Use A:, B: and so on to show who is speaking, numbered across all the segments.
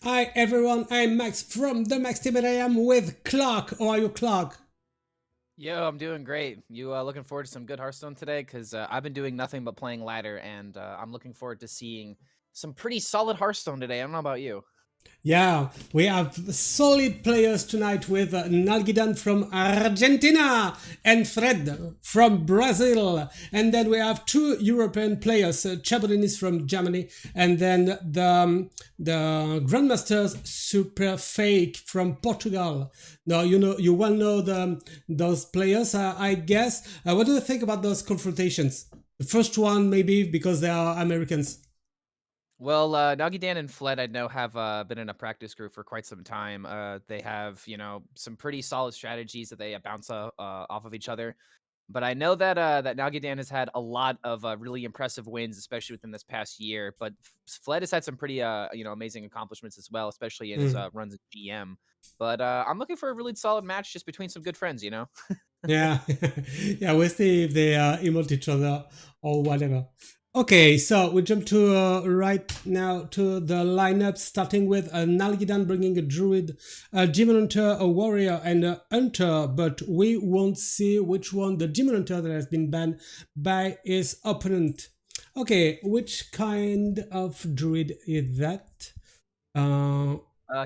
A: Hi everyone, I'm Max from the Max team and I am with Clark. How are you, Clark?
B: Yo, I'm doing great. You looking forward to some good Hearthstone today? Because I've been doing nothing but playing ladder, and I'm looking forward to seeing some pretty solid Hearthstone today. I don't know about you.
A: Yeah, we have solid players tonight with Nalguidan from Argentina and Fred from Brazil. And then we have two European players, ChaboDennis from Germany, and then the Grandmasters Superfake from Portugal. Now, you well know those players, I guess. What do you think about those confrontations? The first one, maybe because they are Americans.
B: Well, Nalguidan and Fled, I know, have been in a practice group for quite some time. They have, some pretty solid strategies that they bounce off of each other. But I know that Nalguidan has had a lot of really impressive wins, especially within this past year. But Fled has had some pretty amazing accomplishments as well, especially in his
A: Mm.
B: runs at GM. But I'm looking for a really solid match just between some good friends.
A: Yeah, yeah, we'll see if they emote each other or whatever. Okay, so we jump to right now to the lineup, starting with Nalgidan bringing a druid, a demon hunter, a warrior, and a hunter. But we won't see which one the demon hunter that has been banned by his opponent. Okay, which kind of druid is that? Uh,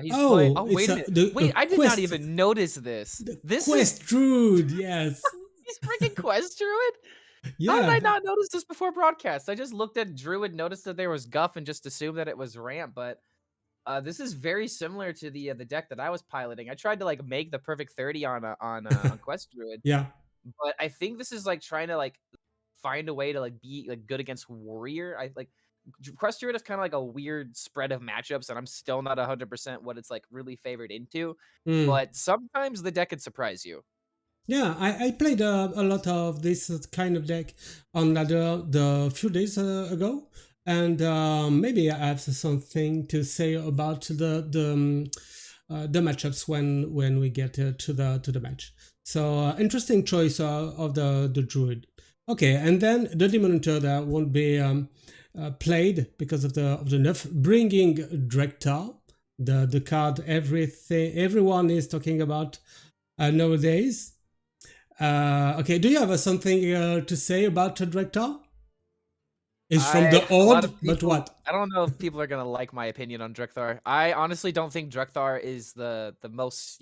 B: He's playing.
A: oh,
B: Oh,
A: it's
B: wait a
A: a
B: minute.
A: the a
B: Wait, I did not
A: quest,
B: even notice this.
A: the
B: This is
A: quest druid. Yes,
B: he's freaking Quest Druid. How did
A: yeah.
B: I not notice this before broadcast? I just looked at Druid, noticed that there was Guff, and just assumed that it was Ramp. But this is very similar to the deck that I was piloting. I tried to like make the perfect 30 on Quest Druid,
A: Yeah.
B: but I think this is like trying to like find a way to like be like good against Warrior. I like Quest Druid is kind of like a weird spread of matchups, and I'm still not 100% what it's like really favored into.
A: Mm.
B: But sometimes the deck could surprise you.
A: Yeah, I played a lot of this kind of deck on ladder the few days ago, and maybe I have something to say about the matchups when we get to the match. So interesting choice of the druid. Okay, and then the demon hunter that won't be played because of the nerf, bringing Drektar, the card everyone is talking about nowadays. Okay, do you have something to say about the director? It's from the
B: A lot of
A: old, but
B: people.
A: what?
B: I don't know if people are gonna like my opinion on Drekthar. I honestly don't think Drekthar is the most.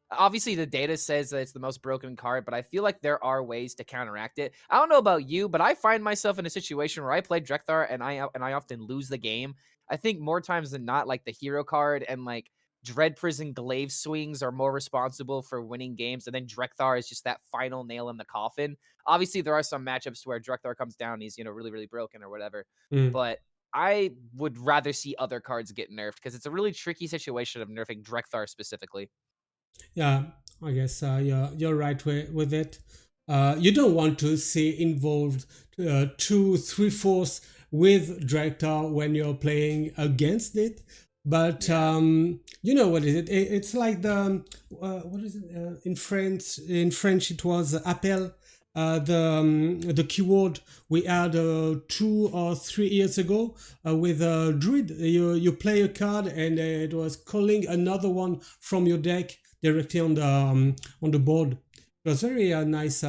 B: Obviously the data says that it's the most broken card, but I feel like there are ways to counteract it. I don't know about you, but I find myself in a situation where I play Drekthar and I often lose the game. I think more times than not, like the hero card and like Dread Prison Glaive swings are more responsible for winning games, and then Drekthar is just that final nail in the coffin. Obviously, there are some matchups to where Drekthar comes down, and he's really really broken or whatever.
A: Mm,
B: But I would rather see other cards get nerfed because it's a really tricky situation of nerfing Drekthar specifically.
A: yeah, I guess you're right with it. You don't want to see involved two, three-fourths with director when you're playing against it. But
B: Yeah.
A: you know what is it? It's like the what is it in French? In French, it was appel. The keyword we had 2 or 3 years ago with Druid. You play a card and it was calling another one from your deck directly on the board. It was very nice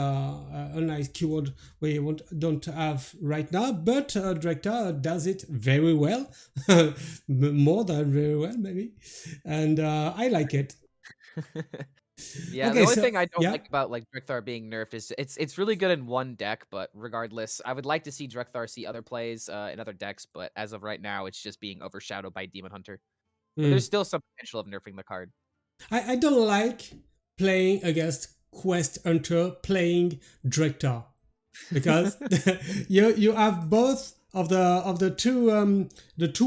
A: keyword we don't have right now, but Director does it very well, more than very well maybe, and I like it.
B: Yeah, the
A: Okay,
B: only
A: so
B: thing I don't
A: yeah,
B: like about like Drekthar being nerfed is it's really good in one deck, but regardless, I would like to see Drekthar see other plays in other decks, but as of right now, it's just being overshadowed by Demon Hunter. But there's
A: mm.
B: still some potential of nerfing the card.
A: I don't like playing against Quest Hunter playing Director because you have both of the two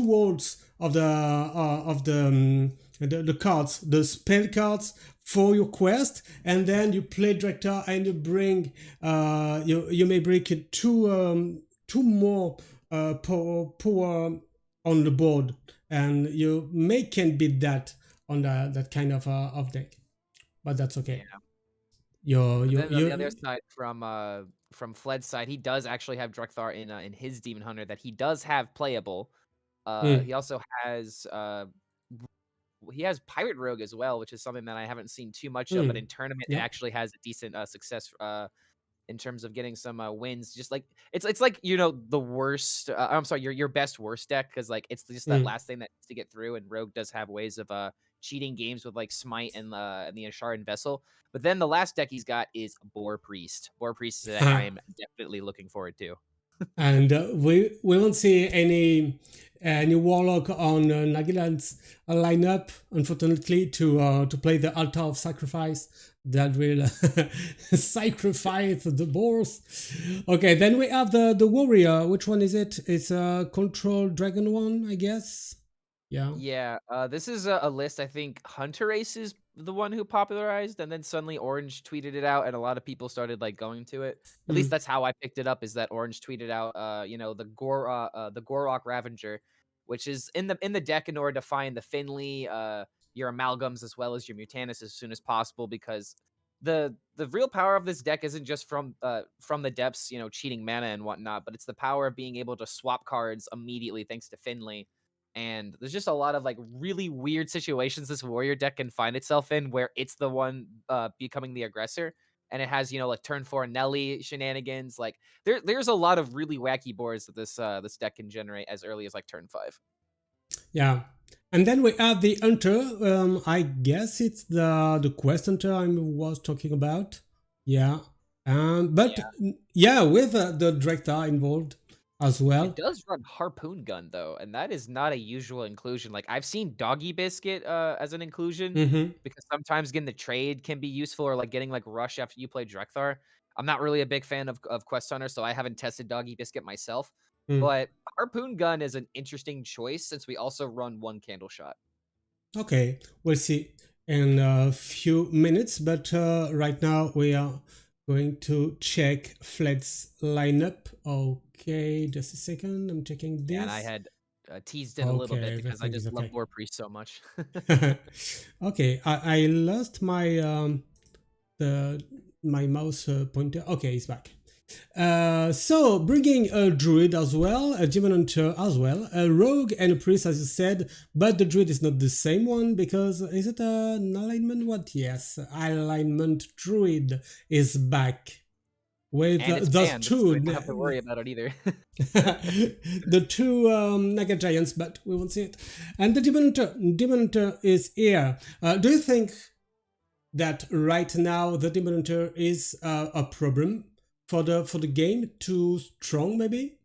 A: worlds of the cards, the spell cards for your quest, and then you play director and you bring you may bring two more power on the board, and you may can beat that on that kind of deck, but that's okay.
B: Yeah. But then on the other
A: You
B: side, from Fled's side, he does actually have Drekthar in his Demon Hunter that he does have playable.
A: mm,
B: He also has he has Pirate Rogue as well, which is something that I haven't seen too much of, but
A: Mm.
B: in tournament it
A: Yeah.
B: actually has a decent success in terms of getting some wins. Just like it's like you know the worst. I'm sorry, your best worst deck because like it's just that
A: Mm.
B: last thing that needs to get through. And Rogue does have ways of cheating games with like Smite and the Asharan Vessel. But then the last deck he's got is Boar Priest. Boar Priest is a deck I am definitely looking forward to.
A: And we won't see any warlock on Nalguidan's lineup, unfortunately, to play the altar of sacrifice that will sacrifice the boars. Okay, then we have the warrior. Which one is it? It's a control dragon one, I guess. Yeah.
B: Yeah, this is a list I think Hunter Ace is the one who popularized, and then suddenly Orange tweeted it out, and a lot of people started like going to it. At least
A: Mm.
B: that's how I picked it up. Is that Orange tweeted out, the Gorok Ravager, which is in the deck in order to find the Finley, your amalgams as well as your Mutanus as soon as possible, because the real power of this deck isn't just from the depths, you know, cheating mana and whatnot, but it's the power of being able to swap cards immediately thanks to Finley. And there's just a lot of like really weird situations this warrior deck can find itself in where it's the one becoming the aggressor. And it has, you know, like turn 4 Nelly shenanigans. Like there's a lot of really wacky boards that this deck can generate as early as like turn 5.
A: Yeah. And then we have the hunter. I guess it's the quest hunter I was talking about. Yeah. But yeah, with the director involved as
B: It
A: well.
B: does run Harpoon Gun though, and that is not a usual inclusion. Like I've seen Doggy Biscuit as an inclusion
A: Mm-hmm.
B: because sometimes getting the trade can be useful, or like getting like Rush after you play Drekthar. I'm not really a big fan of Quest Hunter, so I haven't tested Doggy Biscuit myself.
A: Mm.
B: But Harpoon Gun is an interesting choice since we also run one Candle Shot.
A: Okay, we'll see in a few minutes. But right now we are going to check Fled's lineup. Okay, just a second. I'm checking
B: Yeah, and I
A: this.
B: had teased it a little
A: Okay,
B: bit because I
A: everything is
B: just love
A: okay.
B: War Priest so much.
A: Okay, I lost my my mouse pointer. Okay, it's back. So bringing a druid as well, a demon hunter as well, a rogue and a priest as you said, but the druid is not the same one because is it an alignment? What? Yes, alignment druid is back with
B: And it's
A: those
B: banned, so we
A: two
B: don't have to worry about it either.
A: the two Naga giants, but we won't see it. And the demon hunter is here. Do you think that right now the demon hunter is a problem for the game? Too strong, maybe?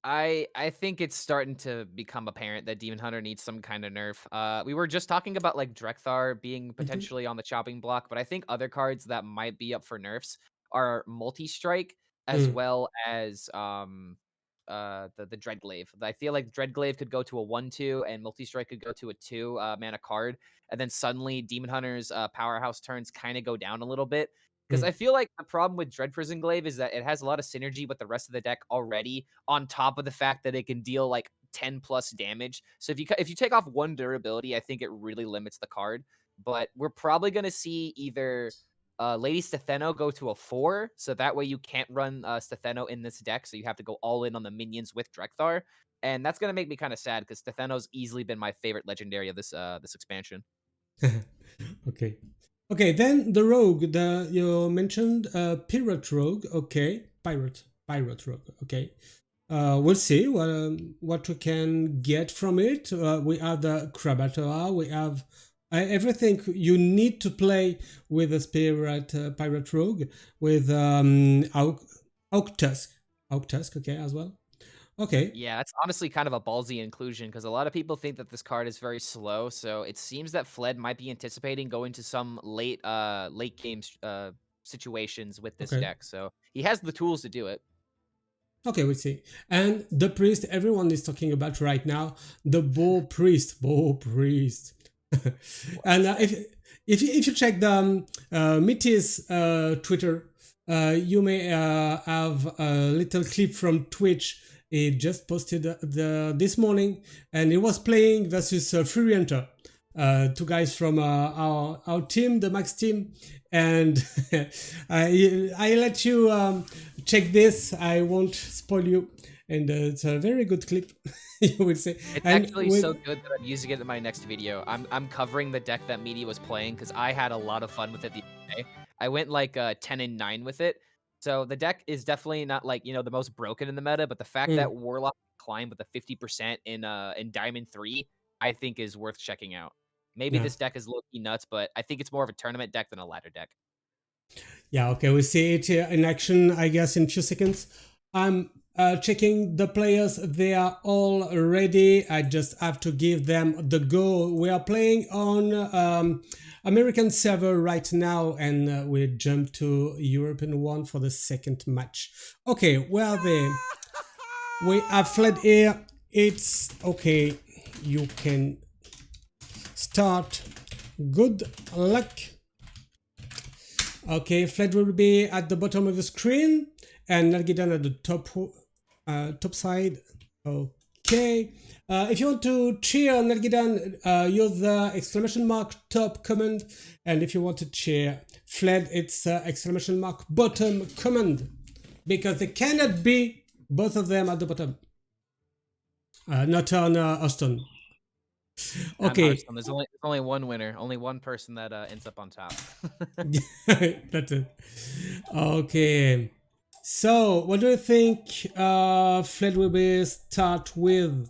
B: I think it's starting to become apparent that Demon Hunter needs some kind of nerf. We were just talking about like Drekthar being
A: Hmm.
B: potentially on the chopping block, but I think other cards that might be up for nerfs are Multi Strike as
A: Mm,
B: well as the Dreadglaive. I feel like Dreadglaive could go to a 1/2 and Multi Strike could go to a 2 mana card, and then suddenly Demon Hunter's powerhouse turns kind of go down a little bit. Because
A: mm,
B: I feel like the problem with Dread Prison Glaive is that it has a lot of synergy with the rest of the deck already, on top of the fact that it can deal like 10 plus damage. So if you take off one durability, I think it really limits the card. But we're probably going to see either Lady Stetheno go to a 4, so that way you can't run Stetheno in this deck, so you have to go all in on the minions with Drekthar. And that's going to make me kind of sad because Stetheno's easily been my favorite legendary of this expansion.
A: okay. Okay, then the rogue, the you mentioned pirate rogue. Okay, pirate rogue. Okay, we'll see what we can get from it. We have the Krabatoa. We have everything you need to play with a pirate rogue with Tusk. Tusk. Okay, as well. Okay.
B: Yeah, that's honestly kind of a ballsy inclusion because a lot of people think that this card is very slow. So it seems that Fled might be anticipating going to some late game situations with this
A: Okay.
B: deck. So he has the tools to do it.
A: Okay, we see. And the priest, everyone is talking about right now, the bow priest. And if you check the Mitty's Twitter, you may have a little clip from Twitch. He just posted this morning, and he was playing versus Fury Hunter. Two guys from our team, the Max team, and I let you check this. I won't spoil you and it's a very good clip, you would say.
B: It's
A: And
B: actually
A: with
B: so good that I'm using it in my next video. I'm covering the deck that Meaty was playing because I had a lot of fun with it the other day. I went like 10 and 9 with it. So the deck is definitely not like, the most broken in the meta, but the fact
A: mm,
B: that Warlock climbed with a 50% in Diamond 3, I think is worth checking out. Maybe
A: yeah,
B: this deck is low-key nuts, but I think it's more of a tournament deck than a ladder deck.
A: yeah, okay, we see it in action, I guess, in few seconds. I'm checking the players; they are all ready. I just have to give them the go. We are playing on American server right now, and we jump to European one for the second match. Okay, where are they? We have fled here. It's okay. You can start. Good luck. Okay, Fled will be at the bottom of the screen and Nalguidan at the top side. Okay. If you want to cheer Nalguidan, use the exclamation mark top command. And if you want to cheer Fled, it's exclamation mark bottom command. Because they cannot be both of them at the bottom. Not on Austin.
B: Not in
A: Okay.
B: Hearthstone. There's only one winner, only one person that ends up on top.
A: That's it. Okay. So, what do you think Fled will be start with?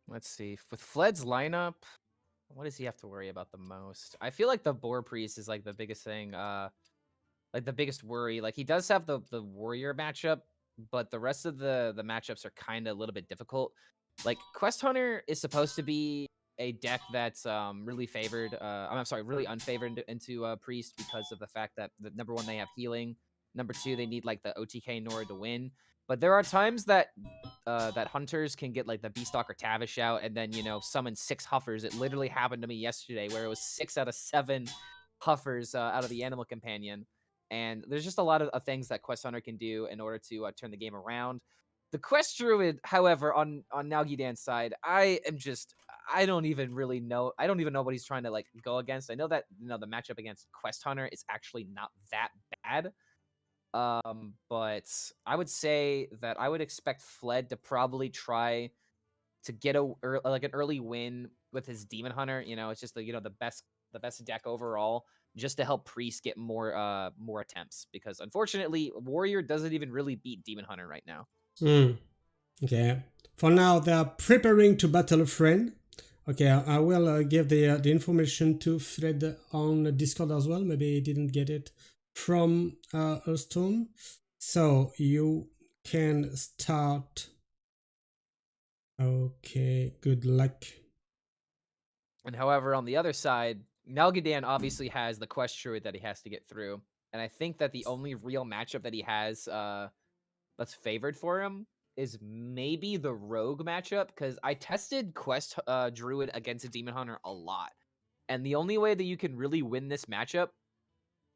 B: Let's see. With Fled's lineup, what does he have to worry about the most? I feel like the Boar Priest is like the biggest thing, like the biggest worry. Like he does have the warrior matchup, but the rest of the matchups are kind of a little bit difficult. Like Quest Hunter is supposed to be a deck that's really favored. I'm sorry, really unfavored into Priest because of the fact that number one they have healing, number two they need like the OTK in order to win. But there are times that that hunters can get like the Beastalker Tavish out and then summon 6 Huffers. It literally happened to me yesterday where it was 6 out of 7 Huffers out of the Animal Companion. And there's just a lot of things that Quest Hunter can do in order to turn the game around. The Quest Druid, however, on Nalguidan's side, I don't even really know. I don't even know what he's trying to like go against. I know that the matchup against Quest Hunter is actually not that bad. But I would say that I would expect Fled to probably try to get like an early win with his Demon Hunter. It's just the best deck overall, just to help Priest get more attempts because unfortunately Warrior doesn't even really beat Demon Hunter right now.
A: Hmm. Okay. For now, they are preparing to battle a friend. Okay, I will give the information to Fred on Discord as well. Maybe he didn't get it from Hearthstone. So you can start. Okay, good luck.
B: And however, on the other side, Nalguidan obviously has the Quest Druid that he has to get through. And I think that the only real matchup that he has that's favored for him is maybe the Rogue matchup, because I tested Quest Druid against a Demon Hunter a lot. And the only way that you can really win this matchup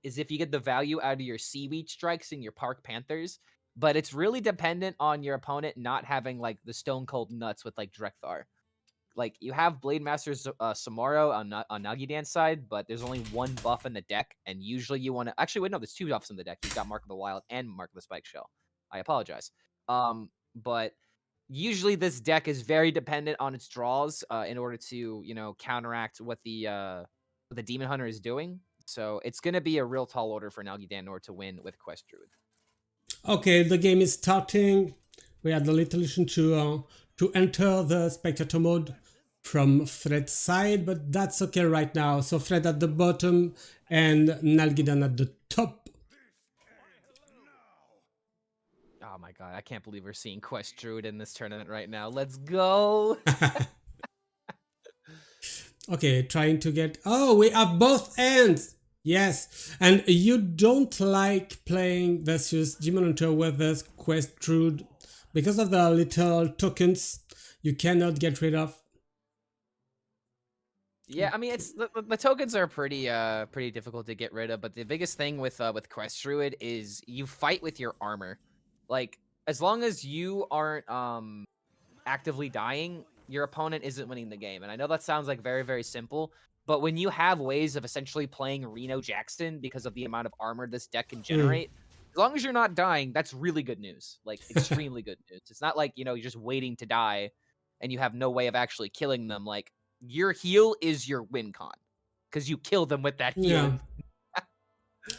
B: is if you get the value out of your Seaweed Strikes and your Park Panthers. But it's really dependent on your opponent not having like the Stone Cold Nuts with like Drekthar. Like you have Blade Master Samaro on Nalguidan's side, but there's only one buff in the deck, and usually you want to actually wait. No, there's 2 buffs in the deck. You've got Mark of the Wild and Mark of the Spike Shell. I apologize. But usually this deck is very dependent on its draws in order to counteract what the Demon Hunter is doing. So it's gonna be a real tall order for Nalguidan in order to win with Quest Druid.
A: Okay, the game is starting. We had a little issue to enter the spectator mode from Fred's side, but that's okay right now. So Fred at the bottom and Nalgidan at the top.
B: Oh my god, I can't believe we're seeing Quest Druid in this tournament right now. Let's go.
A: Okay, trying to get. Oh, we have both ends. Yes, and you don't like playing versus Demon Hunter with this Quest Druid because of the little tokens you cannot get rid of.
B: Yeah, I mean it's the tokens are pretty difficult to get rid of, but the biggest thing with Quest Druid is you fight with your armor. Like as long as you aren't actively dying, your opponent isn't winning the game. And I know that sounds like very, very simple, but when you have ways of essentially playing Reno Jackson because of the amount of armor this deck can
A: Mm.
B: generate, As long as you're not dying, that's really good news. Like, extremely good news. It's not like, you're just waiting to die and you have no way of actually killing them. Like, your heal is your win con because you kill them with that
A: Yeah.
B: healing.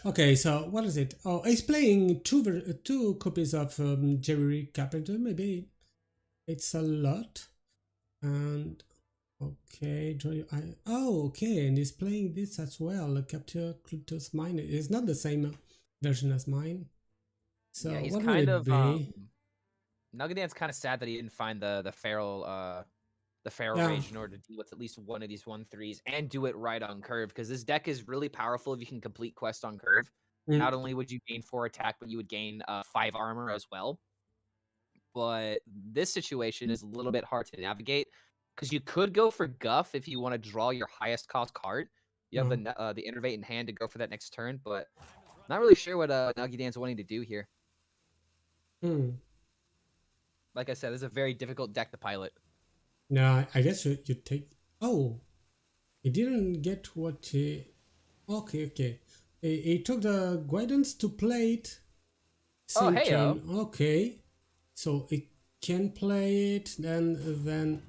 A: Okay, so what is it? Oh, he's playing two copies of Jerry Carpenter. Maybe it's a lot. And okay, oh, okay, and he's playing this as well. Capture Clutus Mine. It's not the same version as mine. So
B: Yeah, he's
A: what will
B: kind
A: it
B: of
A: be?
B: Nalguidan's kind of sad that he didn't find the feral
A: Yeah.
B: rage in order to deal with at least one of these 1/3s and do it right on curve, because this deck is really powerful if you can complete quest on curve.
A: Mm.
B: Not only would you gain 4 attack, but you would gain 5 armor as well. But this situation is a little bit hard to navigate because you could go for Guff if you want to draw your highest cost card. You have the Innervate in hand to go for that next turn, but not really sure what Nalguidan's wanting to do here.
A: Mm.
B: Like I said, this is a very difficult deck to pilot.
A: No, I guess you take. Oh, he didn't get what he. Okay, okay. He took the guidance to play it.
B: Oh,
A: Same
B: hey-o.
A: turn. Okay, so it can play it. Then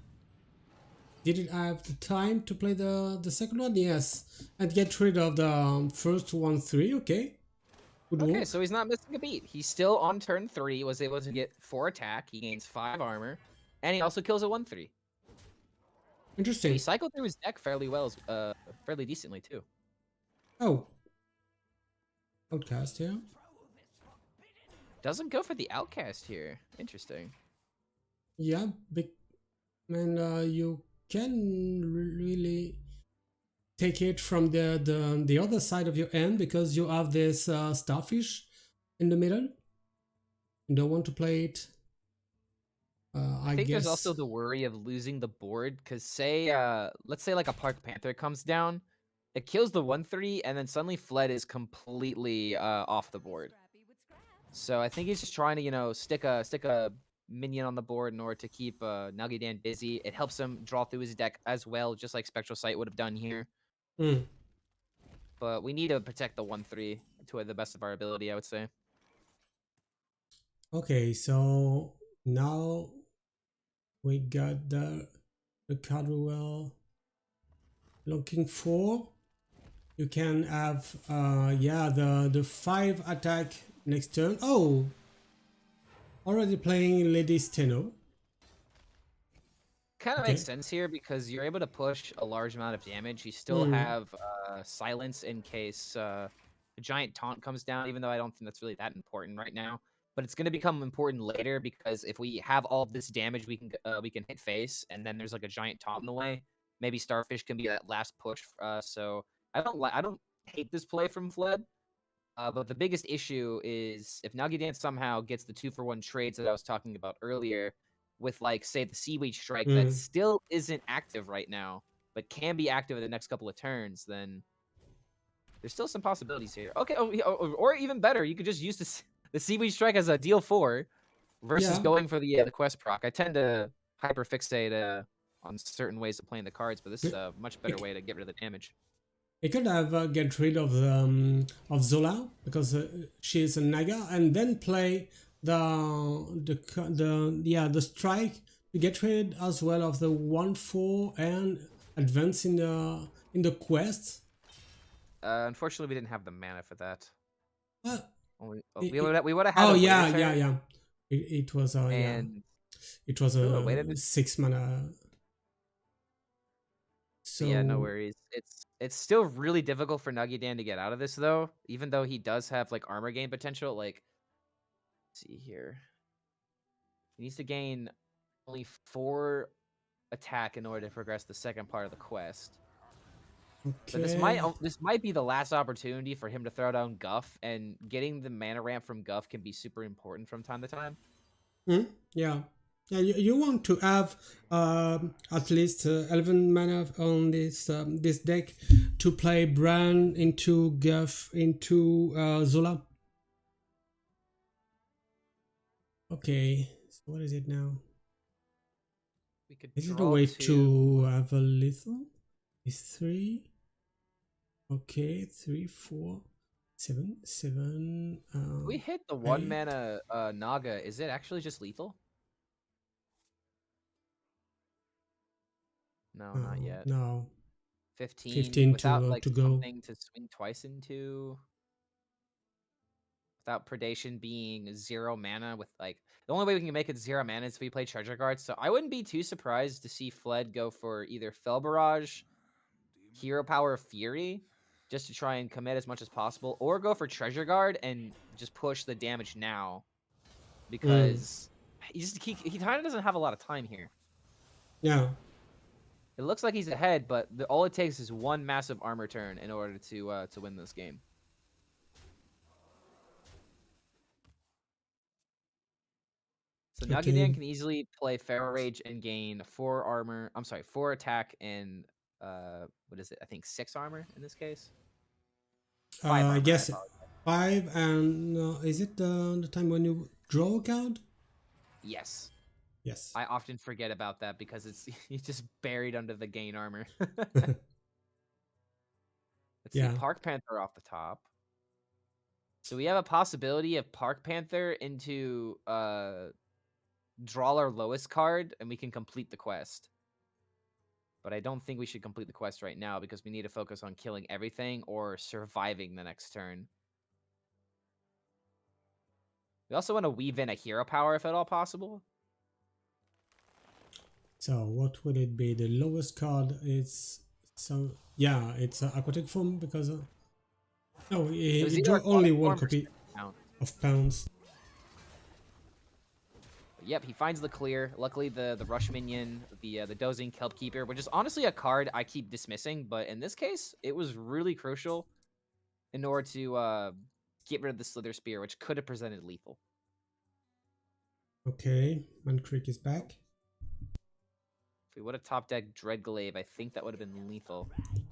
A: did it have the time to play the second one? Yes, and get rid of the first 1/3. Okay, good
B: Okay,
A: work.
B: so he's not missing a beat. He's still on turn 3, was able to get 4 attack. He gains 5 armor, and he also kills a 1/3. So he
A: Interesting.
B: cycled through his deck fairly well, fairly decently too.
A: Oh, outcast. Yeah.
B: Doesn't go for the outcast here. Interesting.
A: Yeah, big and you can really take it from the other side of your end because you have this starfish in the middle. You don't want to play it.
B: I
A: I
B: think there's also
A: guess.
B: the worry of losing the board, because let's say like a Park Panther comes down, it kills the 1/3, and then suddenly Fled is completely off the board. So I think he's just trying to, stick a minion on the board in order to keep Nalguidan busy. It helps him draw through his deck as well, just like Spectral Sight would have done here.
A: Mm.
B: But we need to protect the 1/3 to the best of our ability, I would say.
A: Okay, so now we got the card we were looking for. You can have yeah the 5 attack next turn. Oh, already playing Lady Steno.
B: Kind of makes
A: Okay.
B: sense here because you're able to push a large amount of damage. You still
A: Mm.
B: have silence in case a giant taunt comes down, even though I don't think that's really that important right now. But it's going to become important later because if we have all this damage, we can hit face, and then there's like a giant taunt in the way. Maybe Starfish can be that last push. So I don't hate this play from Fled. But the biggest issue is if Nalguidan somehow gets the 2-for-1 trades that I was talking about earlier, with like say the Seaweed Strike that
A: Mm.
B: still isn't active right now, but can be active in the next couple of turns, then there's still some possibilities here. Okay, or even better, you could just use the Seaweed Strike as a deal 4 versus
A: Yeah.
B: going for the quest proc. I tend to hyperfixate on certain ways of playing the cards, but this is a much better
A: It,
B: way to get rid of the damage.
A: it could have get rid of Zola because she's a Naga, and then play the strike to get rid as well of the 1/4 and advance in the quest.
B: Unfortunately, we didn't have the mana for that.
A: Uh,
B: We would have had
A: oh
B: a wait a
A: yeah, yeah,
B: turn,
A: yeah. It was yeah.
B: and
A: It was
B: ooh, wait a
A: a
B: minute.
A: 6 mana.
B: But yeah, no
A: So
B: worries. It's still really difficult for Nalguidan to get out of this though, even though he does have like armor gain potential. Like, let's see here, he needs to gain only 4 attack in order to progress the second part of the quest. But
A: okay.
B: this might be the last opportunity for him to throw down Guff, and getting the mana ramp from Guff can be super important from time to time.
A: Hmm? Yeah. Yeah, you want to have at least 11 mana on this deck to play Bran into Guff into Zola. Okay, so what is it now?
B: We could
A: Is it a
B: draw
A: way
B: 2.
A: to have a lethal? Is 3? Okay, 3, 4, 7, 7.
B: we hit the 1 mana Naga, is it actually just lethal? No, not yet.
A: No.
B: 15
A: 15
B: without like
A: to go.
B: something to swing twice into. Without predation being 0 mana with like the only way we can make it 0 mana is if we play treasure guards. So I wouldn't be too surprised to see Fled go for either Fell Barrage, Hero Power, Fury, just to try and commit as much as possible, or go for treasure guard and just push the damage now because he kind of doesn't have a lot of time here.
A: Yeah.
B: It looks like he's ahead, but all it takes is one massive armor turn in order to win this game. So Nalguidan can easily play Feral Rage and gain 4 armor. I'm sorry, 4 attack and what is it? I think 6 armor in this case. 5 armor.
A: Yes, 5. And is it the time when you draw a card?
B: Yes.
A: Yes.
B: I often forget about that because he's just buried under the gain armor. Let's see, Park Panther off the top. So we have a possibility of Park Panther into draw our lowest card and we can complete the quest. But I don't think we should complete the quest right now because we need to focus on killing everything or surviving the next turn. We also want to weave in a hero power if at all possible.
A: So what would it be? The lowest card is it's aquatic form because no, it drew only one copy of pounds.
B: Yep, he finds the clear. Luckily, the rush minion, the dozing kelp keeper, which is honestly a card I keep dismissing, but in this case, it was really crucial in order to get rid of the Slither Spear, which could have presented lethal.
A: Okay, Mancreek is back.
B: If we would have top decked Dreadglaive, I think that would have been lethal.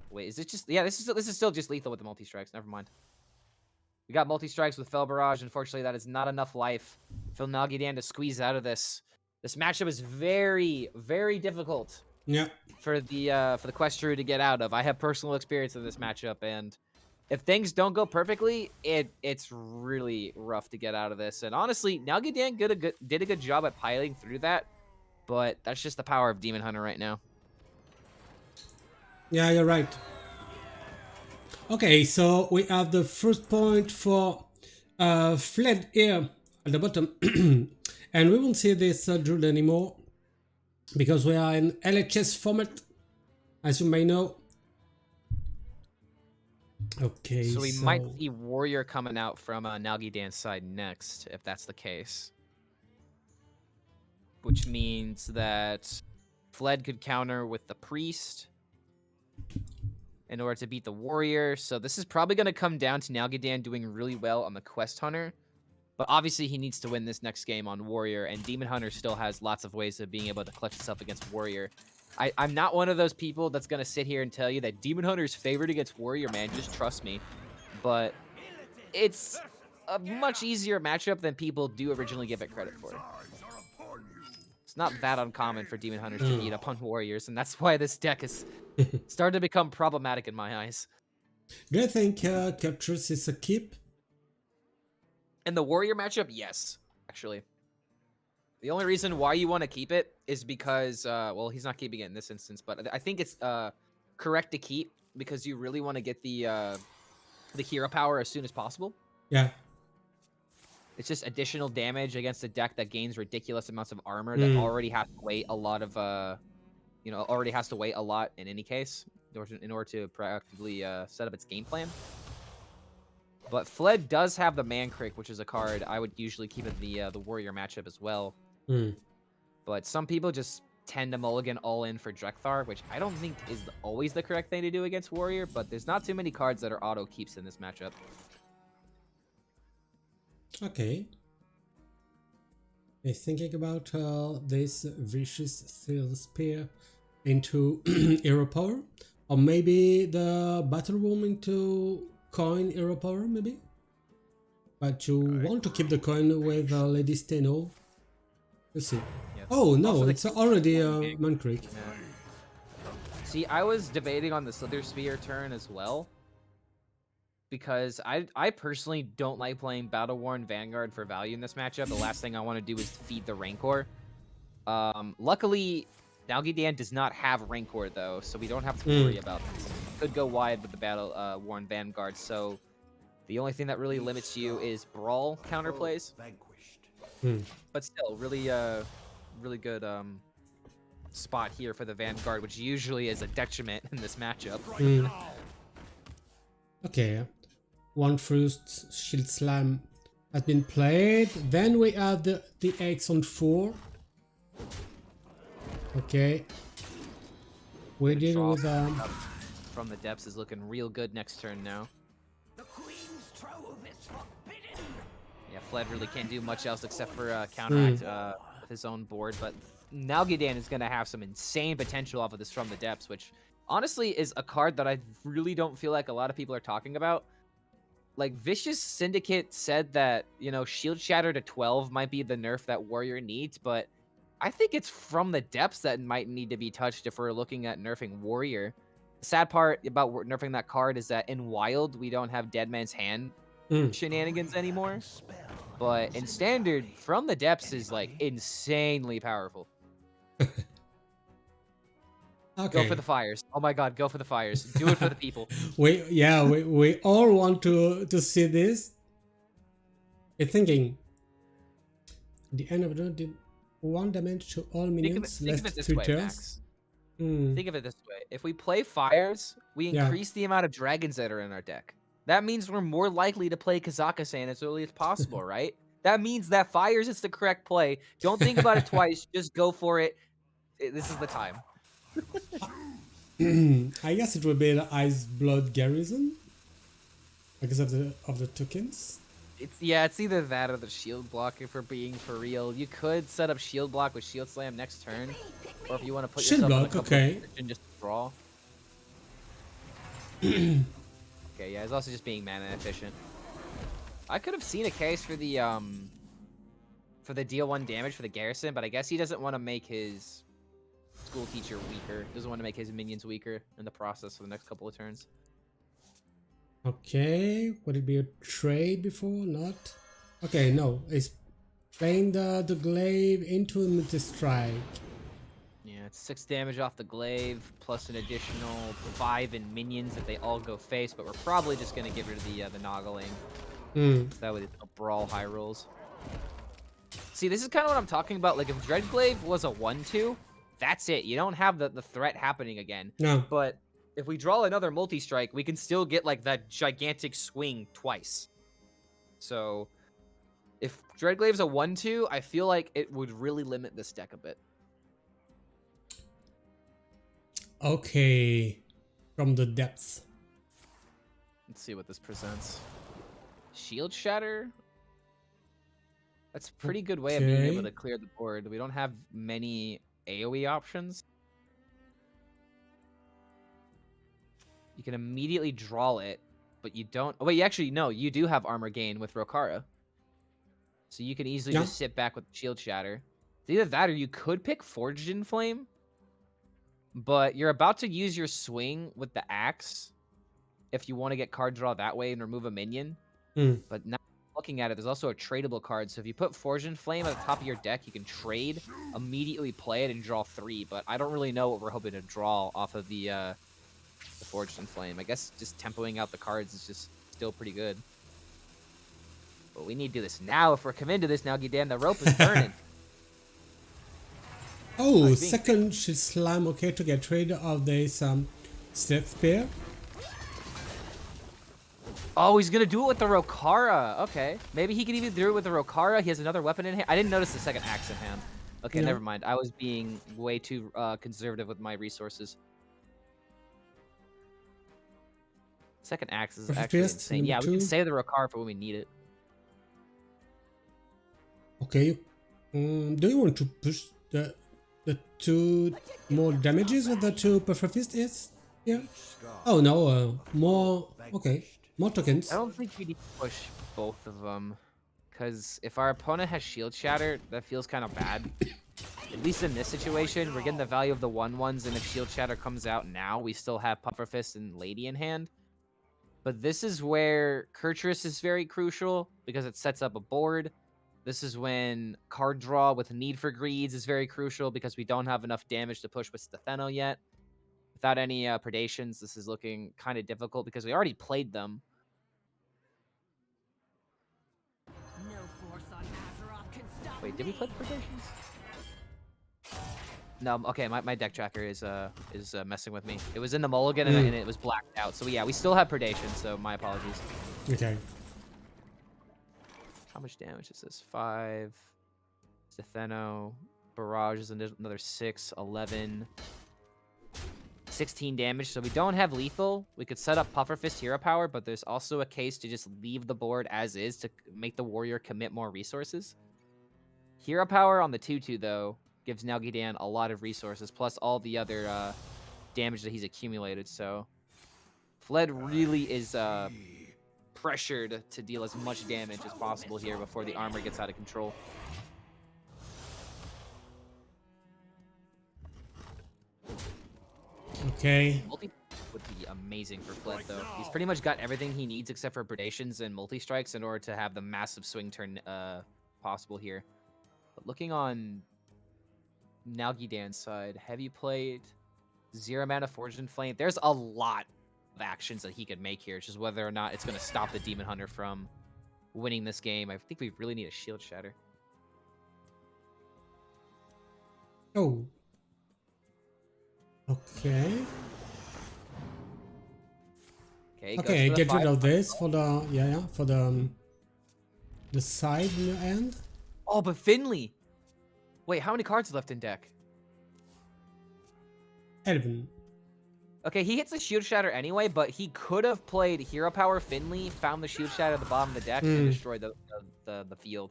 B: Wait, is it just... Yeah, this is still just lethal with the multi-strikes. Never mind. We got multi-strikes with Fell Barrage. Unfortunately, that is not enough life for Nalguidan to squeeze out of this. This matchup is very, very difficult.
A: Yeah.
B: For the quest crew to get out of. I have personal experience in this matchup, and if things don't go perfectly, it's really rough to get out of this. And honestly, Nalguidan did a good job at piling through that. But that's just the power of Demon Hunter right now.
A: Yeah, you're right. Okay, so we have the first point for Fled here at the bottom. And we won't see this drill anymore because we are in LHS format, as you may know. Okay,
B: so we might see Warrior coming out from Nalguidan's side next, if that's the case. Which means that Fled could counter with the Priest in order to beat the Warrior. So this is probably going to come down to Nalguidan doing really well on the Quest Hunter. But obviously he needs to win this next game on Warrior, and Demon Hunter still has lots of ways of being able to clutch itself against Warrior. I'm not one of those people that's going to sit here and tell you that Demon Hunter is favored against Warrior, man. Just trust me. But it's a much easier matchup than people do originally give it credit for. It's not that uncommon for Demon Hunters to beat up on Warriors, and that's why this deck is starting to become problematic in my eyes.
A: Do you think Captures is a keep?
B: In the Warrior matchup, yes, actually. The only reason why you want to keep it is because, well, he's not keeping it in this instance, but I think it's correct to keep because you really want to get the hero power as soon as possible.
A: Yeah.
B: It's just additional damage against a deck that gains ridiculous amounts of armor that already has to wait a lot of, already has to wait a lot in any case in order to proactively set up its game plan. But Fled does have the Mancreek, which is a card I would usually keep in the Warrior matchup as well. But some people just tend to mulligan all in for Drekthar, which I don't think is always the correct thing to do against Warrior, but there's not too many cards that are auto keeps in this matchup.
A: Okay. I'm thinking about this Vicious Steel Spear into Hero Power, or maybe the Battle Room into Coin Hero Power, maybe? But you want to keep the coin with Lady Steno. Let's see. Yes. Oh no, it's already Mancreek.
B: See, I was debating on the Slither Spear turn as well. because I personally don't like playing Battle Worn Vanguard for value in this matchup. The last thing I want to do is feed the Rancor. Luckily, Nalguidan does not have Rancor though, so we don't have to worry about this. Could go wide with the Battle Worn Vanguard, so the only thing that really limits you is Brawl counterplays. But still, really good spot here for the Vanguard, which usually is a detriment in this matchup.
A: Okay, one first Shield Slam has been played. Then we have the X on 4. Okay. We did with
B: from the depths is looking real good next turn now. Yeah, Fled really can't do much else except for counteract with his own board, but Nalguidan is going to have some insane potential off of this From the Depths, which honestly is a card that I really don't feel like a lot of people are talking about. Like, Vicious Syndicate said that, you know, Shield Shatter to 12 might be the nerf that Warrior needs, but I think it's From the Depths that might need to be touched if we're looking at nerfing Warrior. The sad part about nerfing that card is that in Wild, we don't have Dead Man's Hand shenanigans anymore. But in Standard, From the Depths is, like, insanely powerful.
A: Okay.
B: Go for the fires. Oh my god, go for the fires. Do it for the people.
A: we all want to see this. I'm thinking the end of the did 1 damage to all minions.
B: Think of it this way, Max. Think of it this way. If we play fires, we increase the amount of dragons that are in our deck. That means we're more likely to play Kazakhstan as early as possible, right? That means that fires is the correct play. Don't think about it twice. Just go for it. This is the time.
A: I guess it would be the Ice Blood Garrison because of the tokens.
B: It's either that or the shield block if we're being for real. You could set up shield block with shield slam next turn, or if you want to put
A: shield
B: yourself
A: block,
B: in a couple and just draw. Okay, yeah, it's also just being mana efficient. I could have seen a case for the deal 1 damage for the garrison, but I guess he doesn't want to make his school teacher weaker. Doesn't want to make his minions weaker in the process for the next couple of turns.
A: Okay, would it be a trade before? Not. Okay, no. It's playing the glaive into a multi-strike.
B: Yeah, it's 6 damage off the glaive, plus an additional 5 in minions if they all go face, but we're probably just going to get rid of the Noggling. So that way they'll brawl high rolls. See, this is kind of what I'm talking about. Like, if Dreadglaive was a 1-2, that's it. You don't have the threat happening again.
A: No.
B: But if we draw another multi-strike, we can still get, like, that gigantic swing twice. So, if Dreadglaive's a 1-2, I feel like it would really limit this deck a bit.
A: Okay. From the depths.
B: Let's see what this presents. Shield Shatter? That's a pretty good way of being able to clear the board. We don't have many AoE options. You can immediately draw it, but you don't... Oh, wait, actually, no. You do have armor gain with Rokara. So you can easily just sit back with Shield Shatter. It's either that or you could pick Forged in Flame, but you're about to use your swing with the axe if you want to get card draw that way and remove a minion. But now looking at it, there's also a tradable card. So if you put Forged in Flame at the top of your deck, you can trade, immediately play it, and draw 3. But I don't really know what we're hoping to draw off of the Forged in Flame. I guess just tempoing out the cards is just still pretty good. But we need to do this now. If we're committed to this now, Nalguidan, the rope is burning.
A: Oh, second Shield Slam, okay, to get rid of this Stealth Spear.
B: Oh, he's going to do it with the Rokara. Okay. Maybe he can even do it with the Rokara. He has another weapon in hand. I didn't notice the second axe in hand. Okay, never mind. I was being way too conservative with my resources. Second axe is actually insane. Yeah, we can save the Rokara for when we need it.
A: Okay. Do you want to push the 2 more damages with the 2 Perfect Fist is? Yeah. Oh no, more. Okay. More tokens.
B: I don't think we need to push both of them, because if our opponent has Shield Shatter, that feels kind of bad. At least in this situation, we're getting the value of the 1/1s, and if Shield Shatter comes out now, we still have Puffer Fist and Lady in hand. But this is where Kurtrus is very crucial because it sets up a board. This is when card draw with Need for Greeds is very crucial because we don't have enough damage to push with Stetheno yet. Without any predations, this is looking kind of difficult because we already played them. Wait, did we play the predations? No, okay, my deck tracker is messing with me. It was in the mulligan and it was blacked out. So yeah, we still have predations, so my apologies.
A: Okay.
B: How much damage is this? 5. Stetheno. Barrage is another 6, 11. 16 damage, so we don't have lethal. We could set up Pufferfist Hero Power, but there's also a case to just leave the board as is to make the warrior commit more resources. Hero Power on the 2/2, though, gives Nalguidan a lot of resources, plus all the other damage that he's accumulated, so Fled really is pressured to deal as much damage as possible here before the armor gets out of control.
A: Okay.
B: Multi would be amazing for Fled, though. He's pretty much got everything he needs except for predations and multi-strikes in order to have the massive swing turn possible here. But looking on Nalguidan's side, have you played 0 mana Forged in Flame? There's a lot of actions that he could make here. It's just whether or not it's going to stop the Demon Hunter from winning this game. I think we really need a Shield Shatter.
A: Oh. Okay. Okay, get rid of this for the for the side in the end.
B: Oh, but Finley. Wait, how many cards left in deck?
A: 11.
B: Okay, he hits the Shield Shatter anyway, but he could have played Hero Power Finley, found the Shield Shatter at the bottom of the deck, and destroyed the field.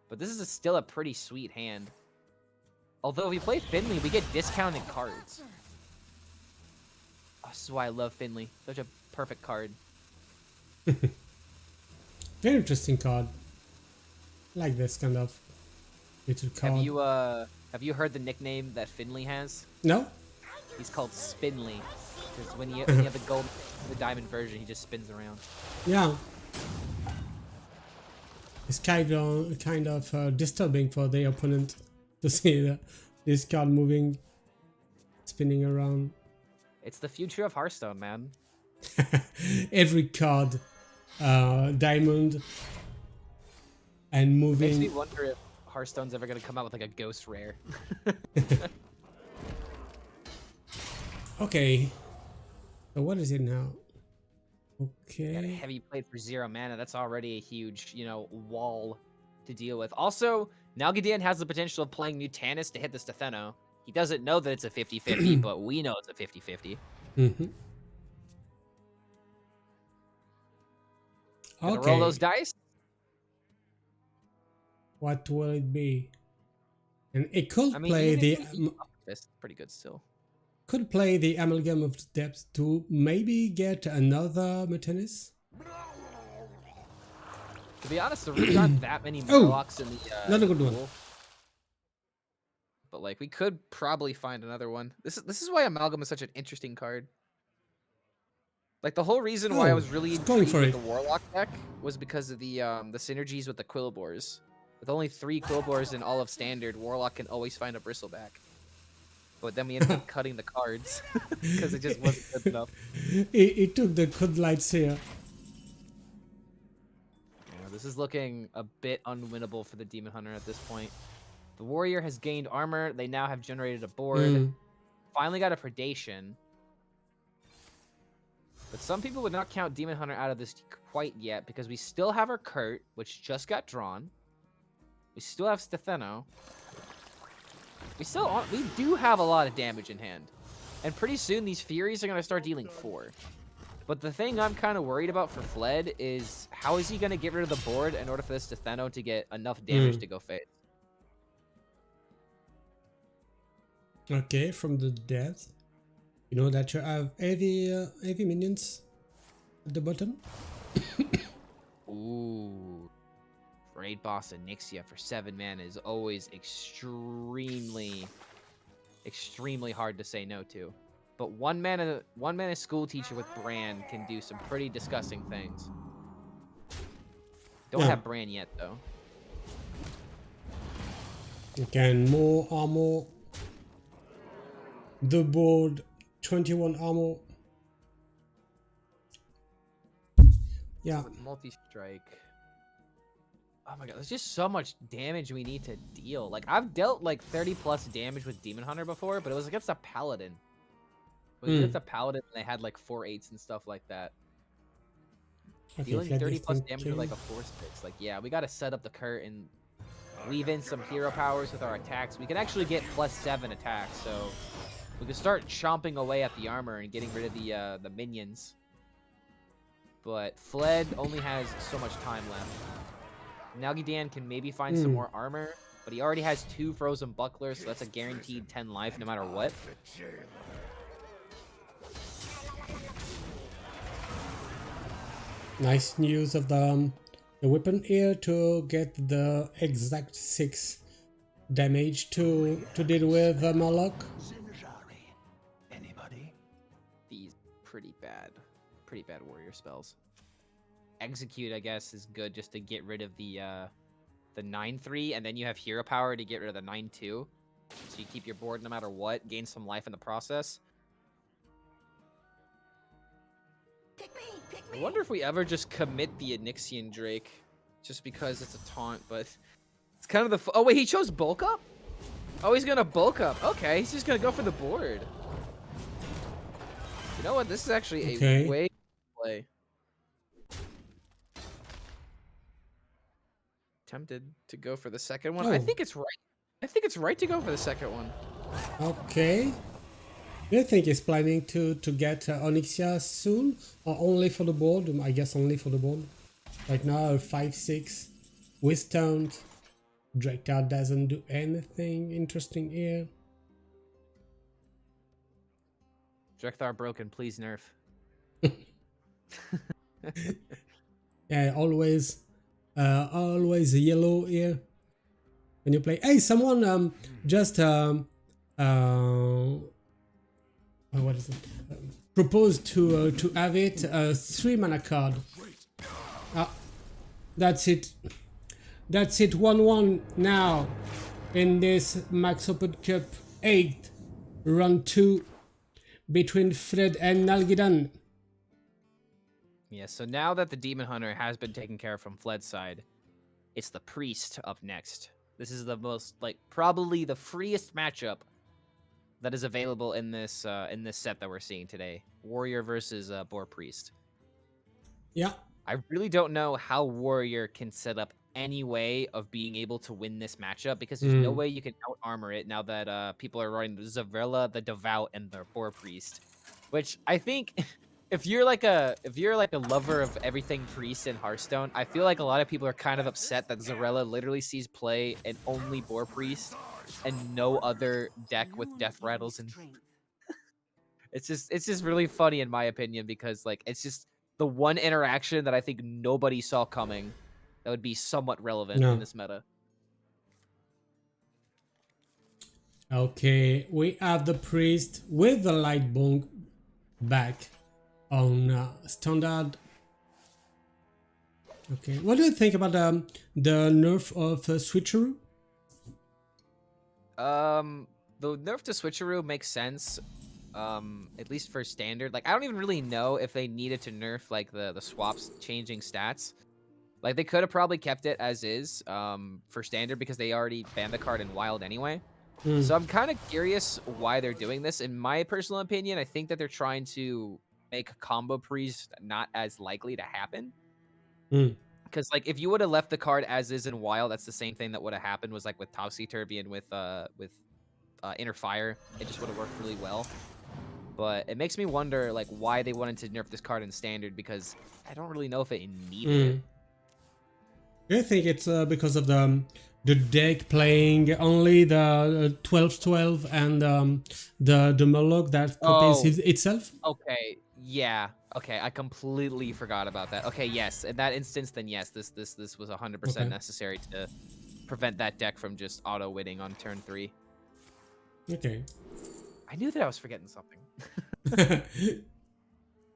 B: But this is still a pretty sweet hand. Although if we play Finley, we get discounted cards. Oh, this is why I love Finley. Such a perfect card.
A: Very interesting card. I like this kind of little card.
B: Have you heard the nickname that Finley has?
A: No?
B: He's called Spinley. Because when you have the gold, the diamond version, he just spins around.
A: Yeah. It's kind of disturbing for the opponent to see this card moving, spinning around.
B: It's the future of Hearthstone, man.
A: Every card, diamond, and moving.
B: Makes me wonder if Hearthstone's ever gonna come out with like a ghost rare.
A: Okay. So what is it now? Okay.
B: Got a heavy plate for 0 mana. That's already a huge, wall to deal with. Also, Nalguidan has the potential of playing Mutanus to hit the Stetheno. He doesn't know that it's a 50-50, but we know it's a 50-50.
A: Mm-hmm. Okay.
B: Roll those dice.
A: What will it be? And it could play
B: That's pretty good still.
A: Could play the Amalgam of Depths to maybe get another Mutanus.
B: To be honest, there really aren't that many Murlocs in the
A: not a good one.
B: But like, we could probably find another one. This is why Amalgam is such an interesting card. Like, the whole reason why I was really intrigued with the Warlock deck was because of the synergies with the Quillbores. With only 3 Quillbores in all of Standard, Warlock can always find a Bristleback. But then we ended up cutting the cards because it just wasn't good enough.
A: It took the good lights here.
B: Yeah, this is looking a bit unwinnable for the Demon Hunter at this point. The Warrior has gained armor. They now have generated a board. Finally got a Predation. But some people would not count Demon Hunter out of this quite yet because we still have our Kurt, which just got drawn. We still have Stetheno. We do have a lot of damage in hand. And pretty soon these Furies are going to start dealing 4. But the thing I'm kind of worried about for Fled is how is he going to get rid of the board in order for this Stetheno to get enough damage to go face?
A: Okay, from the death. You know that you have heavy minions at the bottom?
B: Ooh. Raid Boss and Nixia for 7 mana is always extremely hard to say no to. But one mana school teacher with Bran can do some pretty disgusting things. Don't
A: Yeah.
B: have Bran yet though.
A: Again, more armor. The board, 21 armor. Yeah.
B: With multi-strike. Oh my god, there's just so much damage we need to deal. Like, I've dealt like 30 plus damage with Demon Hunter before, but it was against a Paladin. It was against a Paladin and they had like 4/8s and stuff like that.
A: Okay,
B: Dealing 30 plus damage
A: kill.
B: with like a 4/6. Like, yeah, we gotta set up the curt and weave in some hero powers with our attacks. We can actually get +7 attacks, so we can start chomping away at the armor and getting rid of the minions. But Fled only has so much time left. Nalguidan can maybe find some more armor, but he already has 2 frozen bucklers, so that's a guaranteed 10 life no matter what.
A: Nice news of the weapon here to get the exact 6 damage to deal with Moloch.
B: These pretty bad warrior spells. Execute, I guess, is good just to get rid of the 9/3, and then you have hero power to get rid of the 9/2. So you keep your board no matter what, gain some life in the process. I wonder if we ever just commit the Onyxian Drake, just because it's a taunt, but it's kind of the... Oh wait, he chose bulk up? Oh, he's gonna bulk up. Okay, he's just gonna go for the board. You know what? This is actually a way play. Tempted to go for the second one.
A: Oh.
B: I think it's right. I think it's right to go for the second one.
A: Okay. Do you think he's planning to get Onyxia soon, or only for the board? I guess only for the board. Right now, 5/6 with taunt. Draktar doesn't do anything interesting here.
B: Draktar broken, please nerf.
A: Yeah, always yellow here when you play. Hey, someone just what is it? Proposed to have it 3 mana card. That's it. That's it. 1-1 now in this Max Open Cup 8 round 2 between Fred and Nalguidan.
B: Yeah, so now that the Demon Hunter has been taken care of from Fled's side, it's the Priest up next. This is the most, like, probably the freest matchup that is available in this set that we're seeing today. Warrior versus Boar Priest.
A: Yeah.
B: I really don't know how Warrior can set up any way of being able to win this matchup, because there's no way you can out armor it now that people are running Zavrilla, the Devout, and the Boar Priest. Which I think if you're like a lover of everything Priest in Hearthstone, I feel like a lot of people are kind of upset that Zarella literally sees play in only Boar Priest and no other deck with Death Rattles, and it's just really funny in my opinion, because like it's just the one interaction that I think nobody saw coming that would be somewhat relevant in this meta.
A: Okay, we have the Priest with the light bong back on standard. Okay, what do you think about the nerf of Switcheroo?
B: The nerf to Switcheroo makes sense, at least for standard. Like, I don't even really know if they needed to nerf like the swaps changing stats. Like, they could have probably kept it as is for standard, because they already banned the card in wild anyway. So I'm kind of curious why they're doing this. In my personal opinion, I think that they're trying to make Combo Priest not as likely to happen. Because like, if you would have left the card as is in wild, that's the same thing that would have happened was like with Topsy-Turvy and with Inner Fire. It just would have worked really well. But it makes me wonder like why they wanted to nerf this card in standard, because I don't really know if it needed it.
A: Do you think it's because of the deck playing only the 12/12 and the Moloch that copies itself?
B: Okay, yeah. Okay, I completely forgot about that. Okay, yes. In that instance, then yes, this was 100% necessary to prevent that deck from just auto-winning on turn 3.
A: Okay.
B: I knew that I was forgetting something.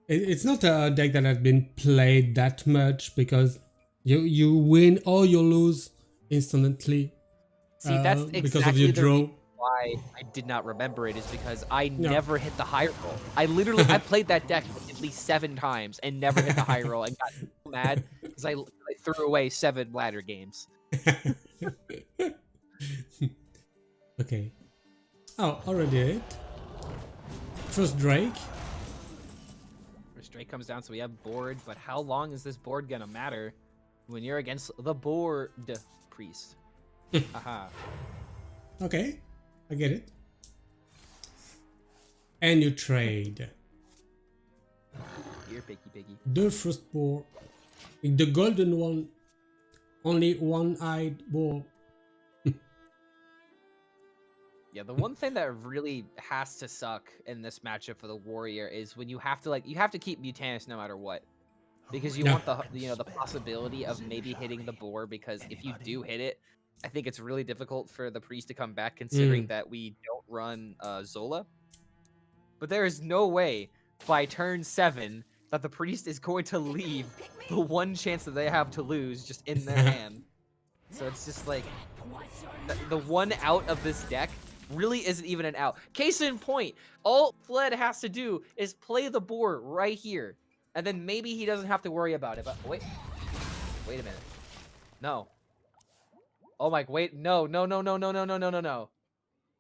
A: It's not a deck that has been played that much because you win or you lose instantly
B: See, that's
A: because of your
B: exactly the reason
A: draw.
B: why I did not remember it, is because I
A: Yeah.
B: never hit the high roll. I played that deck at least 7 times and never hit the high roll and got so mad because I threw away 7 ladder games.
A: Okay. Oh, already it. First Drake.
B: First Drake comes down, so we have board, but how long is this board gonna matter when you're against the board priest? Haha.
A: Okay, I get it. And you trade.
B: Here, piggy.
A: The first board. The golden one. Only one-eyed board.
B: Yeah, the one thing that really has to suck in this matchup for the warrior is when you have to keep Mutanus no matter what, because you
A: Yeah.
B: want the possibility of maybe hitting the boar, because if you do hit it, I think it's really difficult for the priest to come back, considering that we don't run Zola. But there is no way by turn 7 that the priest is going to leave the one chance that they have to lose just in their hand. So it's just like the one out of this deck really isn't even an out. Case in point, all Fled has to do is play the board right here, and then maybe he doesn't have to worry about it. But wait a minute. No. Oh my, wait, no.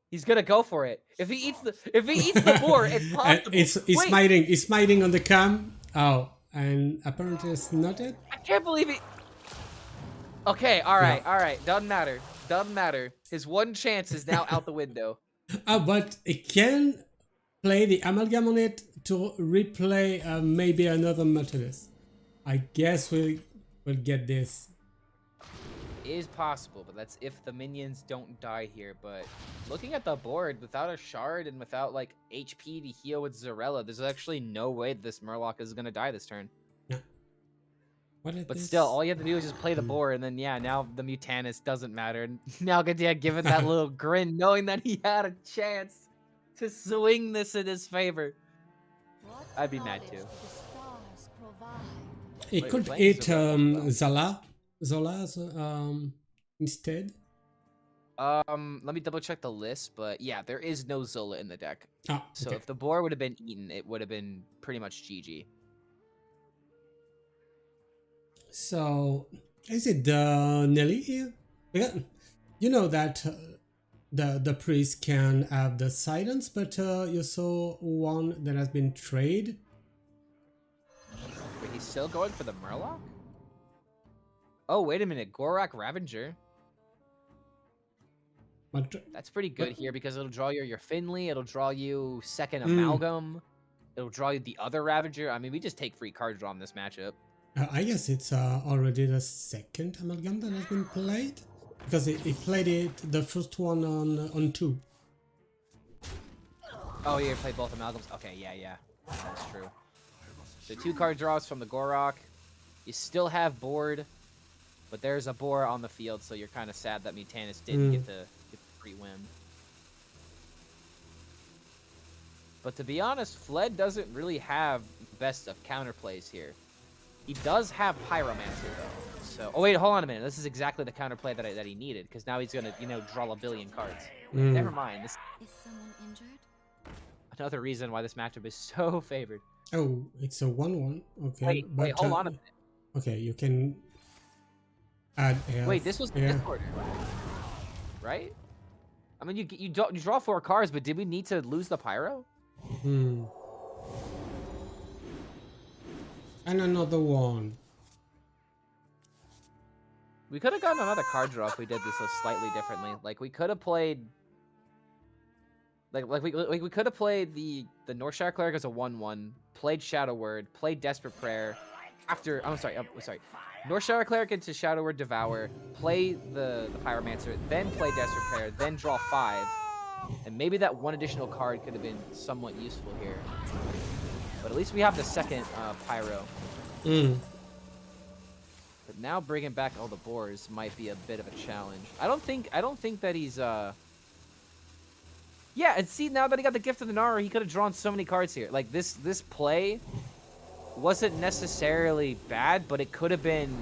B: He's gonna go for it. If he eats the boar, it's possible.
A: It's smiting. It's smiting on the cam. Oh, and apparently it's not it.
B: I can't believe he. Okay, all right. Doesn't matter. His one chance is now out the window.
A: But it can play the amalgam on it to replay maybe another Mercedes. I guess we'll get this.
B: It is possible, but that's if the minions don't die here. But looking at the board, without a shard and without like HP to heal with Zarella, there's actually no way this Murloc is gonna die this turn.
A: Yeah.
B: But still, all you have to do is just play the board, and then yeah, now the Mutanus doesn't matter. Nalguidan given that little grin, knowing that he had a chance to swing this in his favor. I'd be mad too.
A: He could eat Zola instead.
B: Let me double check the list, but yeah, there is no Zola in the deck.
A: Oh, okay.
B: So if the boar would have been eaten, it would have been pretty much GG.
A: So, is it Nelly here? Yeah. You know that the priest can have the silence, but you saw one that has been traded.
B: Wait, he's still going for the Murloc? Oh, wait a minute. Gorak Ravager. That's pretty good here because it'll draw your Finley, it'll draw you second Amalgam, it'll draw you the other Ravager. I mean, we just take free card draw in this matchup.
A: I guess it's already the second Amalgam that has been played, because he played it the first one on 2.
B: Oh, you played both Amalgams? Okay, yeah. That's true. So 2 card draws from the Gorak. You still have board, but there's a boar on the field, so you're kind of sad that Mutanus didn't get the free win. But to be honest, Fled doesn't really have best of counterplays here. He does have Pyromancer though. So, oh wait, hold on a minute. This is exactly the counterplay that he needed, because now he's gonna, draw a billion cards. Never mind. This
C: is someone injured?
B: Another reason why this matchup is so favored.
A: Oh, it's a 1/1. Okay.
B: Wait, hold on a minute.
A: Okay, you can add.
B: Wait, this was the discorder, right? I mean, you draw 4 cards, but did we need to lose the Pyro?
A: And another one.
B: We could have gotten another card draw if we did this so slightly differently. Like we could have played, we could have played the Northshire Cleric as a 1/1, played Shadow Word, played Desperate Prayer. After I'm sorry, Northshire Cleric into Shadow Word Devour, play the Pyromancer, then play Desperate Prayer, then draw 5, and maybe that one additional card could have been somewhat useful here. But at least we have the second Pyro. But now bringing back all the boars might be a bit of a challenge. I don't think that he's Yeah, and see, now that he got the Gift of the Nara, he could have drawn so many cards here. Like, this play wasn't necessarily bad, but it could have been...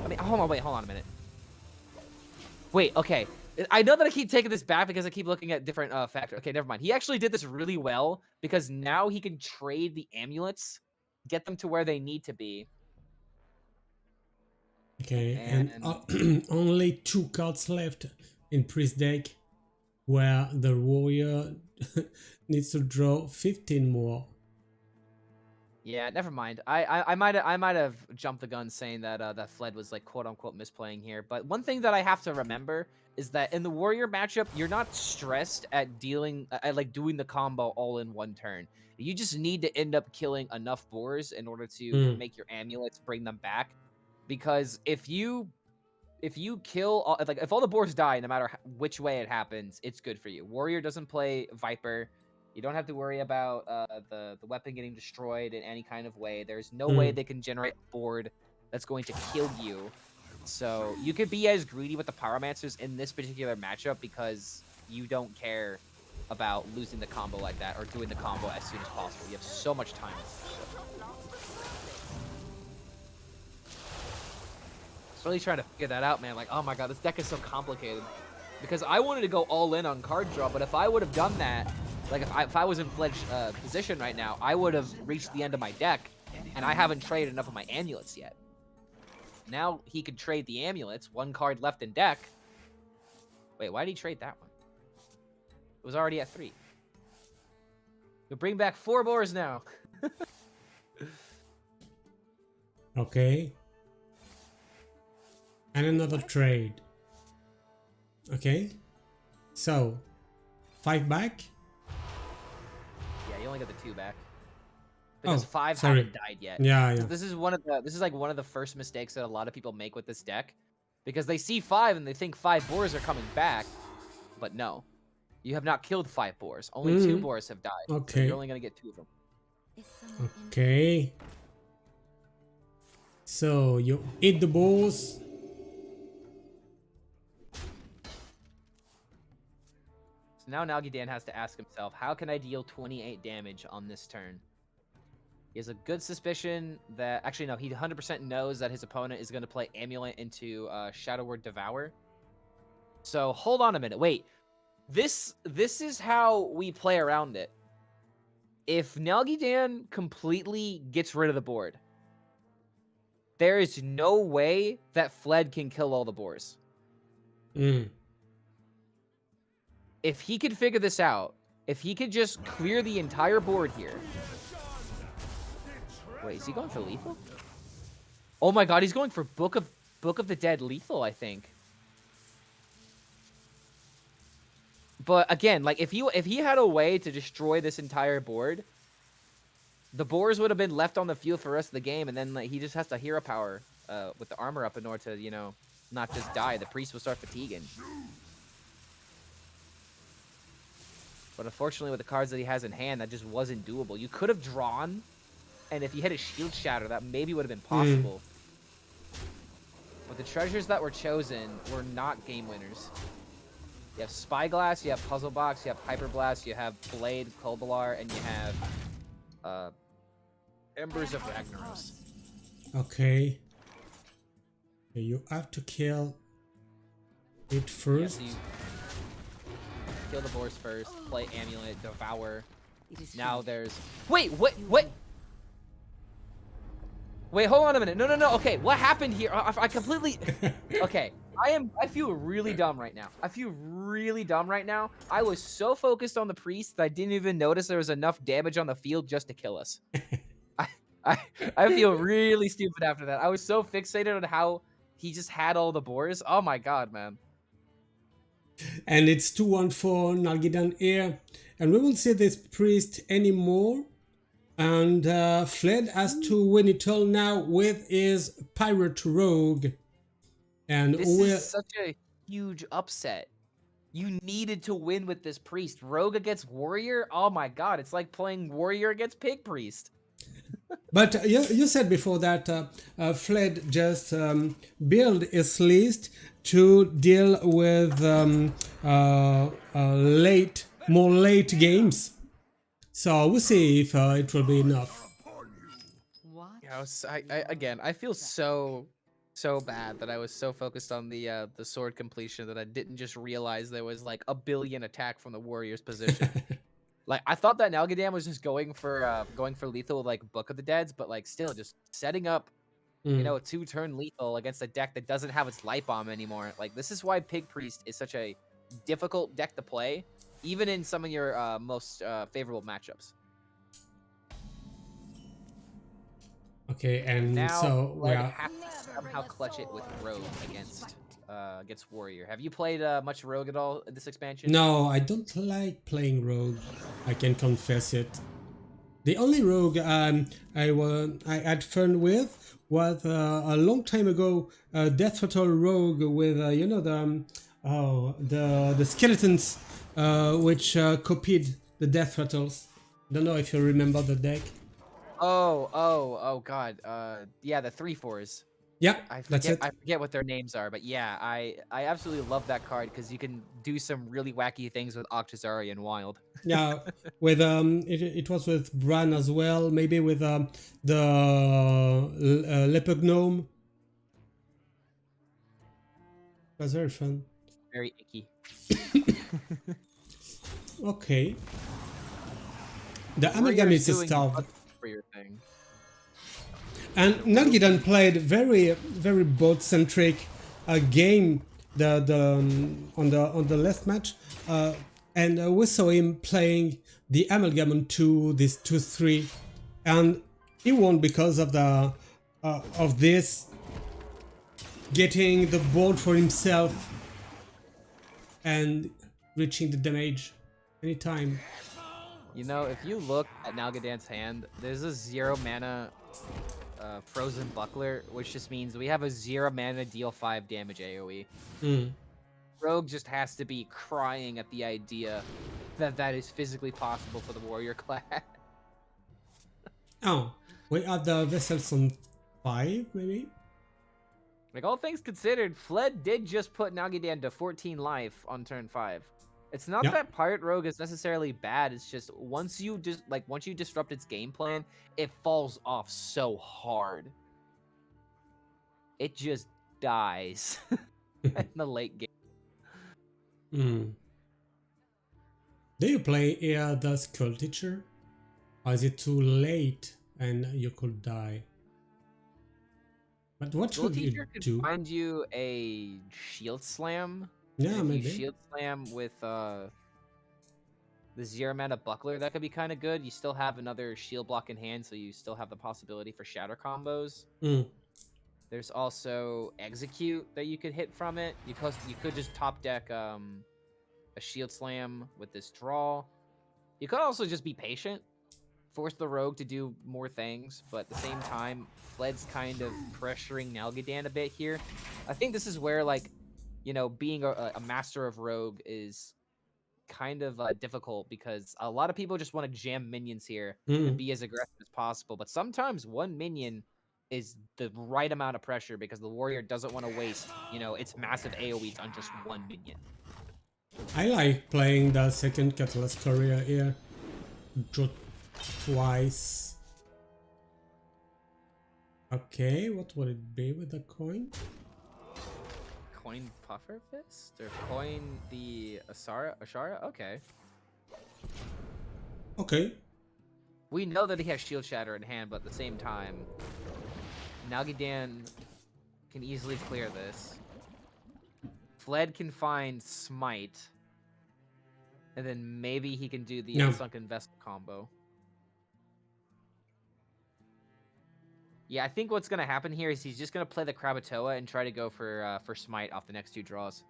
B: I mean, hold on a minute. Wait, okay. I know that I keep taking this back because I keep looking at different factors. Okay, never mind. He actually did this really well because now he can trade the amulets, get them to where they need to be.
A: Okay, and
B: And
A: only 2 cards left in priest deck, where the warrior needs to draw 15 more.
B: yeah, never mind. I might have jumped the gun saying that that Fled was like quote unquote misplaying here. But one thing that I have to remember is that in the warrior matchup, you're not stressed at dealing at like doing the combo all in one turn. You just need to end up killing enough boars in order to make your amulets bring them back. Because if you kill all, like if all the boars die, no matter which way it happens, it's good for you. Warrior doesn't play Viper. You don't have to worry about the weapon getting destroyed in any kind of way. There's no way they can generate a board that's going to kill you. So you could be as greedy with the Pyromancers in this particular matchup because you don't care about losing the combo like that or doing the combo as soon as possible. You have so much time. Really trying to figure that out, man. Like, oh my god, this deck is so complicated. Because I wanted to go all in on card draw, but if I would have done that, like if I was in Fledge position right now, I would have reached the end of my deck, and I haven't traded enough of my amulets yet. Now he could trade the amulets, 1 card left in deck. Wait, why did he trade that one? It was already at 3. You'll bring back 4 boars now.
A: Okay. And another trade. Okay. So, 5 back.
B: Yeah, you only got the 2 back. Because 5
A: sorry.
B: haven't died yet.
A: Yeah.
B: This is like one of the first mistakes that a lot of people make with this deck. Because they see 5 and they think 5 boars are coming back. But no. You have not killed 5 boars. Only 2 boars have died.
A: Okay.
B: So you're only gonna get 2 of them.
A: Okay. So you eat the boars.
B: So now Nalguidan has to ask himself, how can I deal 28 damage on this turn? He has a good suspicion that... Actually, no, he 100% knows that his opponent is going to play Amulet into Shadow Word Devour. So, hold on a minute. Wait. This is how we play around it. If Nalguidan completely gets rid of the board, there is no way that Fled can kill all the boars. If he could figure this out, if he could just clear the entire board here... Wait, is he going for lethal? Oh my god, he's going for Book of the Dead lethal, I think. But again, like if he had a way to destroy this entire board, the boars would have been left on the field for the rest of the game, and then like, he just has to hero power with the armor up in order to, you know, not just die. The priest will start fatiguing. But unfortunately, with the cards that he has in hand, that just wasn't doable. You could have drawn, and if he had a shield shatter, that maybe would have been possible. But the treasures that were chosen were not game winners. You have Spyglass, you have Puzzle Box, you have Hyper Blast, you have Blade, Kobalar, and you have Embers of Ragnaros.
A: Okay. You have to kill it first.
B: Yeah, so kill the boars first, play Amulet, Devour. Now there's... Wait, what? Wait, hold on a minute. No. Okay, what happened here? I completely... Okay, I feel really dumb right now. I was so focused on the priest that I didn't even notice there was enough damage on the field just to kill us. I feel really stupid after that. I was so fixated on how he just had all the boars. Oh my god, man.
A: And it's 2-1 for Nalguidan here. And we won't see this priest anymore. And Fled has to win it all now with his Pirate Rogue. And
B: this is such a huge upset. You needed to win with this priest. Rogue against Warrior? Oh my god, it's like playing Warrior against Pig Priest.
A: But you said before that Fled just build his list to deal with late more late games. So we'll see if it will be enough.
B: Yeah, again, I feel so bad that I was so focused on the sword completion that I didn't just realize there was like a billion attack from the warrior's position. Like I thought that Nalguidan was just going for lethal with like Book of the Deads, but like still just setting up, you
A: Mm.
B: know, a 2-turn lethal against a deck that doesn't have its light bomb anymore. Like this is why Pig Priest is such a difficult deck to play, even in some of your most favorable matchups.
A: Okay,
B: And
A: and
B: now
A: so we
B: Flood
A: are.
B: has to somehow clutch it with Rogue against Warrior. Have you played much Rogue at all in this expansion?
A: No, I don't like playing rogue. I can confess it. The only rogue I had fun with was a long time ago. Death Rattle rogue with you know the skeletons which copied the Death Rattles. Don't know if you remember the deck.
B: Oh God. Yeah, the 3/4s.
A: Yeah,
B: I
A: that's
B: forget
A: it.
B: I forget what their names are, but yeah, I absolutely love that card because you can do some really wacky things with Octazari and Wild.
A: Yeah, with it was with Bran as well. Maybe with the leopard gnome. It was very fun.
B: Very icky.
A: Okay, the amalgam
B: Warrior's
A: is
B: doing
A: starved.
B: much for your thing.
A: And
B: The Rogue
A: Nalgidan played very bot centric game on the last match, and we saw him playing the amalgam on this 2-3, and he won because of this getting the board for himself and reaching the damage anytime.
B: You know, if you look at Nalgadan's hand, there's a 0 mana Frozen Buckler, which just means we have a 0 mana deal 5 damage AoE.
A: Mm.
B: Rogue just has to be crying at the idea that that is physically possible for the warrior class.
A: Oh, we have the vessels on 5 maybe.
B: Like, all things considered, Fled did just put Nalgidan to 14 life on turn 5. It's not
A: Yeah.
B: that Pirate Rogue is necessarily bad, it's just once you disrupt its game plan, it falls off so hard. It just dies in the late game.
A: Mm. Do you play here the Skull Teacher? Or is it too late and you could die? But what
B: School
A: should you
B: Teacher could
A: do?
B: find you a Shield Slam.
A: Yeah,
B: And if
A: maybe.
B: you Shield Slam with the 0 mana Buckler, that could be kind of good. You still have another shield block in hand, so you still have the possibility for shatter combos.
A: Mm.
B: There's also Execute that you could hit from it. You could just top deck a Shield Slam with this draw. You could also just be patient, force the Rogue to do more things, but at the same time, Fled's kind of pressuring Nalgidan a bit here. I think this is where, like, you know, being a master of Rogue is kind of difficult because a lot of people just want to jam minions here and be as aggressive as possible, but sometimes one minion is the right amount of pressure because the warrior doesn't want to waste, you know, its massive AoEs on just one minion.
A: I like playing the second Catalyst Courier here. Draw twice. Okay, what would it be with the coin?
B: Coin Puffer Fist? Or coin the Ashara? Okay.
A: Okay.
B: We know that he has Shield Shatter in hand, but at the same time, Nalgidan can easily clear this. Fled can find Smite. And then maybe he can do the Sunken Vessel combo. Yeah, I think what's going to happen here is he's just going to play the Krakatoa and try to go for Smite off the next 2 draws.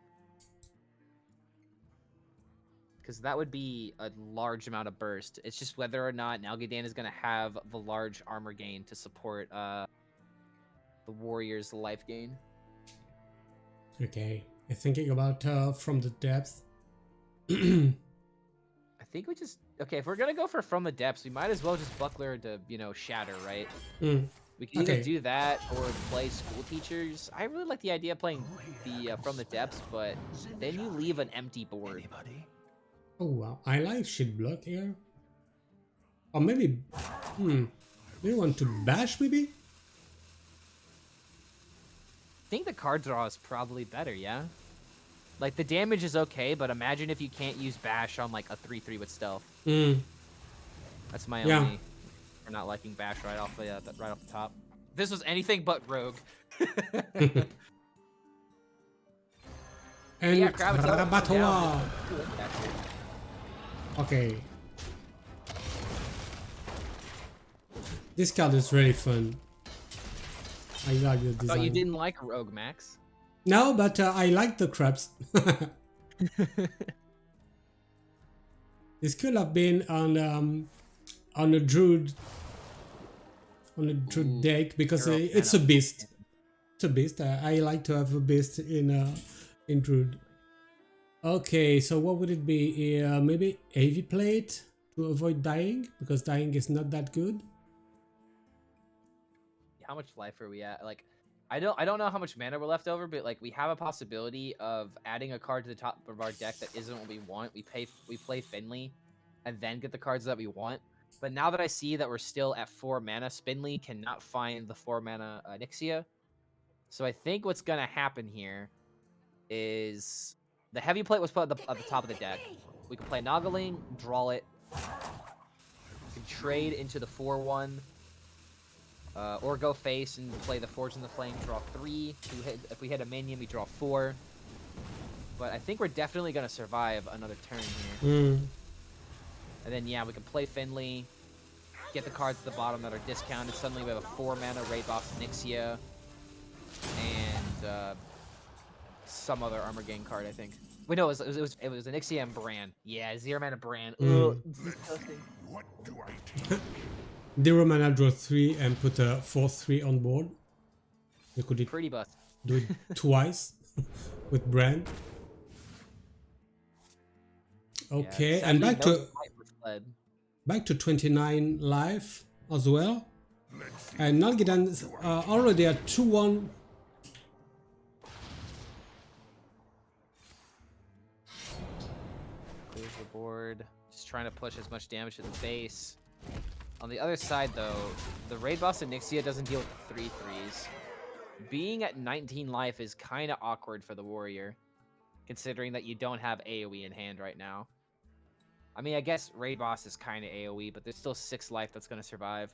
B: Because that would be a large amount of burst. It's just whether or not Nalgidan is going to have the large armor gain to support the warrior's life gain.
A: Okay. I'm thinking about From the Depths.
B: I think we just... Okay, if we're going to go for From the Depths, we might as well just Buckler to, you know, Shatter, right? We can either do that or play School Teachers. I really like the idea of playing the From the Depths, but then you leave an empty board.
A: Oh wow, I like shield block here. Or maybe, we want to bash maybe?
B: I think the card draw is probably better, yeah? Like, the damage is okay, but imagine if you can't use Bash on, like, a 3-3 with Stealth.
A: Hmm.
B: That's my
A: Yeah.
B: only for not liking Bash right off the top. If this was anything but Rogue.
A: And
B: yeah,
A: Krakatoa. Okay. This card is really fun. I like the
B: I
A: design.
B: thought you didn't like Rogue, Max.
A: No, but I like the crabs. This could have been on a druid deck because it's a beast. It's a beast. I like to have a beast in druid. Okay, so what would it be? Maybe AV plate to avoid dying because dying is not that good.
B: How much life are we at? Like, I don't know how much mana we're left over, but like we have a possibility of adding a card to the top of our deck that isn't what we want. We play Finley, and then get the cards that we want. But now that I see that we're still at 4 mana, Spinley cannot find the 4 mana Nyxia. So I think what's gonna happen here is the heavy plate was put at the top of the deck. We can play Nalguidan, draw it. We can trade into the 4/1. Or go face and play the Forge in the Flame, draw 3. If we hit a minion, we draw 4. But I think we're definitely going to survive another turn here. And then, yeah, we can play Finley, get the cards at the bottom that are discounted. Suddenly we have a 4 mana Raid Boss Nyxia, and some other armor gain card, I think. Wait, no, it was a Nyxia and Bran. Yeah, 0 mana Bran. Ugh, disgusting.
C: What do I do?
A: 0 mana, draw 3 and put a 4/3 on board. You could
B: Pretty bust.
A: do it twice with Bran. Okay,
B: Yeah,
A: and back to 29 life as well. And Nalguidan is already at 2-1.
B: Clears the board. Just trying to push as much damage to the base. On the other side, though, the Raid Boss Nyxia doesn't deal with 3/3s. Being at 19 life is kind of awkward for the warrior, considering that you don't have AoE in hand right now. I mean, I guess Raid Boss is kind of AoE, but there's still 6 life that's going to survive.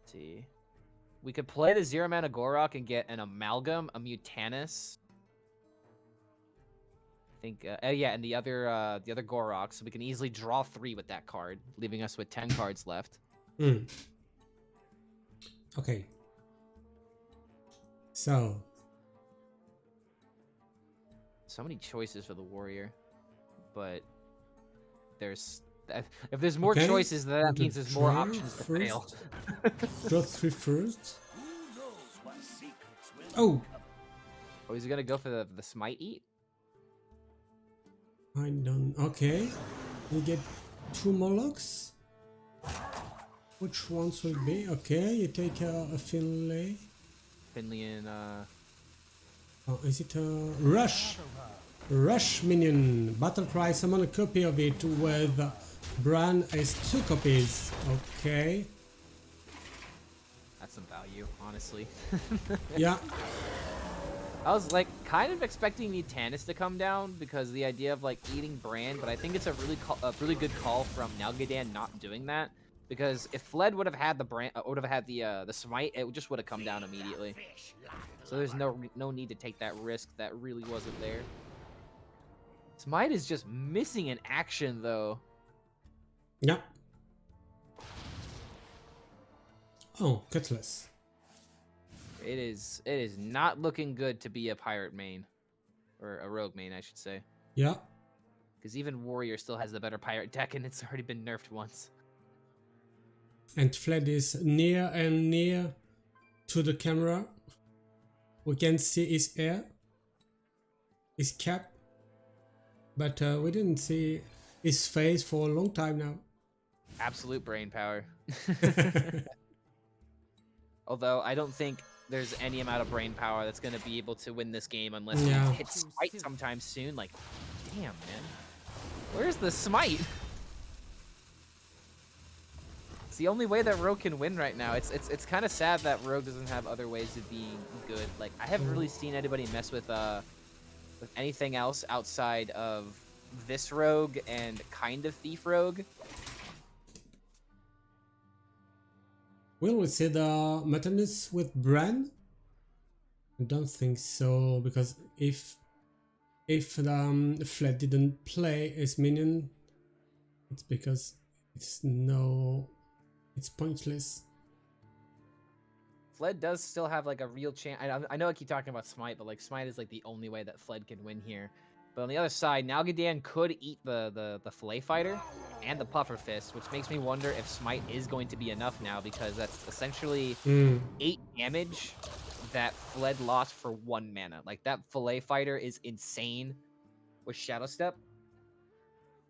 B: Let's see. We could play the 0 mana Gorok and get an Amalgam, a Mutanus. I think, yeah, and the other Gorok, so we can easily draw 3 with that card, leaving us with 10 cards left.
A: Okay. So
B: many choices for the warrior, but if there's more choices, then that means there's more options to fail.
A: Draw 3 first. Oh,
B: is he gonna go for the Smite Eat?
A: I don't. Okay, you get 2 Molochs. Which ones will be? Okay, you take a Finley.
B: Finley and
A: Oh, is it a Rush? Rush minion. Battle Cry, summon a copy of it with Bran as 2 copies. Okay.
B: that's some value, honestly.
A: Yeah.
B: I was like kind of expecting Mutanus to come down because the idea of like eating Bran, but I think it's a really good call from Nalguidan not doing that, because if Fled would have had the Bran, the Smite, it just would have come down immediately. So there's no need to take that risk that really wasn't there. Smite is just missing in action though.
A: Yeah. Oh, Cutlass.
B: It is not looking good to be a pirate main, or a rogue main, I should say.
A: Yeah.
B: Because even Warrior still has the better pirate deck, and it's already been nerfed once.
A: And Fled is near and near to the camera. We can see his hair, his cap, but we didn't see his face for a long time now.
B: Absolute brain power. Although I don't think there's any amount of brain power that's gonna be able to win this game unless he
A: Yeah.
B: hits smite sometime soon. Like, damn, man. Where's the smite? It's the only way that Rogue can win right now. It's kind of sad that Rogue doesn't have other ways of being good. Like, I haven't really seen anybody mess with anything else outside of this Rogue and kind of Thief Rogue.
A: Will we see the Maternus with Bran? I don't think so, because if Fled didn't play his minion, it's because it's pointless.
B: Fled does still have like a real chance. I know I keep talking about Smite, but like Smite is like the only way that Fled can win here. But on the other side, Nalguidan could eat the Fillet Fighter and the Puffer Fist, which makes me wonder if Smite is going to be enough now, because that's essentially 8 damage that Fled lost for 1 mana. Like, that Fillet Fighter is insane with Shadow Step.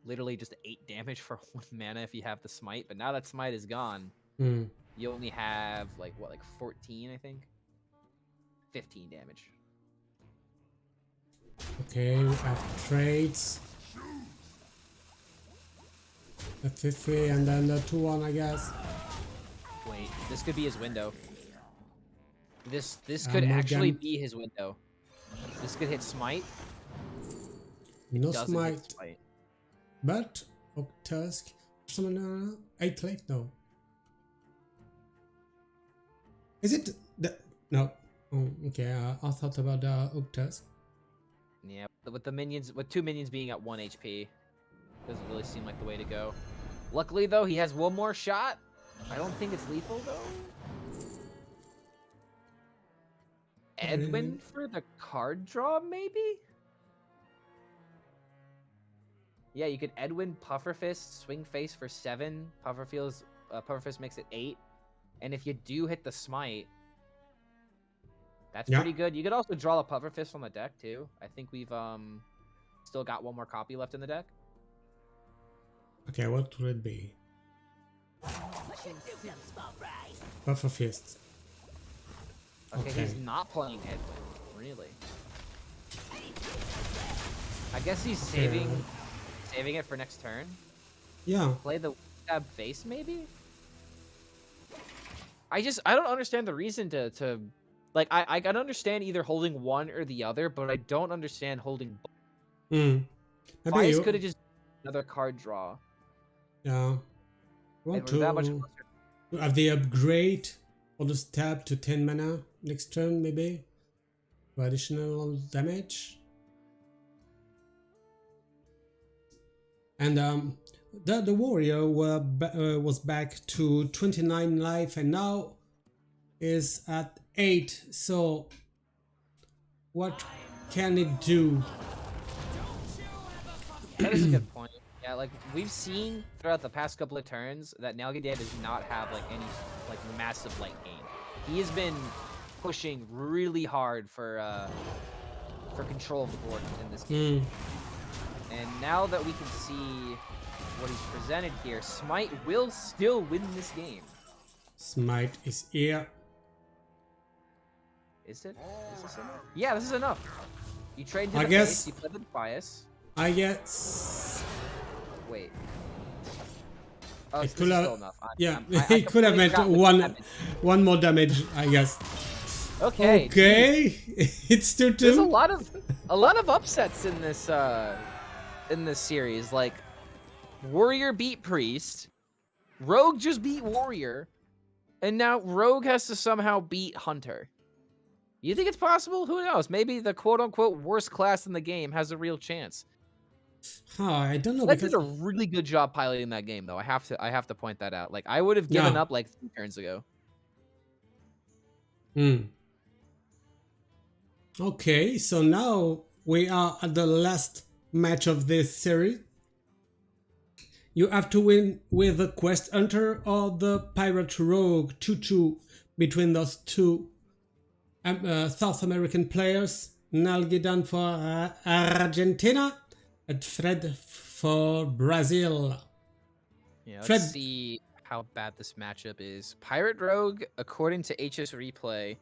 B: Literally just 8 damage for 1 mana if you have the Smite. But now that Smite is gone, you only have like 14, I think? 15 damage.
A: Okay, we have trades. The 50 and then the 2-1, I guess.
B: Wait, this could be his window. This could actually be his window. This could hit Smite.
A: No
B: Doesn't
A: Smite.
B: hit Smite.
A: But Tusk. Someone 8 left? No. Is it the no? Oh, okay. I thought about the Tusk.
B: Yeah, with the minions, with 2 minions being at 1 HP, doesn't really seem like the way to go. Luckily, though, he has 1 more shot. I don't think it's lethal, though. Edwin for the card draw, maybe? Yeah, you could Edwin Pufferfist, Swing Face for 7. Pufferfist makes it 8. And if you do hit the Smite, that's pretty good. You could also draw the Pufferfist on the deck, too. I think we've still got 1 more copy left in the deck.
A: Okay, what would it be? Buffer Fist.
B: Okay, he's not playing Edwin. Really? I guess he's saving it for next turn.
A: Yeah.
B: Play the stab face, maybe? I don't understand the reason to like, I can understand either holding one or the other, but I don't understand holding both. Bias could have just another card draw.
A: Yeah. Want
B: that much
A: to have the upgrade or the stab to 10 mana next turn, maybe? For additional damage. And the warrior was back to 29 life and now is at 8. So what can it do?
B: That is a good point. Yeah, like, we've seen throughout the past couple of turns that Nalguidan does not have like any like massive late game. He has been pushing really hard for control of the board in this game. And now that we can see what he's presented here, Smite will still win this game.
A: Smite is here.
B: Is it? Is this enough? Yeah, this is enough. You trade to
A: I
B: the
A: guess.
B: face, you play the bias.
A: I guess.
B: Wait. Oh,
A: It
B: so
A: could
B: this is
A: have.
B: still enough.
A: Yeah,
B: I
A: it could have
B: completely
A: meant
B: forgot the
A: one more damage, I guess.
B: Okay.
A: Okay, it's 2-2.
B: There's a lot of upsets in this series. Like, Warrior beat Priest, Rogue just beat Warrior, and now Rogue has to somehow beat Hunter. You think it's possible? Who knows? Maybe the quote-unquote worst class in the game has a real chance.
A: I don't know.
B: That did a really good job piloting that game, though. I have to point that out. Like, I would have given up like 3 turns ago.
A: Okay, so now we are at the last match of this series. You have to win with the Quest Hunter or the Pirate Rogue 2-2 between those two South American players. Nalguidan for Argentina and Fred for Brazil.
B: Yeah, let's see how bad this matchup is. Pirate Rogue, according to HS Replay,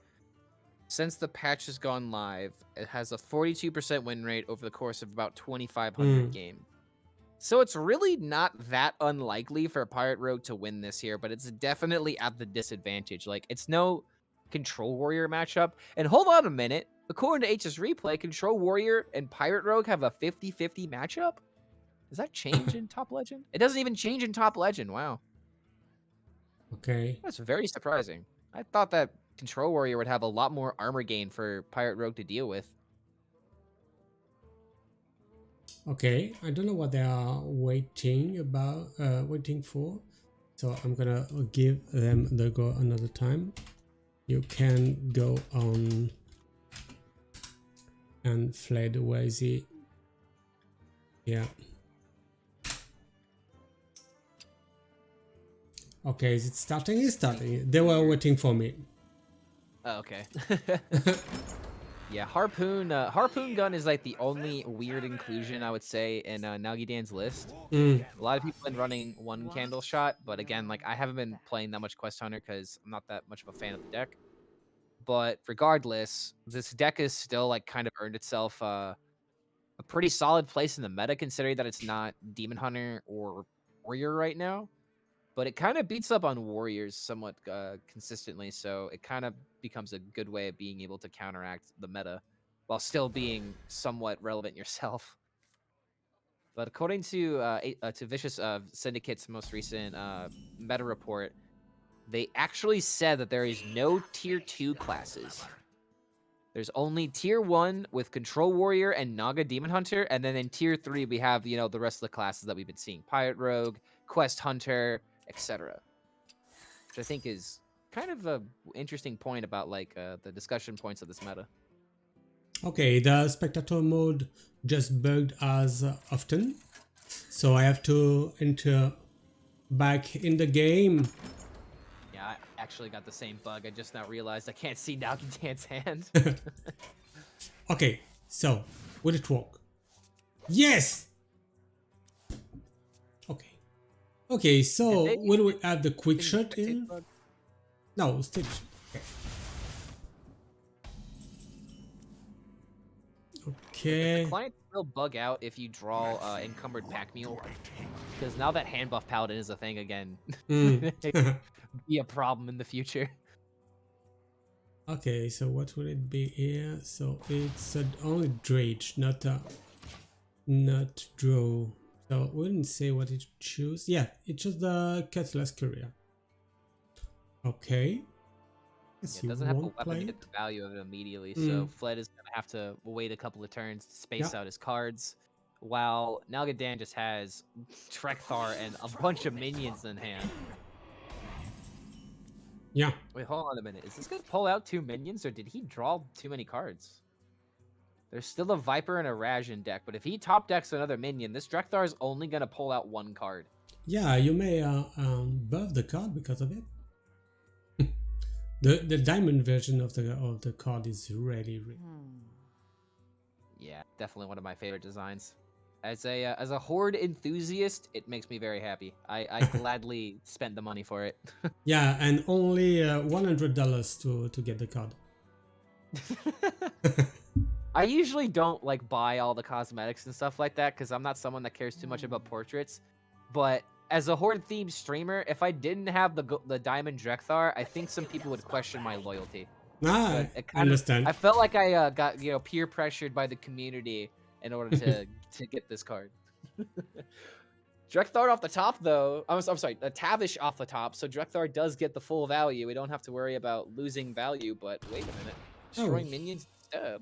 B: since the patch has gone live, it has a 42% win rate over the course of about 2,500 games. So it's really not that unlikely for Pirate Rogue to win this year, but it's definitely at the disadvantage. Like, it's no Control Warrior matchup. And hold on a minute. According to HS Replay, Control Warrior and Pirate Rogue have a 50-50 matchup? Does that change in Top Legend? It doesn't even change in Top Legend. Wow.
A: Okay.
B: That's very surprising. I thought that Control Warrior would have a lot more armor gain for Pirate Rogue to deal with.
A: Okay, I don't know what they are waiting for, so I'm gonna give them the go another time. You can go on and fled. Where is he? Yeah. Okay, is it starting? It's starting. They were waiting for me.
B: Oh, okay. Yeah, Harpoon Gun is like the only weird inclusion I would say in Nalguidan's list. A lot of people have been running one candle shot, but again, like I haven't been playing that much Quest Hunter because I'm not that much of a fan of the deck. But regardless, this deck is still like kind of earned itself a pretty solid place in the meta, considering that it's not Demon Hunter or Warrior right now. But it kind of beats up on Warriors somewhat consistently, so it kind of becomes a good way of being able to counteract the meta while still being somewhat relevant yourself. But according to Vicious Syndicate's most recent meta report, they actually said that there is no tier 2 classes. There's only tier 1 with Control Warrior and Naga Demon Hunter, and then in tier 3 we have, you know, the rest of the classes that we've been seeing: Pirate Rogue, Quest Hunter, etc. Which I think is kind of a interesting point about like the discussion points of this meta.
A: Okay, the spectator mode just bugged as often, so I have to enter back in the game.
B: Yeah, I actually got the same bug. I just now realized I can't see Nalguidan's hand.
A: Okay, so will it work? Yes. Okay. Okay, so will we have the quick shot in?
B: Bug?
A: No, still. Okay.
B: The client will bug out if you draw Encumbered Pack Mule, because now that Hand Buff Paladin is a thing again, it could be a problem in the future.
A: Okay, so what will it be here? So it's only Drage, not draw. So we didn't say what it choose. Yeah, it chose the Cutlass Courier. Okay.
B: It doesn't have a weapon to get the value of it immediately, so Fled is going to have to wait a couple of turns to space out his cards, while Nalguidan just has Trekthar and a bunch of minions in hand.
A: Yeah.
B: Wait, hold on a minute. Is this going to pull out 2 minions, or did he draw too many cards? There's still a Viper and a Rajan deck, but if he top decks another minion, this Trekthar is only going to pull out 1 card.
A: Yeah, you may buff the card because of it. The diamond version of the card is really.
B: Yeah, definitely one of my favorite designs. As a Horde enthusiast, it makes me very happy. I gladly spent the money for it.
A: Yeah, and only $100 to get the card.
B: I usually don't like buy all the cosmetics and stuff like that because I'm not someone that cares too much about portraits. But as a Horde themed streamer, if I didn't have the Diamond Drekthar, I think some people would question my loyalty.
A: I understand.
B: I felt like I got peer pressured by the community in order to get this card. Drekthar off the top though. I'm sorry, Tavish off the top. So Drekthar does get the full value. We don't have to worry about losing value. But wait a minute, destroying minions instead.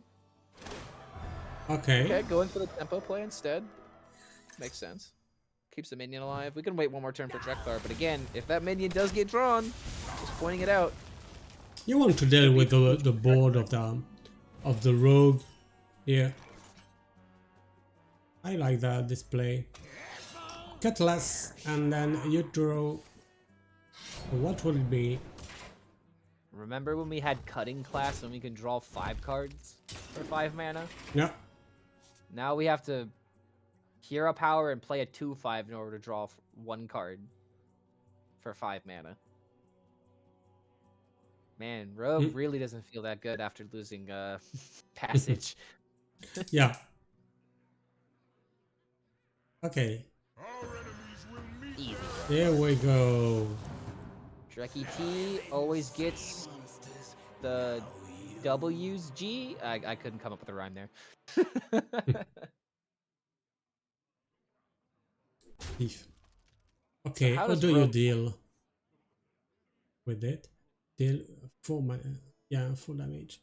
B: Okay, going for the tempo play instead. Makes sense. Keeps the minion alive. We can wait one more turn for Drekthar, but again, if that minion does get drawn, just pointing it out.
A: You want to deal with the board of the rogue. Yeah. I like that display. Cutlass, and then you draw. What will it be?
B: Remember when we had Cutting Class and we can draw 5 cards for 5 mana?
A: Yeah.
B: Now we have to Hero Power and play a 2/5 in order to draw 1 card for 5 mana. Man, Rogue really doesn't feel that good after losing Passage.
A: Yeah. Okay.
C: Our enemies will meet.
B: Easy.
A: There we go.
B: Shrekky T always gets the W's G. I couldn't come up with a rhyme there.
A: Thief.
B: So
A: Okay,
B: how
A: how
B: does
A: do you
B: Rogue...
A: deal with it? Deal full full damage.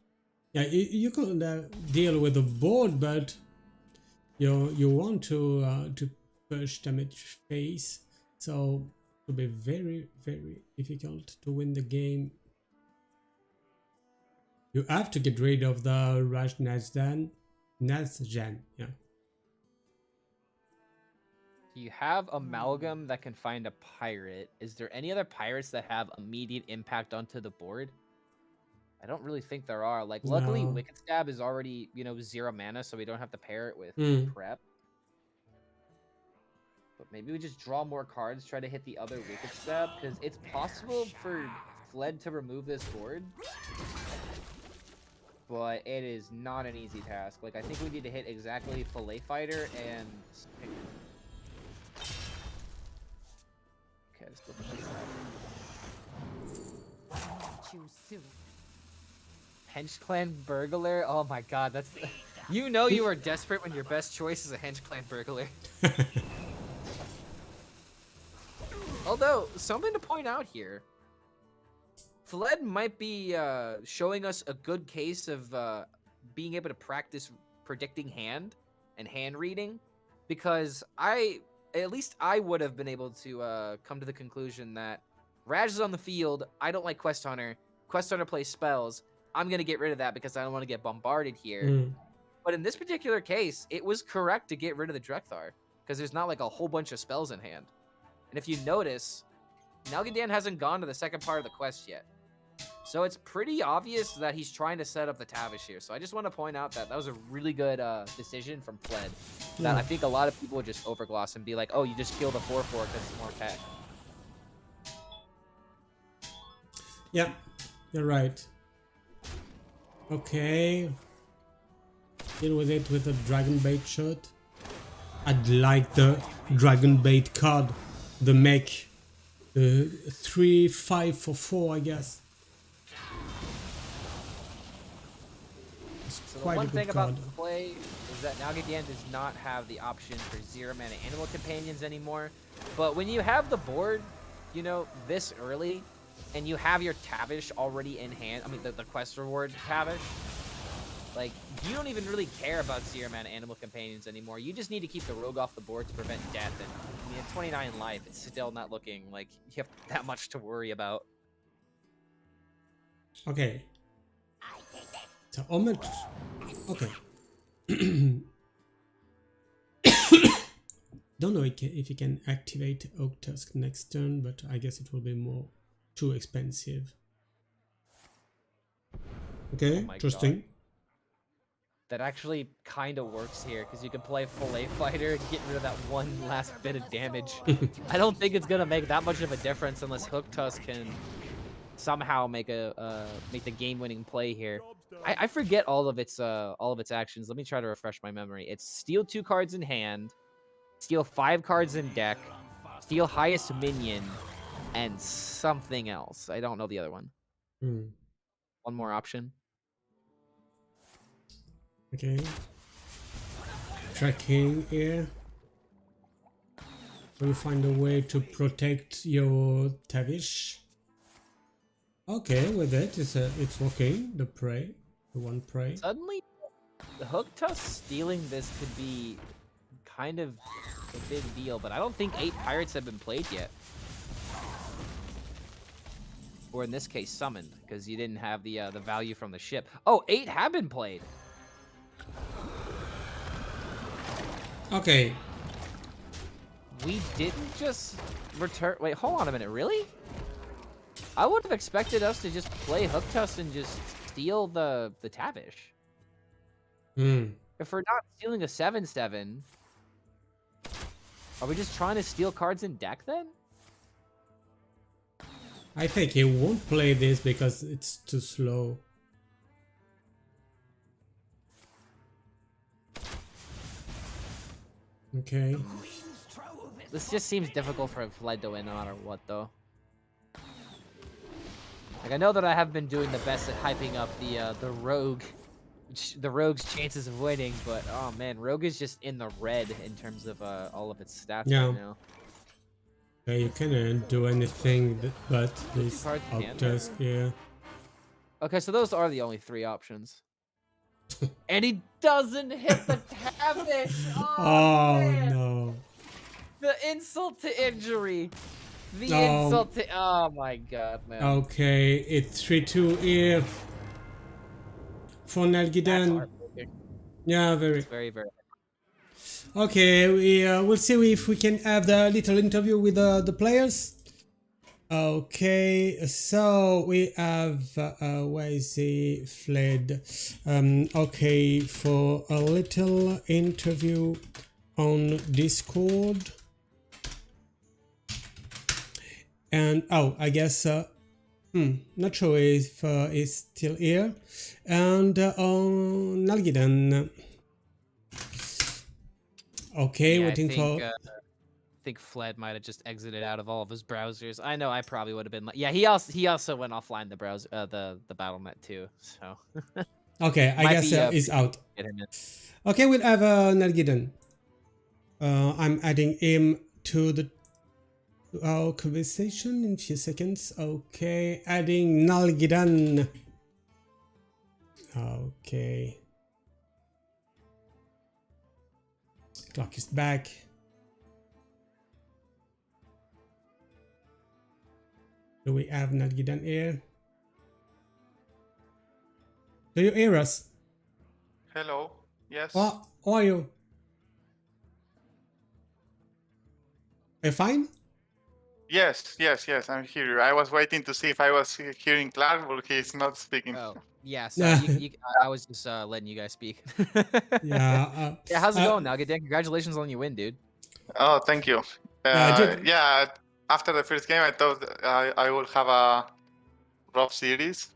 A: Yeah, you can deal with the board, but you want to push damage phase, so it will be very difficult to win the game. You have to get rid of the Raj Nazdan, yeah.
B: You have Amalgam that can find a pirate. Is there any other pirates that have immediate impact onto the board? I don't really think there are. Like, luckily,
A: No.
B: Wicked Stab is already, 0 mana, so we don't have to pair it with Prep. But maybe we just draw more cards, try to hit the other Wicked Stab, because it's possible for Fled to remove this board. But it is not an easy task. Like, I think we need to hit exactly Fillet Fighter and... Okay, let's look at this out.
D: Too soon.
B: Hench Clan Burglar? Oh my god, that's... You know you are desperate when your best choice is a Hench Clan Burglar. Although, something to point out here. Fled might be showing us a good case of being able to practice predicting hand and hand reading, because at least I would have been able to come to the conclusion that Raj is on the field, I don't like Quest Hunter plays spells, I'm going to get rid of that because I don't want to get bombarded here. But in this particular case, it was correct to get rid of the Drekthar, because there's not like a whole bunch of spells in hand. And if you notice, Nalguidan hasn't gone to the second part of the quest yet. So it's pretty obvious that he's trying to set up the Tavish here. So I just want to point out that was a really good decision from Fled. That I think a lot of people would just overgloss and be like, oh, you just kill the 4/4 because it's more tech.
A: Yeah, you're right. Okay. Deal with it with a Dragon Bait shot. I'd like the Dragon Bait card. The mech. 3/5 for 4, I guess. It's
B: So the
A: quite a
B: one
A: good
B: thing
A: card.
B: about the play is that Nalguidan does not have the option for 0 mana animal companions anymore. But when you have the board, this early, and you have your Tavish already in hand, I mean the quest reward Tavish, like, you don't even really care about 0 mana animal companions anymore. You just need to keep the rogue off the board to prevent death. And I mean, at 29 life, it's still not looking like you have that much to worry about.
A: Okay. So homage. Okay. Don't know if you can activate Oak Tusk next turn, but I guess it will be too expensive. Okay,
B: my
A: interesting.
B: God. That actually kind of works here, because you can play Fillet Fighter and get rid of that one last bit of damage. I don't think it's gonna make that much of a difference unless Hook Tusk can somehow make the game-winning play here. I forget all of its actions. Let me try to refresh my memory. It's steal 2 cards in hand, steal 5 cards in deck, steal highest minion, and something else. I don't know the other one. One more option.
A: Okay. Tracking here. Will you find a way to protect your Tavish? Okay, with it, it's working. The prey, the one prey.
B: Suddenly, the Hook Tusk stealing this could be kind of a big deal, but I don't think 8 pirates have been played yet. Or in this case, summoned, because you didn't have the value from the ship. Oh, 8 have been played.
A: Okay.
B: We didn't just return... Wait, hold on a minute. Really? I would have expected us to just play Hook Tusk and just steal the Tavish. If we're not stealing a 7/7, are we just trying to steal cards in deck then?
A: I think he won't play this because it's too slow. Okay.
B: This just seems difficult for Fled to win no matter what, though. Like, I know that I have been doing the best at hyping up the Rogue, the Rogue's chances of winning, but oh man, Rogue is just in the red in terms of all of its stats
A: Yeah.
B: right now.
A: Okay, you cannot do anything but this
B: cards in hand,
A: Octus, yeah.
B: Okay, so those are the only 3 options. And he doesn't hit the Tavish! Oh, man!
A: No.
B: The insult to injury. The
A: Oh.
B: insult to... Oh my god, man.
A: Okay, it's 3-2 here for
B: That's
A: Nalguidan.
B: heartbreaking.
A: Yeah, very.
B: It's very, very...
A: Okay, we'll see if we can have the little interview with the players. Okay, so we have where is he fled? Okay, for a little interview on Discord. And oh, I guess not sure if he's still here. And on Nalguidan. Okay,
B: Yeah,
A: waiting for.
B: I think Fled might have just exited out of all of his browsers. I know I probably would have been like, yeah. He also went offline the browser, the BattleNet too. So
A: Okay, I guess he's out. Okay, we'll have Nalguidan. I'm adding him to our conversation in a few seconds. Okay, adding Nalguidan. Okay. Clock is back. Do we have Nalguidan here? Do you hear us?
D: Hello. Yes.
A: How are you? Are you fine?
D: Yes. I'm here. I was waiting to see if I was hearing Clark, but he's not speaking.
B: Oh, yeah. So I was just letting you guys speak.
A: Yeah.
B: Yeah. How's it going, Nalguidan? Congratulations on your win, dude.
D: Oh, thank you. Yeah. After the first game, I thought I would have a rough series.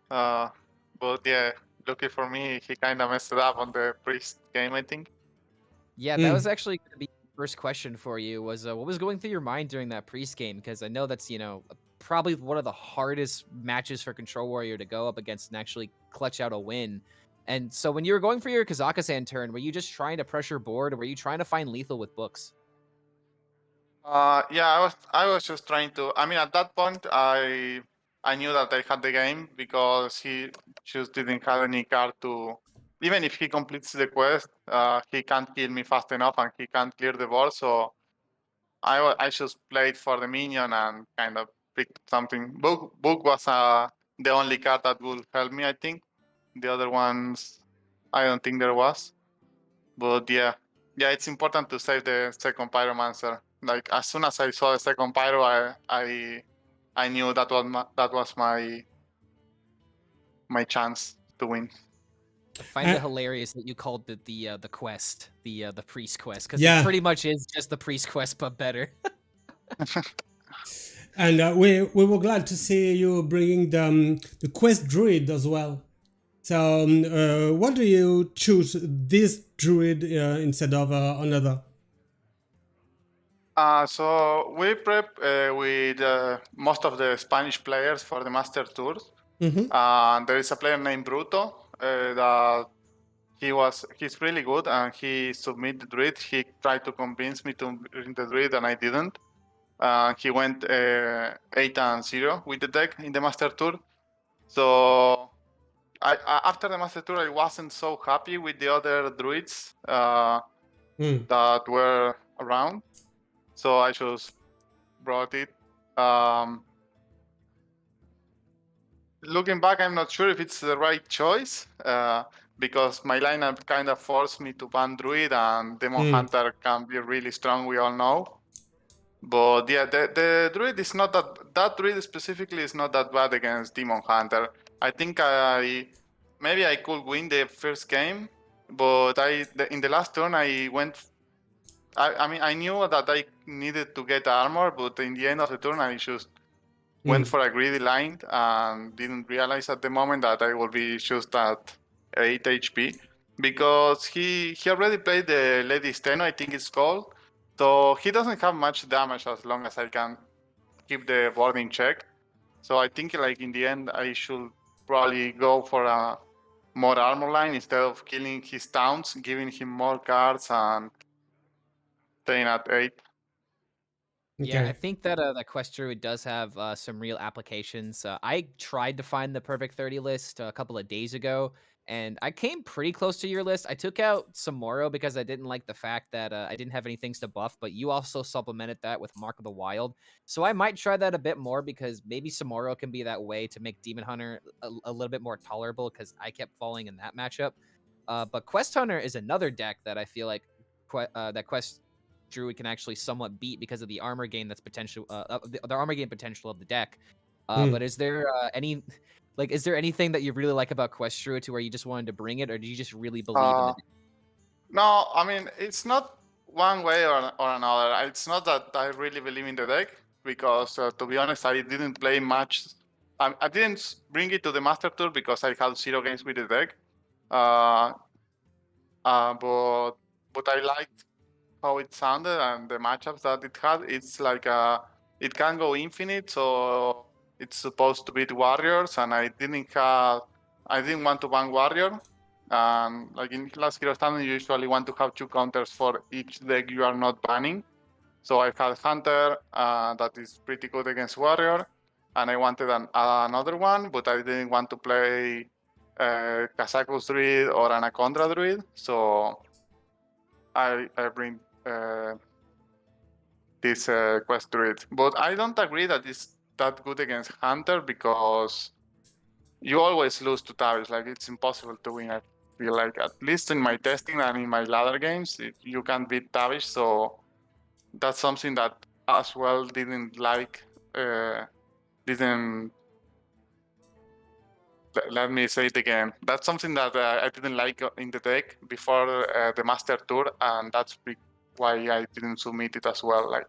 D: But yeah, lucky for me, he kind of messed it up on the priest game, I think.
B: Yeah, that was actually going to be the first question for you. Was what was going through your mind during that priest game? Because I know that's probably one of the hardest matches for Control Warrior to go up against and actually clutch out a win. And so when you were going for your Kazakhstan turn, were you just trying to pressure board, or were you trying to find lethal with books?
D: Yeah, I was just trying to. I mean, at that point, I knew that I had the game because he just didn't have any card to. Even if he completes the quest, he can't kill me fast enough, and he can't clear the board. So I just played for the minion and kind of picked something. Book was the only card that would help me, I think. The other ones, I don't think there was. But yeah, it's important to save the second Pyromancer. Like as soon as I saw the second Pyro, I knew that was my chance to win.
B: I find it hilarious that you called it the quest, the priest quest, because it pretty much is just the priest quest but better.
A: And we were glad to see you bringing the quest druid as well. So why do you choose this druid instead of another?
D: So we prep with most of the Spanish players for the Master Tours. There is a player named Bruto that he's really good, and he submitted the druid. He tried to convince me to bring the druid, and I didn't. He went 8-0 with the deck in the Master Tour. So after the Master Tour, I wasn't so happy with the other druids that were around. So I just brought it. Looking back, I'm not sure if it's the right choice because my lineup kind of forced me to ban Druid, and Demon Hunter can be really strong, we all know. But yeah, the Druid is not that Druid specifically is not that bad against Demon Hunter. I think maybe I could win the first game, but in the last turn I went. I mean, I knew that I needed to get armor, but in the end of the turn, I just went for a greedy line and didn't realize at the moment that I will be just at 8 HP because he already played the Lady Steno, I think it's called. So he doesn't have much damage as long as I can keep the board in check. So I think like in the end I should probably go for a more armor line instead of killing his towns, giving him more cards and staying at 8.
B: Yeah, I
A: Okay.
B: think that that Quest Druid does have some real applications. I tried to find the perfect 30 list a couple of days ago, and I came pretty close to your list. I took out Samoro because I didn't like the fact that I didn't have any things to buff, but you also supplemented that with Mark of the Wild. So I might try that a bit more because maybe Samoro can be that way to make Demon Hunter a little bit more tolerable because I kept falling in that matchup. But Quest Hunter is another deck that I feel like that Quest Druid can actually somewhat beat because of the armor gain that's potential the armor gain potential of the deck. But is there is there anything that you really like about Quest Druid to where you just wanted to bring it, or do you just really believe in the deck?
D: No, I mean, it's not one way or another. It's not that I really believe in the deck because, to be honest, I didn't play much. I didn't bring it to the Master Tour because I had 0 games with the deck. Uh, but I liked how it sounded and the matchups that it had. It's like it can go infinite, so it's supposed to beat warriors, and I didn't want to ban warrior. Like in last hero standard, you usually want to have 2 counters for each deck you are not banning. So I had Hunter that is pretty good against warrior, and I wanted another one, but I didn't want to play Kazakus Druid or Anaconda Druid, so I bring this Quest Druid. But I don't agree that it's that good against Hunter because you always lose to Tavish. Like, it's impossible to win. I feel like, at least in my testing and in my ladder games, you can't beat Tavish. So that's something that as well didn't like. Didn't Let me say it again. That's something that I didn't like in the deck before the Master Tour, and that's why I didn't submit it as well. Like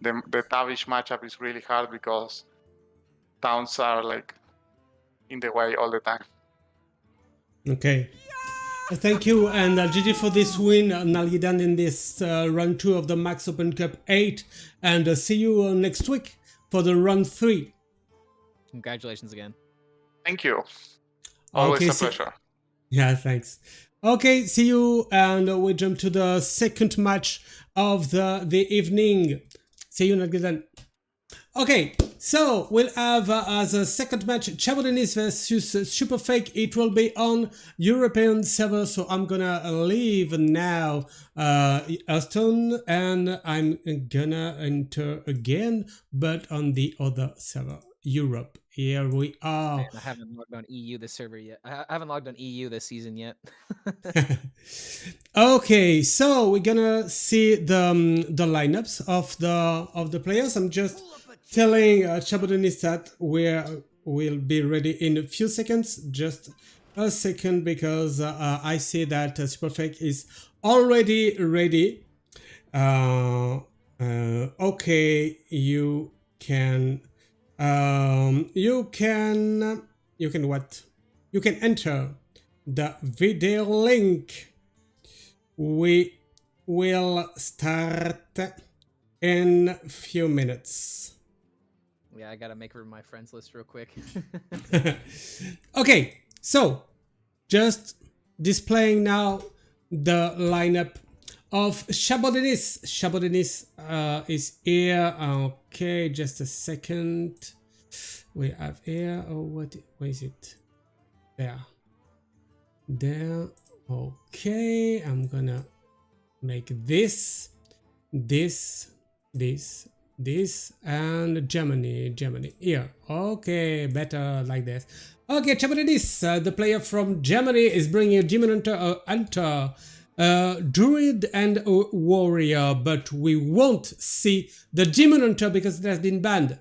D: the Tavish matchup is really hard because towns are like in the way all the time.
A: Okay. Thank you, and GG for this win, Nalguidan, in this round 2 of the Max Open Cup 8, and see you next week for the round 3.
B: Congratulations again.
D: Thank you. Always
A: Okay,
D: a pleasure.
A: Yeah, thanks. Okay, see you, and we jump to the second match of the evening. See you, Nalguidan. Okay, so we'll have as a second match ChaboDennis versus Superfake. It will be on European server, so I'm gonna leave now Aston, and I'm gonna enter again, but on the other server, Europe. Here we are.
B: Man, I haven't logged on EU this server yet. I haven't logged on EU this season yet.
A: Okay, so we're gonna see the lineups of the players. I'm just telling ChaboDennis that we'll be ready in a few seconds. Just a second, because I see that Superfake is already ready. Okay, you can what? You can enter the video link. We will start in a few minutes.
B: Yeah, I gotta make room in my friends list real quick.
A: Okay, so just displaying now the lineup of ChaboDennis. ChaboDennis is here. Okay, just a second. We have here. Oh, what is it? There. Okay, I'm gonna make this, and Germany here. Okay, better like this. Okay, ChaboDennis, the player from Germany, is bringing a Demon Hunter, Druid and a Warrior, but we won't see the Demon Hunter because it has been banned.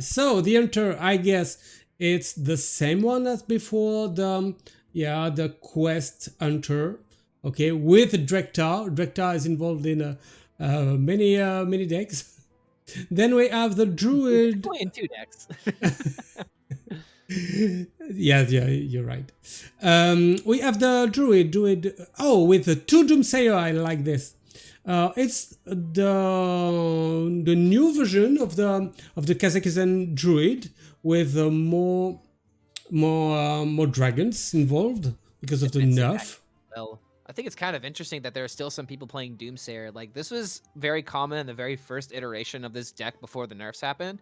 A: So the Hunter, I guess it's the same one as before, the Quest Hunter. Okay, with Drektar. Drektar is involved in many decks. Then we have the druid.
B: Playing 2 decks.
A: Yeah, you're right. We have the druid. Oh, with the 2 doomsayer, I like this. It's the new version of the Kazakhstan druid with more dragons involved because of the nerf.
B: Well, I think it's kind of interesting that there are still some people playing Doomsayer. Like, this was very common in the very first iteration of this deck before the nerfs happened.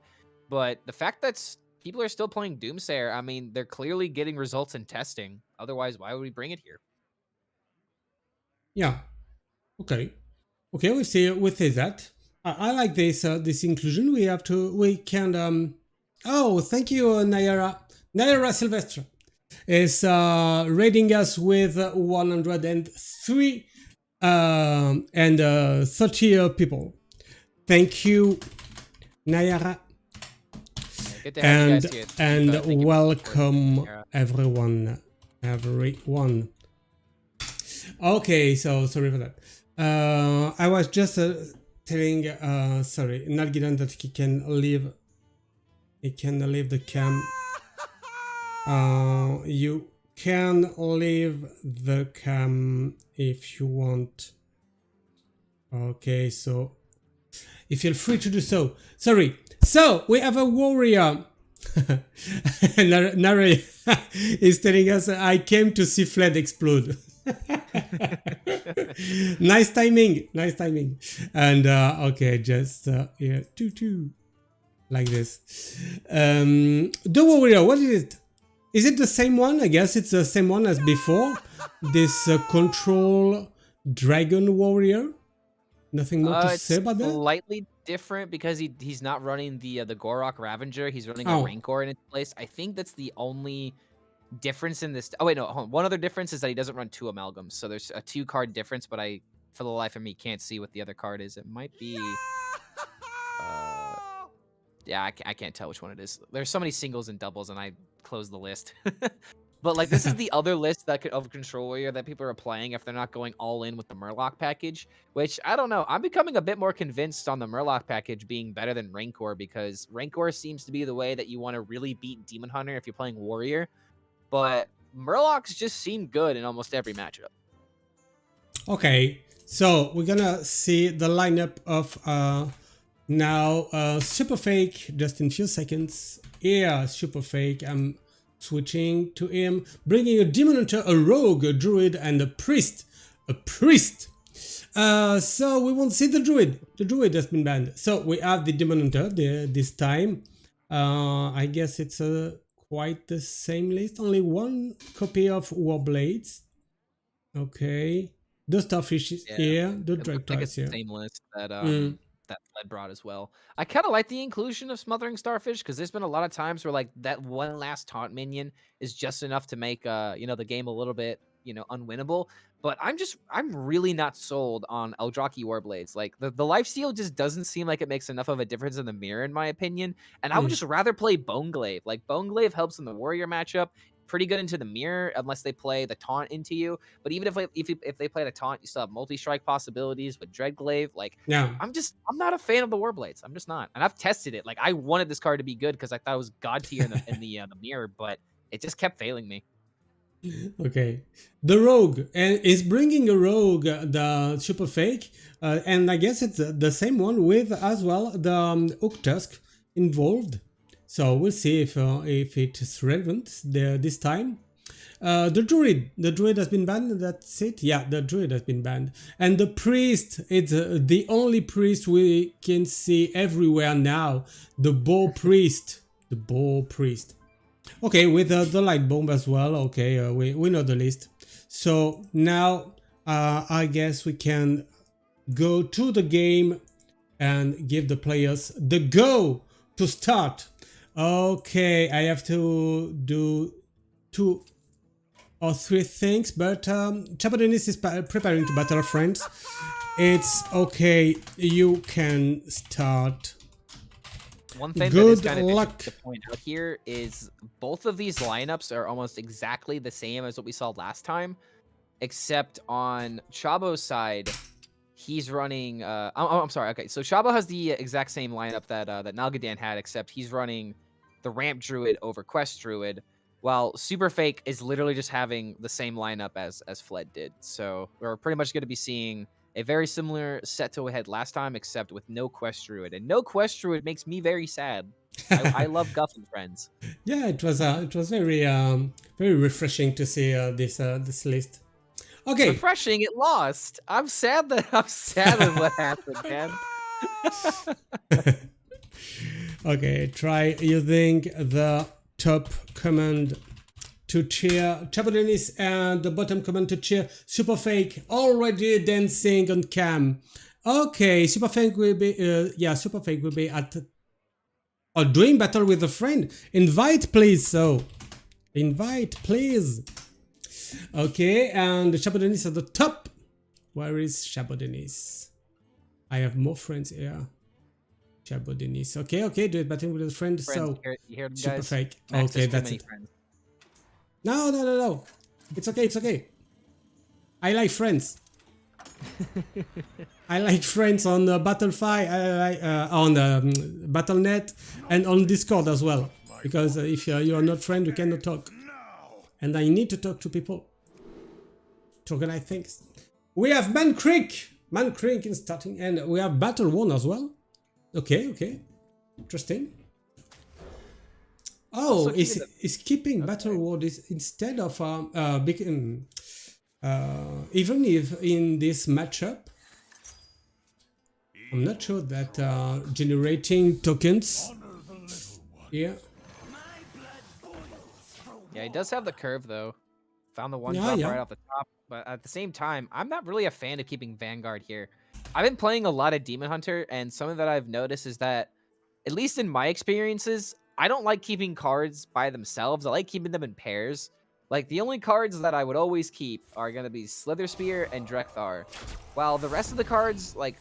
B: But the fact that people are still playing Doomsayer, I mean, they're clearly getting results in testing. Otherwise, why would we bring it here?
A: Yeah. Okay. We say that. I like this this inclusion. We can. Oh, thank you, Nayara. Nayara Silvestre is rating us with 103 and 30 people. Thank you, Nayara.
B: Good to have you guys here.
A: And welcome everyone. Okay, so sorry for that. I was just telling sorry, Nalguidan that he can leave the cam. You can leave the cam if you want. Okay, so you feel free to do so. Sorry. So we have a warrior. Nari is telling us, I came to see Fled explode. Nice timing. And okay, just yeah, two like this. The warrior, what is it? Is it the same one? I guess it's the same one as before. This control dragon warrior. Nothing more to say about that?
B: Slightly different because he's not running the Gorok Ravager. He's running a Rancor in its place. I think that's the only difference in this. Oh wait, no. Hold on. One other difference is that he doesn't run 2 amalgams. So there's a 2-card difference, but I, for the life of me, can't see what the other card is. It might be. Yeah, I can't tell which one it is. There's so many singles and doubles, and I closed the list. But like, this is the other list of Control Warrior that people are playing if they're not going all in with the Murloc package, which I don't know. I'm becoming a bit more convinced on the Murloc package being better than Rancor, because Rancor seems to be the way that you want to really beat Demon Hunter if you're playing Warrior. But Murlocs just seem good in almost every matchup. Okay,
A: so we're gonna see the lineup of now Superfake just in a few seconds. Yeah, Superfake. I'm switching to him, bringing a Demon Hunter, a Rogue, a Druid, and a Priest. So we won't see the Druid. The Druid has been banned. So we have the Demon Hunter this time. I guess it's quite the same list. Only 1 copy of Warblades. Okay. The Starfish is here. The Drake is here.
B: The same list that that Fled brought as well. I kind of like the inclusion of Smothering Starfish, because there's been a lot of times where like that one last taunt minion is just enough to make the game a little bit unwinnable. But I'm really not sold on Eldrazi Warblades. Like the lifesteal just doesn't seem like it makes enough of a difference in the mirror, in my opinion. And I would just rather play Boneglaive. Like Boneglaive helps in the warrior matchup pretty good into the mirror, unless they play the taunt into you. But even if they play the taunt, you still have multi-strike possibilities with Dreadglaive. Like,
A: yeah,
B: I'm not a fan of the Warblades. I'm just not. And I've tested it. Like, I wanted this card to be good because I thought it was god tier in the mirror, but it just kept failing me.
A: Okay, the Rogue is bringing a Rogue, the Superfake, and I guess it's the same one with as well the Oak Tusk involved. So we'll see if it is relevant this time. The Druid has been banned. That's it. Yeah, the Druid has been banned. And the Priest, it's the only Priest we can see everywhere now. The Bow Priest. Okay, with the Light Bomb as well. Okay, we know the list. So now I guess we can go to the game and give the players the go to start. Okay, I have to do 2 or 3 things, but ChaboDennis is preparing to battle friends. It's okay, you can start.
B: One thing that is kind of interesting to point out here is both of these lineups are almost exactly the same as what we saw last time, except on Chabo's side, he's running. I'm sorry. Okay, so Chabo has the exact same lineup that Nalguidan had, except he's running the Ramp Druid over Quest Druid, while Superfake is literally just having the same lineup as Fled did. So we're pretty much going to be seeing a very similar set to what we had last time, except with no Quest Druid, and no Quest Druid makes me very sad. I love Guff and Friends.
A: Yeah, it was very refreshing to see this list. Okay.
B: Refreshing, it lost. I'm sad with what happened, man.
A: Okay, try using the top command to cheer ChaboDennis and the bottom command to cheer Superfake, already dancing on cam. Okay, Superfake will be Superfake will be at or doing battle with a friend. Invite please, so invite please. Okay, and ChaboDennis at the top. Where is ChaboDennis? I have more friends here. ChaboDennis. Okay, do it battle with a friend. So
B: you hear them, guys?
A: Superfake.
B: Max
A: Okay,
B: has too
A: that's
B: many
A: it.
B: friends.
A: No. It's okay. I like friends. I like friends on Battle5, on Battle.net, and on Discord as well. Because if you are not friend, you cannot talk. And I need to talk to people to organize things. We have Man Creek in starting, and we have Battle 1 as well. Okay. Interesting. Oh, is keeping Battle World is instead of even if in this matchup, I'm not sure that generating tokens. Yeah,
B: he does have the curve though. Found the one
A: Yeah,
B: drop
A: yeah.
B: right off the top, but at the same time, I'm not really a fan of keeping Vanguard here. I've been playing a lot of Demon Hunter, and something that I've noticed is that, at least in my experiences, I don't like keeping cards by themselves. I like keeping them in pairs. Like, the only cards that I would always keep are going to be Slither Spear and Drekthar. While the rest of the cards, like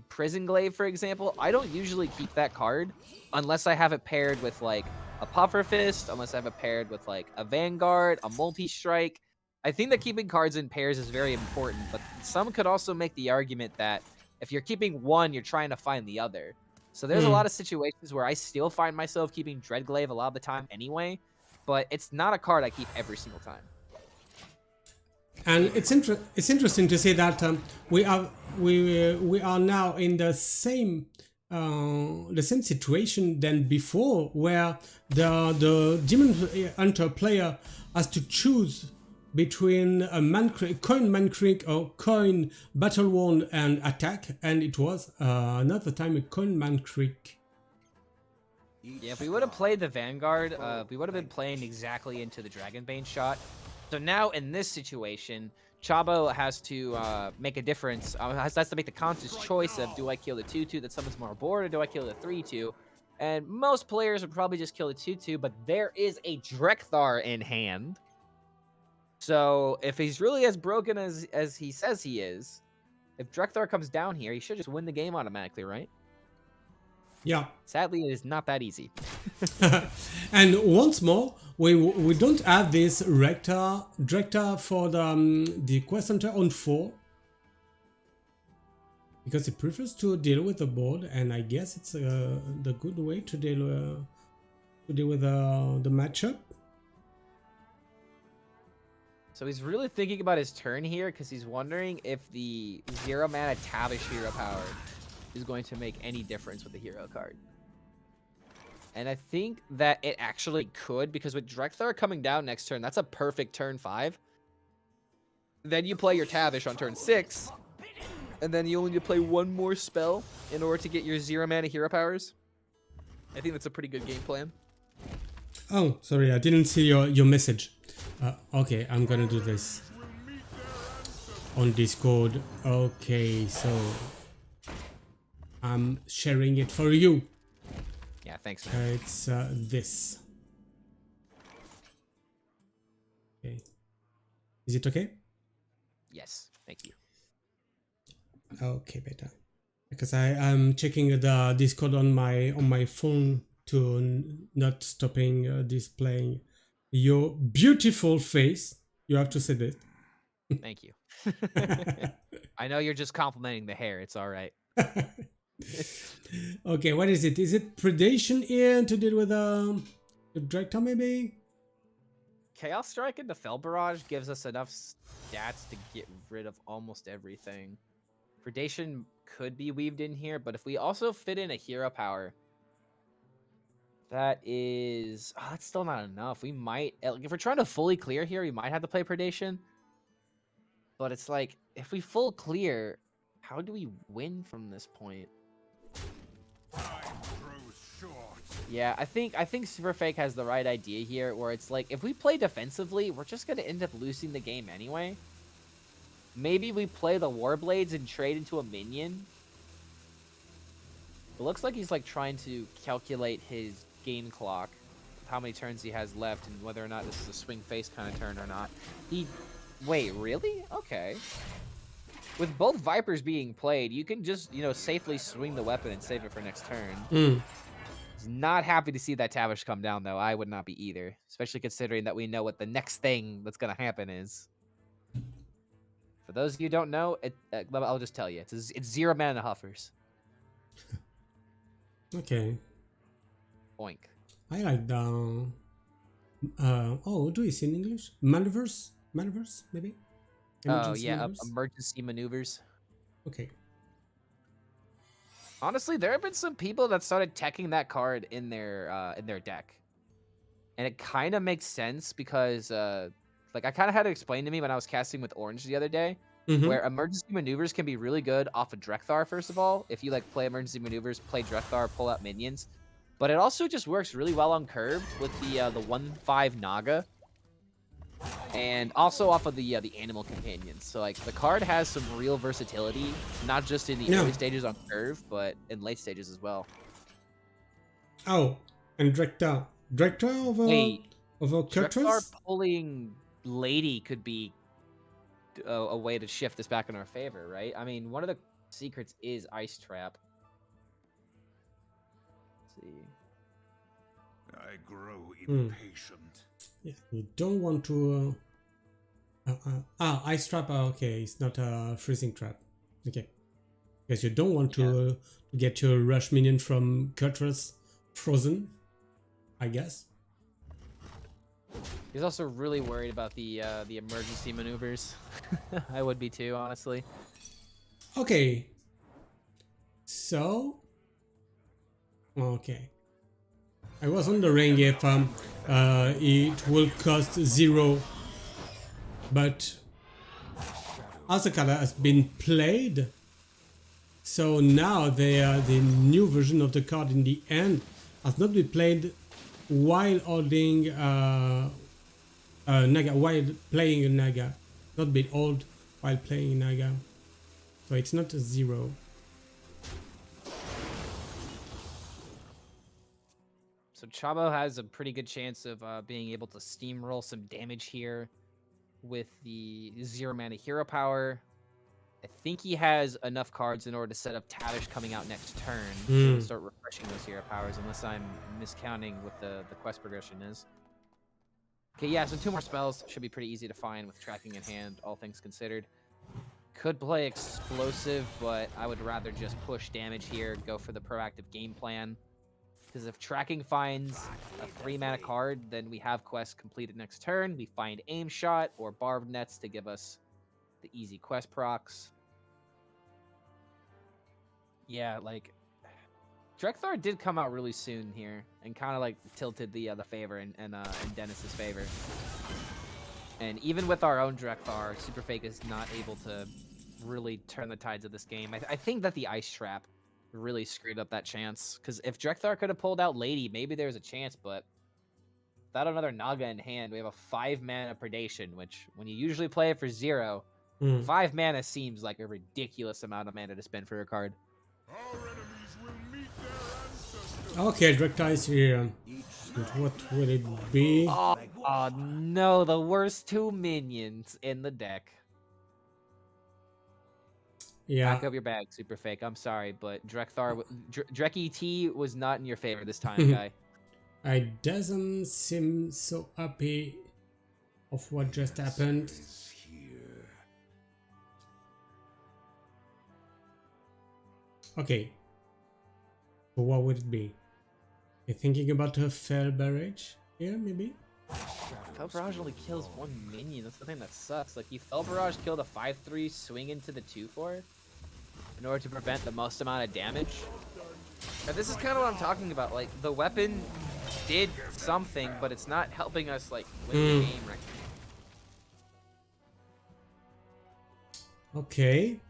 B: Prison Glaive, for example, I don't usually keep that card unless I have it paired with, like, a Puffer Fist, unless I have it paired with, like, a Vanguard, a Multi-Strike. I think that keeping cards in pairs is very important, but some could also make the argument that if you're keeping one, you're trying to find the other. So there's a lot of situations where I still find myself keeping Dreadglaive a lot of the time anyway, but it's not a card I keep every single time.
A: and it's interesting to see that we are now in the same situation than before, where the Demon Hunter player has to choose between a coin Man Creek or coin Battle Worn and attack, and it was another time a coin Man Creek.
B: Yeah, if we would have played the Vanguard, we would have been playing exactly into the Dragonbane shot. So now in this situation, Chabo has to make a difference. Has to make the conscious choice of, do I kill the 2/2 that summons more board, or do I kill the 3/2? And most players would probably just kill the 2/2, but there is a Drekthar in hand. So if he's really as broken as he says he is, if Drekthar comes down here, he should just win the game automatically, right?
A: Yeah.
B: Sadly, it is not that easy.
A: And once more, we don't have this director for the quest center on 4, because he prefers to deal with the board, and I guess it's the good way to deal with the matchup.
B: So he's really thinking about his turn here, because he's wondering if the 0 mana Tavish hero power is going to make any difference with the hero card. And I think that it actually could, because with Drekthar coming down next turn, that's a perfect turn 5. Then you play your Tavish on turn 6, and then you only need to play one more spell in order to get your 0 mana hero powers. I think that's a pretty good game plan.
A: Oh, sorry, I didn't see your message. Okay, I'm gonna do this on Discord. Okay, so I'm sharing it for you.
B: Yeah, thanks, man.
A: It's this. Okay. Is it okay?
B: Yes, thank you.
A: Okay, better. Because I'm checking the Discord on my phone to not stopping displaying your beautiful face. You have to say that.
B: Thank you. I know you're just complimenting the hair. It's all right.
A: Okay, what is it? Is it predation in to deal with the Director maybe?
B: Chaos Strike into Fell Barrage gives us enough stats to get rid of almost everything. Predation could be weaved in here, but if we also fit in a hero power, that is... Oh, that's still not enough. We might... If we're trying to fully clear here, we might have to play Predation. But it's like, if we full clear, how do we win from this point? Yeah, I think Superfake has the right idea here, where it's like, if we play defensively, we're just going to end up losing the game anyway. Maybe we play the Warblades and trade into a minion. It looks like he's like trying to calculate his game clock, how many turns he has left, and whether or not this is a swing face kind of turn or not. Wait, really? Okay. With both Vipers being played, you can just, safely swing the weapon and save it for next turn. He's not happy to see that Tavish come down, though. I would not be either, especially considering that we know what the next thing that's going to happen is. For those of you who don't know, I'll just tell you. It's 0 mana Huffers.
A: Okay.
B: Oink.
A: I like the... oh, do you see in English? Maneuvers? Maneuvers, maybe?
B: Emergency maneuvers? Emergency maneuvers.
A: Okay.
B: Honestly, there have been some people that started teching that card in their deck. And it kind of makes sense because, I kind of had it explained to me when I was casting with Orange the other day, where emergency maneuvers can be really good off of Drekthar, first of all. If you, play emergency maneuvers, play Drekthar, pull out minions. But it also just works really well on curve with the 1/5 Naga. And also off of the animal companions. So the card has some real versatility, not just in the early stages on curve, but in late stages as well.
A: Oh, and Director over Kurtrus?
B: Drekthar pulling Lady could be a way to shift this back in our favor, right? I mean, one of the secrets is Ice Trap. Let's see.
C: I grow impatient.
A: Yeah, you don't want to... Ice Trap, okay, it's not a freezing trap. Okay. Because you don't want to get your rush minion from Kurtrus frozen, I guess.
B: He's also really worried about the emergency maneuvers. I would be too, honestly.
A: Okay. So... Okay. I was wondering if it will cost 0, but Asakara has been played, so now the new version of the card in the end has not been played while holding Naga, while playing a Naga, not been old while playing Naga, so it's not a 0.
B: So Chabo has a pretty good chance of being able to steamroll some damage here with the 0 mana hero power. I think he has enough cards in order to set up Tavish coming out next turn to start refreshing those hero powers, unless I'm miscounting what the quest progression is. Okay, yeah, so 2 more spells should be pretty easy to find with tracking in hand, all things considered. Could play Explosive, but I would rather just push damage here, go for the proactive game plan. Because if tracking finds a 3 mana card, then we have quest completed next turn. We find Aim Shot or Barbed Nets to give us the easy quest procs. Yeah, Drekthar did come out really soon here and kind of tilted the favor in Dennis's favor. And even with our own Drekthar, Superfake is not able to really turn the tides of this game. I think that the Ice Trap really screwed up that chance, because if Drekthar could have pulled out Lady, maybe there's a chance, but without another Naga in hand, we have a 5 mana Predation, which when you usually play it for 0, 5 mana seems like a ridiculous amount of mana to spend for a card.
C: Our enemies will meet their ancestors.
A: Okay, Drekthar is here. What will it be?
B: Oh no, the worst 2 minions in the deck.
A: Yeah.
B: Back up your bag, Superfake. I'm sorry, but Drekthar, Drek ET was not in your favor this time, guy.
A: I doesn't seem so happy of what just happened. Okay. So what would it be? You thinking about a fair barrage here, maybe?
B: Fell Barrage only kills one minion. That's the thing that sucks. Like, you Fell Barrage killed a 5-3 swing into the 2-4 in order to prevent the most amount of damage. Now, this is kind of what I'm talking about. Like, the weapon did something, but it's not helping us, like, win the game right now.
A: Okay.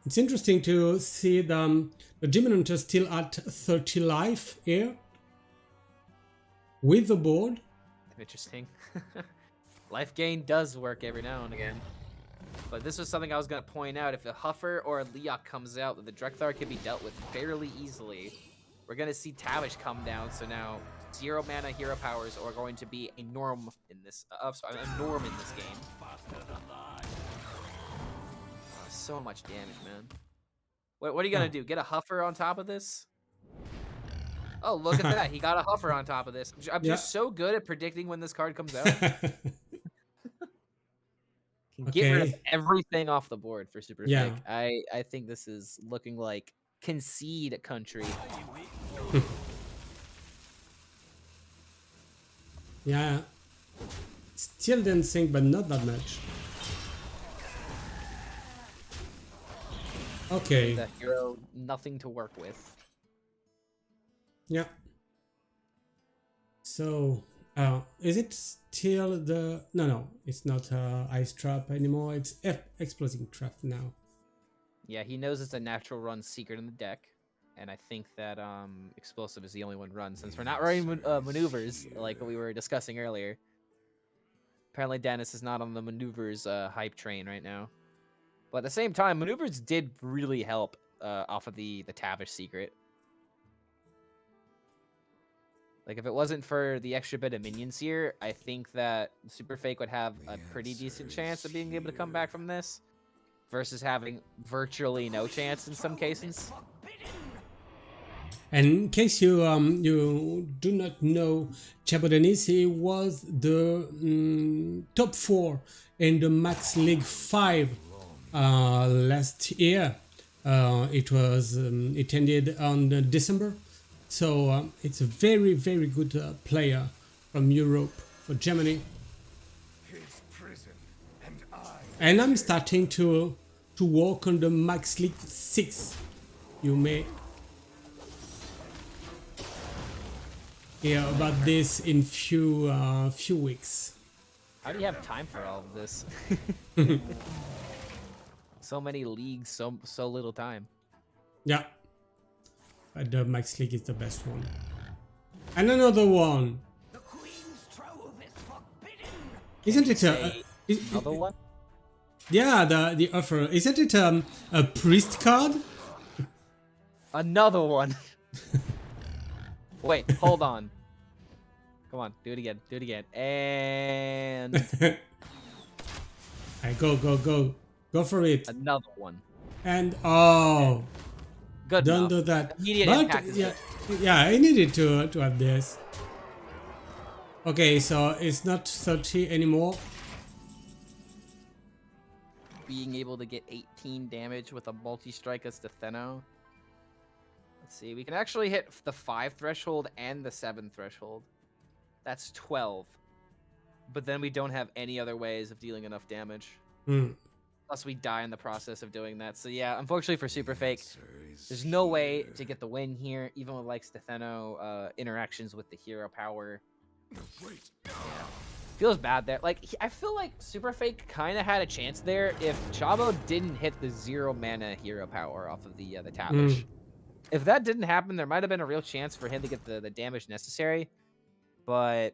A: It's interesting to see the Demon Hunter still at 30 life here. With the board.
B: Interesting. Life gain does work every now and again. But this was something I was going to point out. If a Huffer or a Leok comes out, the Drekthar can be dealt with fairly easily. We're going to see Tavish come down, so now 0 mana hero powers are going to be a norm in this a norm in this game. So much damage, man. What are you going to do? Get a Huffer on top of this? Oh, look at that. He got a Huffer on top of this. I'm just so good at predicting when this card comes out. Get rid of everything off the board for Superfake.
A: Yeah.
B: I think this is looking like concede country.
A: Yeah. Still dancing, but not that much. Okay.
B: The hero, nothing to work with.
A: Yeah. So, is it still the... No, it's not Ice Trap anymore. It's Exploding Trap now.
B: Yeah, he knows it's a natural run secret in the deck. And I think that Explosive is the only one run, since we're not running maneuvers, like we were discussing earlier. Apparently Dennis is not on the maneuvers hype train right now. But at the same time, maneuvers did really help off of the Tavish secret. Like, if it wasn't for the extra bit of minions here, I think that Superfake would have a pretty decent chance of being able to come back from this, versus having virtually no chance in some cases.
A: And in case you you do not know, ChaboDennis, he was the top 4 in the Max League 5 last year. It ended on December. So it's a very, very good player from Europe for Germany. And I'm starting to work on the Max League 6. You may hear about this in few weeks.
B: How do you have time for all of this? So many leagues, so little time.
A: Yeah. But the Max League is the best one. And another one.
E: The Queen's trove is forbidden.
A: Isn't it
B: Another one?
A: Yeah, the offer. Isn't it a priest card?
B: Another one. Wait, hold on. Come on, do it again. Do it again. And
A: Alright, go for it.
B: another one.
A: And oh,
B: Good
A: don't
B: enough.
A: do that.
B: Immediate
A: But
B: impact is
A: yeah, I needed to have this. Okay, so it's not 30 anymore.
B: being able to get 18 damage with a multi-strike as Stetheno. Let's see, we can actually hit the 5 threshold and the 7 threshold. That's 12. But then we don't have any other ways of dealing enough damage. Plus we die in the process of doing that. So yeah, unfortunately for Superfake, there's no way to get the win here, even with like Stetheno interactions with the hero power. Yeah. Feels bad there. Like, I feel like Superfake kind of had a chance there if Chabo didn't hit the 0 mana hero power off of the Tavish. If that didn't happen, there might have been a real chance for him to get the damage necessary. But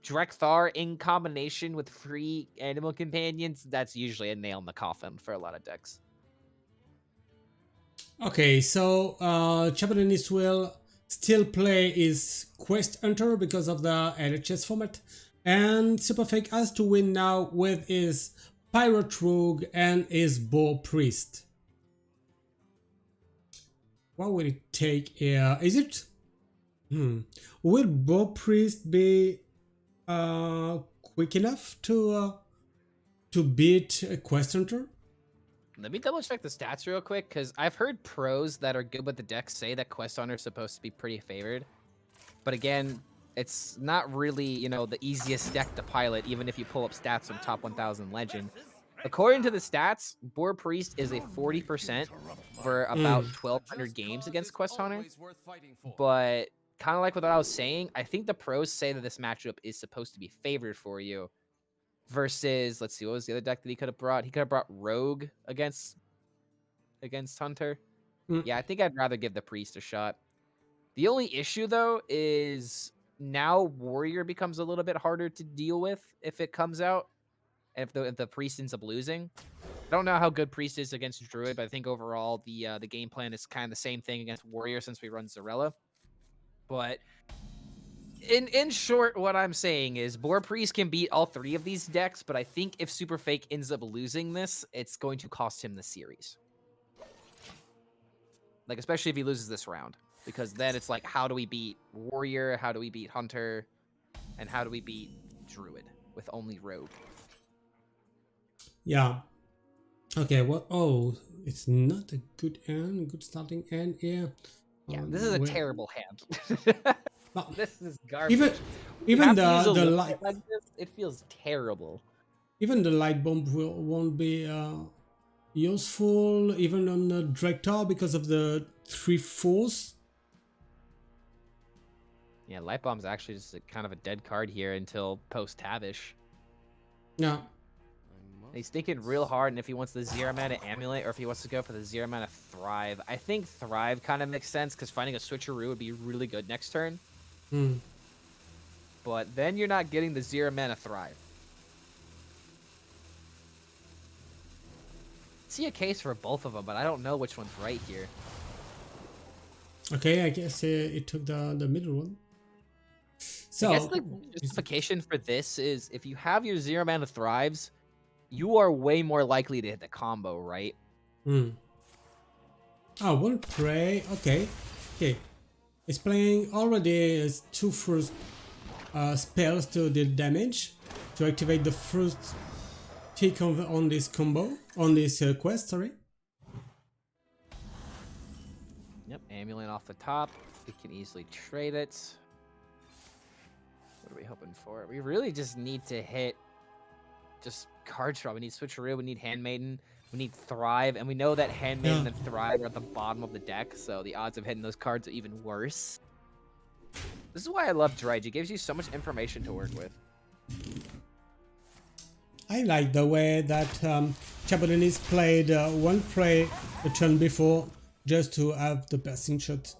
B: Drekthar in combination with free animal companions, that's usually a nail in the coffin for a lot of decks.
A: Okay, so ChaboDennis will still play his Quest Hunter because of the LHS format, and Superfake has to win now with his Pirate Rogue and his Boar Priest. What will it take here? Is it... Will Boar Priest be quick enough to beat a Quest Hunter?
B: Let me double check the stats real quick, because I've heard pros that are good with the deck say that Quest Hunter is supposed to be pretty favored. But again, it's not really, you know, the easiest deck to pilot, even if you pull up stats from Top 1000 Legend. According to the stats, Boar Priest is a 40% for about 1,200 games against Quest Hunter. But kind of like what I was saying, I think the pros say that this matchup is supposed to be favored for you. Versus, let's see, what was the other deck that he could have brought? He could have brought Rogue against Hunter. Yeah, I think I'd rather give the Priest a shot. The only issue, though, is now Warrior becomes a little bit harder to deal with if it comes out. If the Priest ends up losing. I don't know how good Priest is against Druid, but I think overall the game plan is kind of the same thing against Warrior since we run Zarella. But in short, what I'm saying is Boar Priest can beat all three of these decks, but I think if Superfake ends up losing this, it's going to cost him the series. Like, especially if he loses this round. Because then it's like, how do we beat Warrior? How do we beat Hunter? And how do we beat Druid with only Rogue?
A: Yeah. Okay, what? Oh, it's not a good end, good starting end here.
B: Yeah, this is a terrible hand.
A: Well,
B: This is garbage.
A: even
B: the
A: light,
B: like this, it feels terrible.
A: even the light bomb won't be useful even on the Director because of the 3/4.
B: Yeah, Light Bomb's actually just kind of a dead card here until post Tavish.
A: Yeah.
B: He's thinking real hard, and if he wants the 0 mana Amulet, or if he wants to go for the 0 mana Thrive. I think Thrive kind of makes sense, because finding a Switcheroo would be really good next turn. But then you're not getting the 0 mana Thrive. See a case for both of them, but I don't know which one's right here.
A: Okay, I guess it took the middle one. So
B: I guess the justification for this is if you have your 0 mana Thrives, you are way more likely to hit the combo, right?
A: Oh, one prey. Okay. It's playing already 2 first spells to deal damage to activate the first tick on this combo, on this quest, sorry.
B: Yep, Amulet off the top. We can easily trade it. What are we hoping for? We really just need to hit just card draw. We need Switcheroo, we need Handmaiden, we need Thrive, and we know that Handmaiden and Thrive are at the bottom of the deck, so the odds of hitting those cards are even worse. This is why I love Dredge. It gives you so much information to work with.
A: I like the way that ChaboDennis played one prey the turn before just to have the passing shot.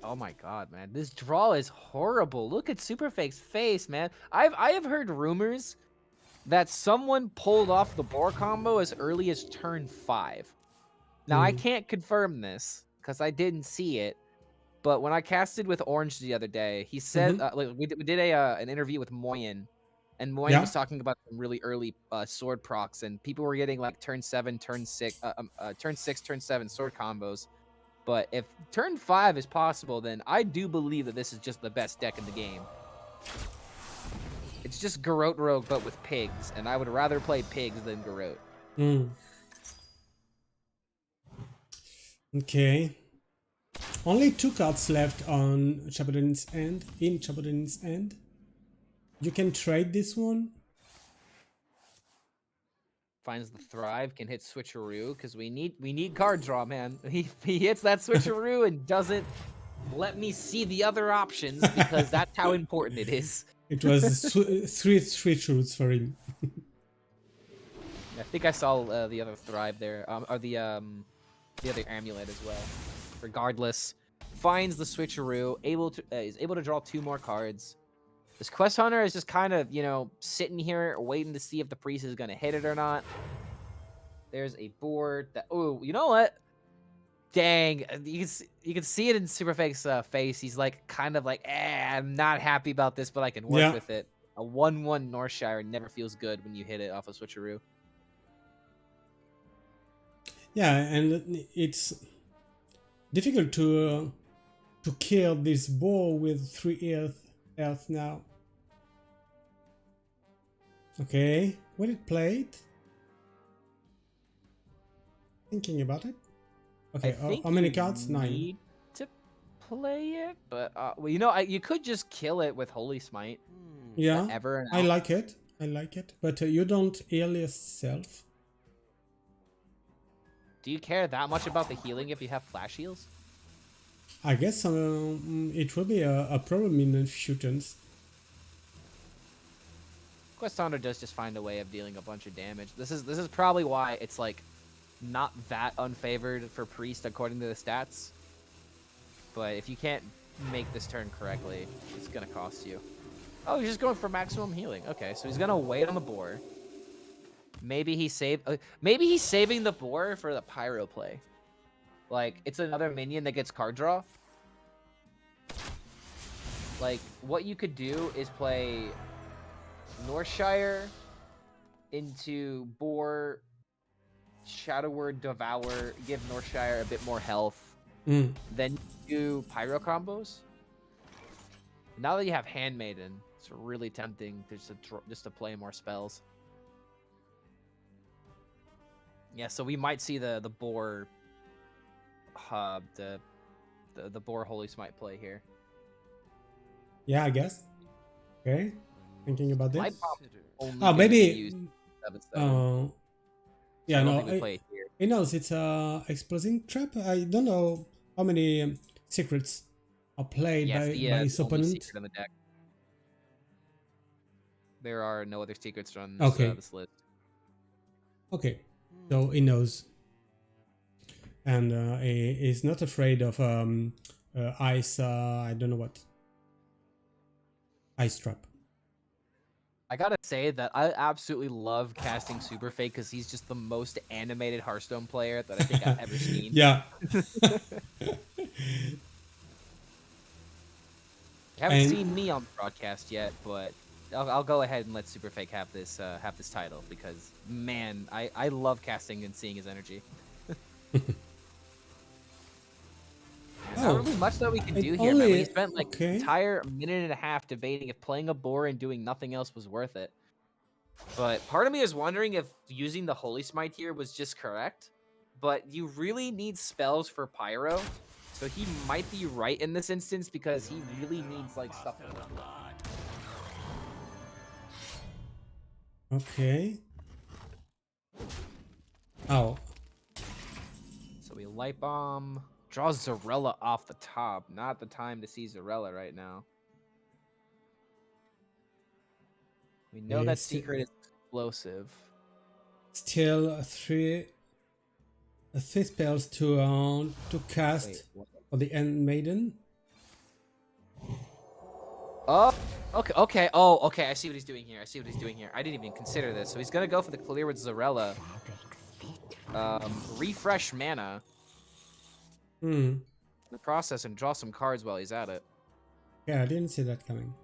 B: Oh my god, man. This draw is horrible. Look at Superfake's face, man. I have heard rumors that someone pulled off the Boar combo as early as turn 5. Now, I can't confirm this, because I didn't see it. But when I casted with Orange the other day, he said, we did an interview with Moyen, and Moyen was talking about some really early sword procs, and people were getting like turn 7, turn 6, turn 6, turn 7 sword combos. But if turn 5 is possible, then I do believe that this is just the best deck in the game. It's just Garrote Rogue, but with pigs, and I would rather play pigs than Garrote.
A: Okay. Only 2 cards left on ChaboDennis' end. In ChaboDennis' end, you can trade this one.
B: Finds the Thrive, can hit Switcheroo, because we need card draw, man. He hits that Switcheroo and doesn't let me see the other options, because that's how important it is.
A: It was 3 switcheroos for him.
B: I think I saw the other Thrive there, or the other Amulet as well. Regardless, finds the Switcheroo, is able to draw 2 more cards. This Quest Hunter is just kind of, you know, sitting here waiting to see if the Priest is going to hit it or not. There's a board that... Oh, you know what? Dang. You can see it in Superfake's face. He's like, kind of like, I'm not happy about this, but I can work with it. A 1/1 Northshire never feels good when you hit it off a Switcheroo.
A: Yeah, and it's difficult to kill this boar with 3 earth now. Okay, when it played, Thinking about it.
B: I
A: Okay,
B: think
A: how many
B: you
A: cards? 9.
B: need to play it, but well, you could just kill it with Holy Smite.
A: Yeah,
B: Ever and
A: I
B: out.
A: like it. I like it. But you don't heal yourself.
B: Do you care that much about the healing if you have flash heals?
A: I guess it will be a problem in a few turns.
B: Quest Hunter does just find a way of dealing a bunch of damage. This is probably why it's like not that unfavored for Priest according to the stats. But if you can't make this turn correctly, it's gonna cost you. Oh, he's just going for maximum healing. Okay, so he's gonna wait on the boar. Maybe he's saving the boar for the pyro play. Like it's another minion that gets card draw. Like what you could do is play Northshire into boar, Shadow Word, Devour, give Northshire a bit more health. Then do pyro combos. Now that you have Handmaiden, it's really tempting just to play more spells. Yeah, so we might see the boar the boar Holy Smite play here.
A: Yeah, I guess. Okay. Thinking about this.
B: Light Bomb only
A: Oh,
B: gonna be
A: maybe.
B: used in 7/7.
A: Yeah,
B: I don't
A: no.
B: think we play it here.
A: He knows it's a exploding trap. I don't know how many secrets are played
B: Yes,
A: by
B: the
A: his
B: only
A: opponent.
B: secret in the deck. There are no other secrets on
A: Okay.
B: this list.
A: Okay, so he knows, and he's not afraid of ice. I don't know what. Ice trap.
B: I gotta say that I absolutely love casting Superfake because he's just the most animated Hearthstone player that I think I've ever seen.
A: Yeah.
B: You haven't
A: And-
B: seen me on broadcast yet, but I'll go ahead and let Superfake have this title because man, I love casting and seeing his energy. Not really much that we can
A: it
B: do here, man.
A: only-
B: We spent like
A: okay.
B: an entire minute and a half debating if playing a boar and doing nothing else was worth it. But part of me is wondering if using the Holy Smite here was just correct. But you really need spells for Pyro, so he might be right in this instance because he really needs like stuff.
A: Okay. Oh.
B: So we Light Bomb. Draws Zarella off the top. Not the time to see Zarella right now. We know
A: Yeah,
B: that
A: still-
B: secret is explosive.
A: Still three spells to cast
B: Wait, what?
A: for the Handmaiden.
B: Oh, okay. Oh, okay. I see what he's doing here. I didn't even consider this. So he's gonna go for the clear with Zarella. Refresh mana. The process and draw some cards while he's at it.
A: Yeah, I didn't see that coming.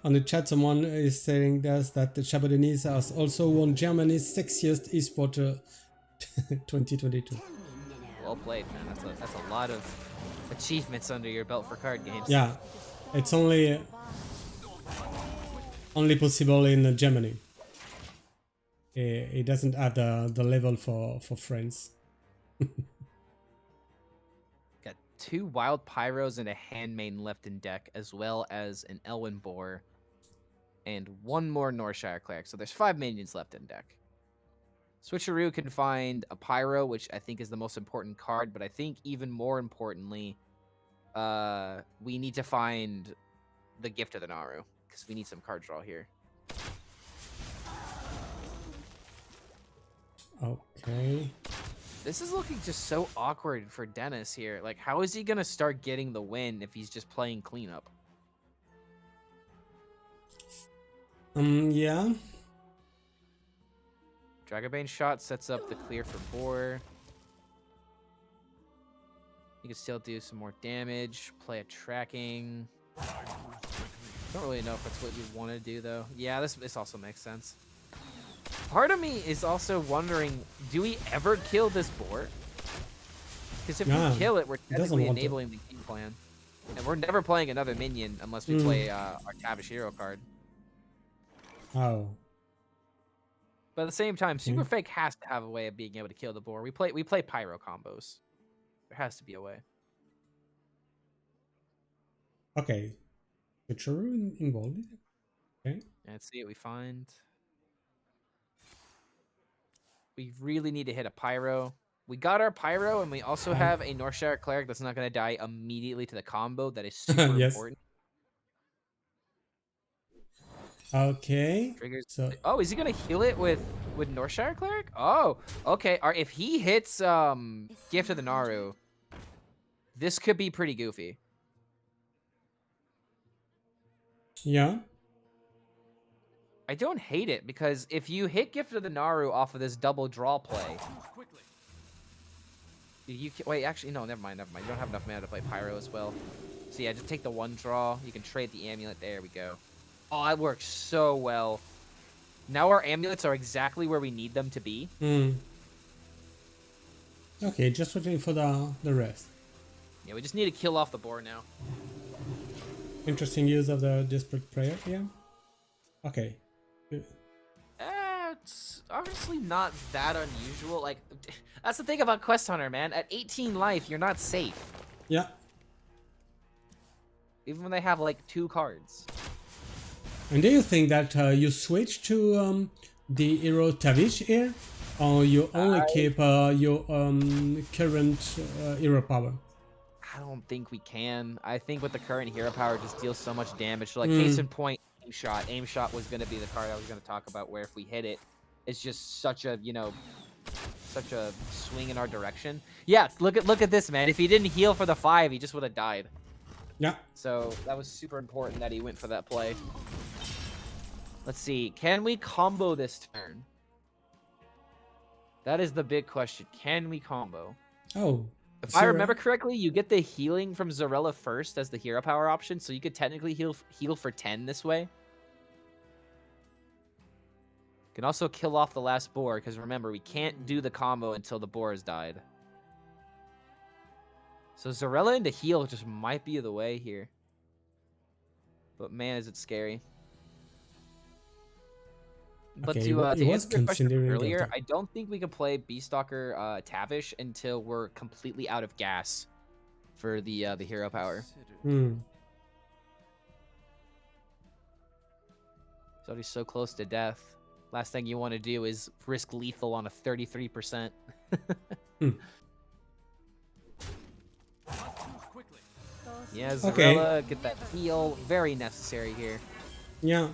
A: On the chat, someone is saying that the ChaboDennis has also won Germany's sexiest esport 2022.
B: Well played, man. That's a lot of achievements under your belt for card games.
A: Yeah, it's only possible in Germany. It doesn't add the level for France.
B: Got 2 Wild Pyros and a Handmaiden left in deck, as well as an Elwyn Boar, and 1 more Northshire Cleric. So there's 5 minions left in deck. Switcheroo can find a Pyro, which I think is the most important card, but I think even more importantly, we need to find the Gift of the Naru, because we need some card draw here.
A: Okay.
B: This is looking just so awkward for Dennis here. Like, how is he going to start getting the win if he's just playing cleanup?
A: Yeah.
B: Dragobane Shot sets up the clear for Boar. You can still do some more damage, play a tracking. Don't really know if that's what you want to do, though. Yeah, this also makes sense. Part of me is also wondering, do we ever kill this Boar? Because if
A: Yeah,
B: we kill it, we're
A: doesn't
B: technically
A: want to.
B: enabling the game plan. And we're never playing another minion unless we play our Tavish Hero card.
A: Oh.
B: But at the same time, Superfake has to have a way of being able to kill the boar. We play pyro combos. There has to be a way.
A: Okay. Future involved. Okay.
B: Let's see what we find. We really need to hit a pyro. We got our pyro, and we also have a Northshire cleric that's not going to die immediately to the combo. That is super
A: Yes.
B: important.
A: Okay.
B: Triggers.
A: So
B: Oh, is he going to heal it with Northshire cleric? Oh, okay. Or if he hits Gift of the Naru, this could be pretty goofy.
A: yeah.
B: I don't hate it because if you hit Gift of the Naru off of this double draw play, wait. Actually, no. Never mind. You don't have enough mana to play Pyro as well. So yeah, just take the one draw. You can trade the amulet. There we go. Oh, that works so well. Now our amulets are exactly where we need them to be.
A: Okay, just waiting for the rest.
B: Yeah, we just need to kill off the boar now.
A: Interesting use of the Desperate Prayer. Yeah. Okay.
B: It's obviously not that unusual. Like, that's the thing about Quest Hunter, man. At 18 life, you're not safe.
A: Yeah.
B: Even when they have, like, 2 cards.
A: And do you think that you switch to the hero Tavish here, or you only keep your current hero power?
B: I don't think we can. I think with the current hero power, it just deals so much damage. So, like, case in point, aim shot. Aim shot was going to be the card I was going to talk about, where if we hit it, it's just such a, such a swing in our direction. Yeah, look at this, man. If he didn't heal for the 5, he just would have died.
A: Yeah.
B: So that was super important that he went for that play. Let's see. Can we combo this turn? That is the big question. Can we combo?
A: Oh.
B: If I remember correctly, you get the healing from Zarella first as the hero power option, so you could technically heal for 10 this way. You can also kill off the last boar, because remember, we can't do the combo until the boar has died. So Zarella into heal just might be the way here. But man, is it scary. But
A: Okay,
B: to answer your question from earlier,
A: that.
B: I don't think we can play Beastalker Tavish until we're completely out of gas for the hero power.
A: Hmm.
B: It's already so close to death. Last thing you want to do is risk lethal on a 33%. Yeah, Zarella, get that heal. Very necessary here.
A: Yeah.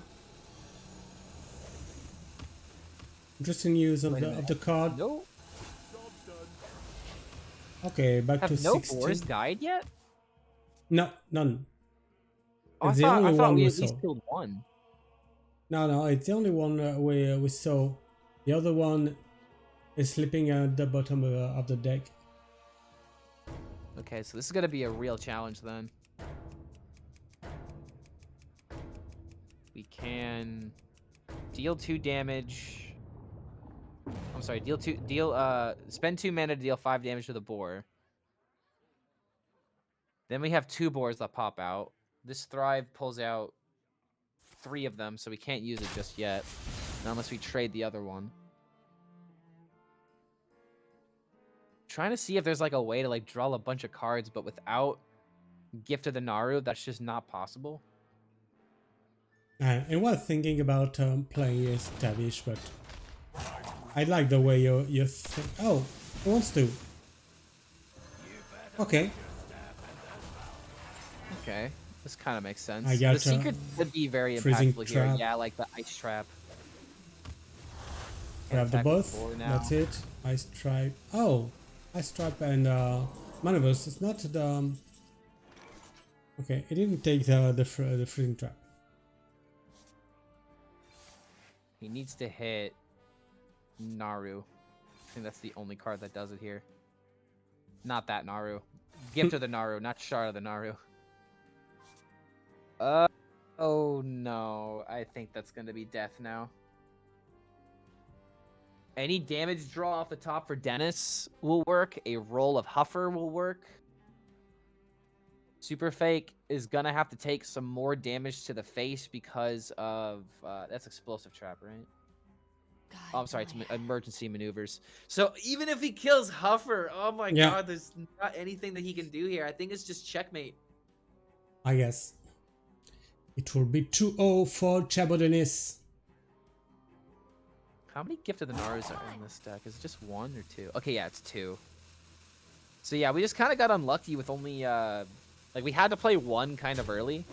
A: Interesting use of the card.
B: No.
A: Okay, back to
B: Have no
A: 16.
B: boars died yet?
A: No, none.
B: Oh,
A: It's
B: I
A: the only
B: thought
A: one
B: we
A: we
B: at
A: saw.
B: least killed one.
A: No, it's the only one we saw. The other one is sleeping at the bottom of the deck.
B: Okay, so this is going to be a real challenge then. We can deal 2 damage. I'm sorry, spend 2 mana to deal 5 damage to the boar. Then we have 2 boars that pop out. This Thrive pulls out 3 of them, so we can't use it just yet. Not unless we trade the other one. Trying to see if there's like a way to like draw a bunch of cards, but without Gift of the Naru, that's just not possible.
A: I was thinking about playing as Tavish, but I like the way you think. Oh, he wants to. Okay.
B: Okay, this kind of makes sense.
A: I got
B: The secret could be very
A: freezing
B: impactful here.
A: trap.
B: Yeah, like the ice trap.
A: Grab the
B: Attack
A: both.
B: boar now.
A: That's it. Ice Trap. Oh, Ice Trap and Manivus. It's not the. Okay, it didn't take the freezing trap.
B: He needs to hit Naru. I think that's the only card that does it here. Not that Naru. Gift of the Naru, not Shard of the Naru. Oh no. I think that's going to be death now. Any damage draw off the top for Dennis will work. A roll of Huffer will work. Superfake is going to have to take some more damage to the face because of... that's Explosive Trap, right? Oh, I'm sorry, it's emergency maneuvers. So even if he kills Huffer, oh my
A: Yeah.
B: god, there's not anything that he can do here. I think it's just checkmate.
A: I guess. It will be 2-0 for ChaboDennis.
B: How many Gift of the Nars are in this deck? Is it just 1 or 2? Okay, yeah, it's 2. So yeah, we just kind of got unlucky with only, like we had to play 1 kind of early.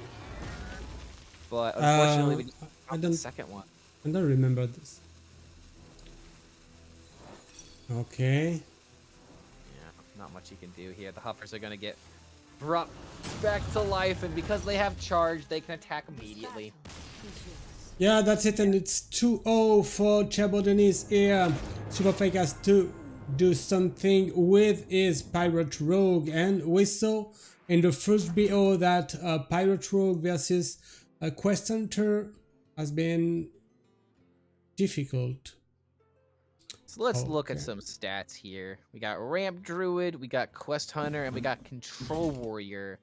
B: But unfortunately, we
A: I
B: didn't
A: don't.
B: the second one.
A: I don't remember this. Okay.
B: Yeah, not much you can do here. The Huffers are going to get brought back to life, and because they have charge, they can attack immediately.
A: Yeah, that's it, and it's 2-0 for ChaboDennis here. Superfake has to do something with his Pirate Rogue, and we saw in the first BO that Pirate Rogue versus a Quest Hunter has been difficult.
B: So let's look at
A: Okay.
B: some stats here. We got Ramp Druid, we got Quest Hunter, and we got Control Warrior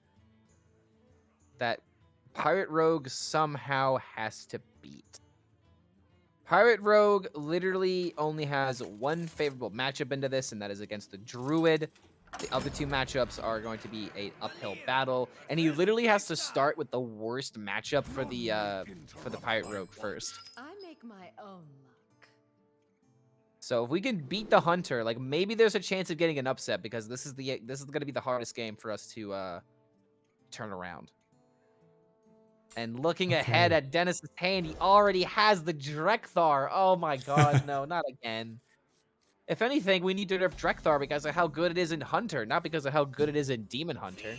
B: that Pirate Rogue somehow has to beat. Pirate Rogue literally only has 1 favorable matchup into this, and that is against the Druid. The other 2 matchups are going to be an uphill battle, and he literally has to start with the worst matchup for the Pirate Rogue first.
E: I make my own luck.
B: So if we can beat the Hunter, like maybe there's a chance of getting an upset, because this is going to be the hardest game for us to turn around. And looking ahead at Dennis's hand, he already has the Drekthar. Oh my god, no, not again. If anything, we need to nerf Drekthar because of how good it is in Hunter, not because of how good it is in Demon Hunter.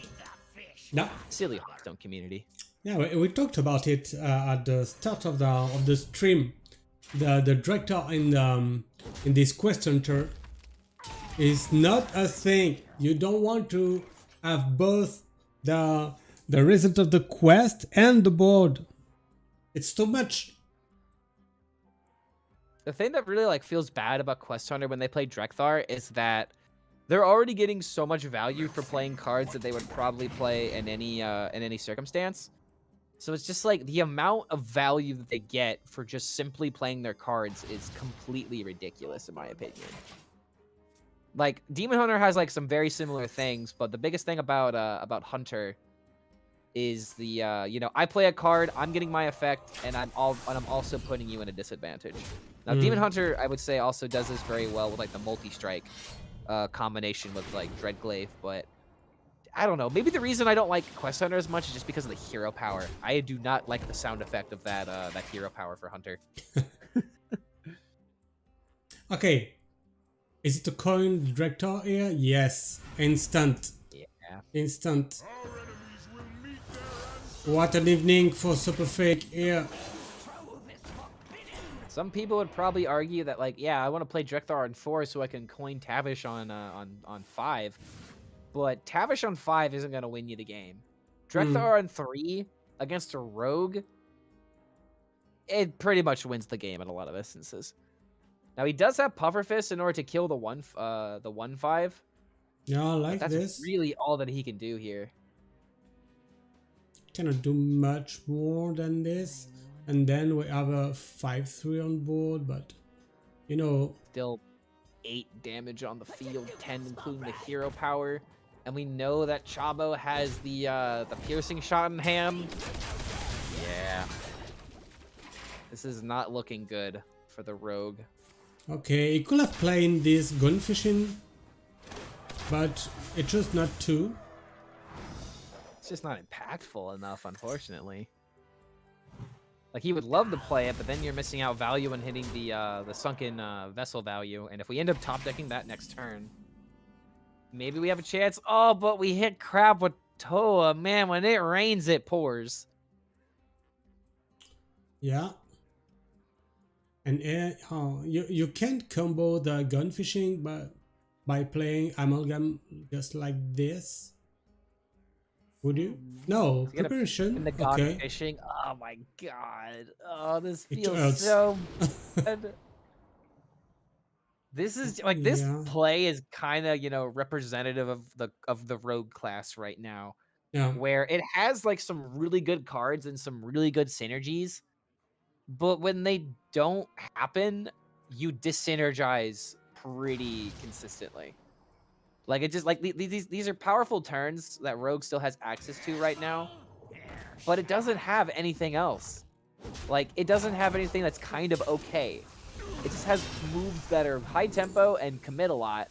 A: No.
B: Silly Hearthstone community.
A: Yeah, we talked about it at the start of the stream. The director in this Quest Hunter is not a thing. You don't want to have both the result of the quest and the board. It's too much.
B: The thing that really like feels bad about Quest Hunter when they play Drekthar is that they're already getting so much value for playing cards that they would probably play in any circumstance. So it's just like the amount of value that they get for just simply playing their cards is completely ridiculous in my opinion. Like Demon Hunter has like some very similar things, but the biggest thing about Hunter is the I play a card, I'm getting my effect, and I'm also putting you in a disadvantage. Now Demon Hunter, I would say, also does this very well with like the multi-strike combination with like Dreadglaive, but I don't know. Maybe the reason I don't like Quest Hunter as much is just because of the hero power. I do not like the sound effect of that hero power for Hunter.
A: Okay. Is it a coin director here? Yes. Instant.
B: Yeah.
A: Instant.
C: Our enemies will meet their ancestors.
A: What an evening for Superfake here.
B: Some people would probably argue that like, yeah, I want to play Drekthar on 4 so I can coin Tavish on 5. But Tavish on 5 isn't going to win you the game. Drekthar on 3 against a rogue, it pretty much wins the game in a lot of instances. Now he does have Pufferfist in order to kill the 1/5.
A: Yeah, I like
B: That's
A: this.
B: really all that he can do here.
A: Cannot do much more than this. And then we have a 5/3 on board, but you know.
B: Still 8 damage on the field, 10 including the hero power. And we know that Chabo has the piercing shot in hand. Yeah. This is not looking good for the rogue.
A: Okay, he could have played this gun fishing, but it chose not to.
B: It's just not impactful enough, unfortunately. Like he would love to play it, but then you're missing out value and hitting the sunken vessel value. And if we end up top decking that next turn, maybe we have a chance. Oh, but we hit crap with Toa. Man, when it rains, it pours.
A: Yeah. And you can't combo the gun fishing by playing amalgam just like this. Would you? No, preparation.
B: In the god
A: Okay.
B: fishing. Oh my god. Oh, this
A: It
B: feels
A: hurts.
B: so bad. This is like this
A: Yeah.
B: play is kind of, representative of the rogue class right now,
A: Yeah.
B: where it has like some really good cards and some really good synergies, but when they don't happen, you disenergize pretty consistently. Like it just like these are powerful turns that Rogue still has access to right now, but it doesn't have anything else. Like it doesn't have anything that's kind of okay. It just has moves that are high tempo and commit a lot,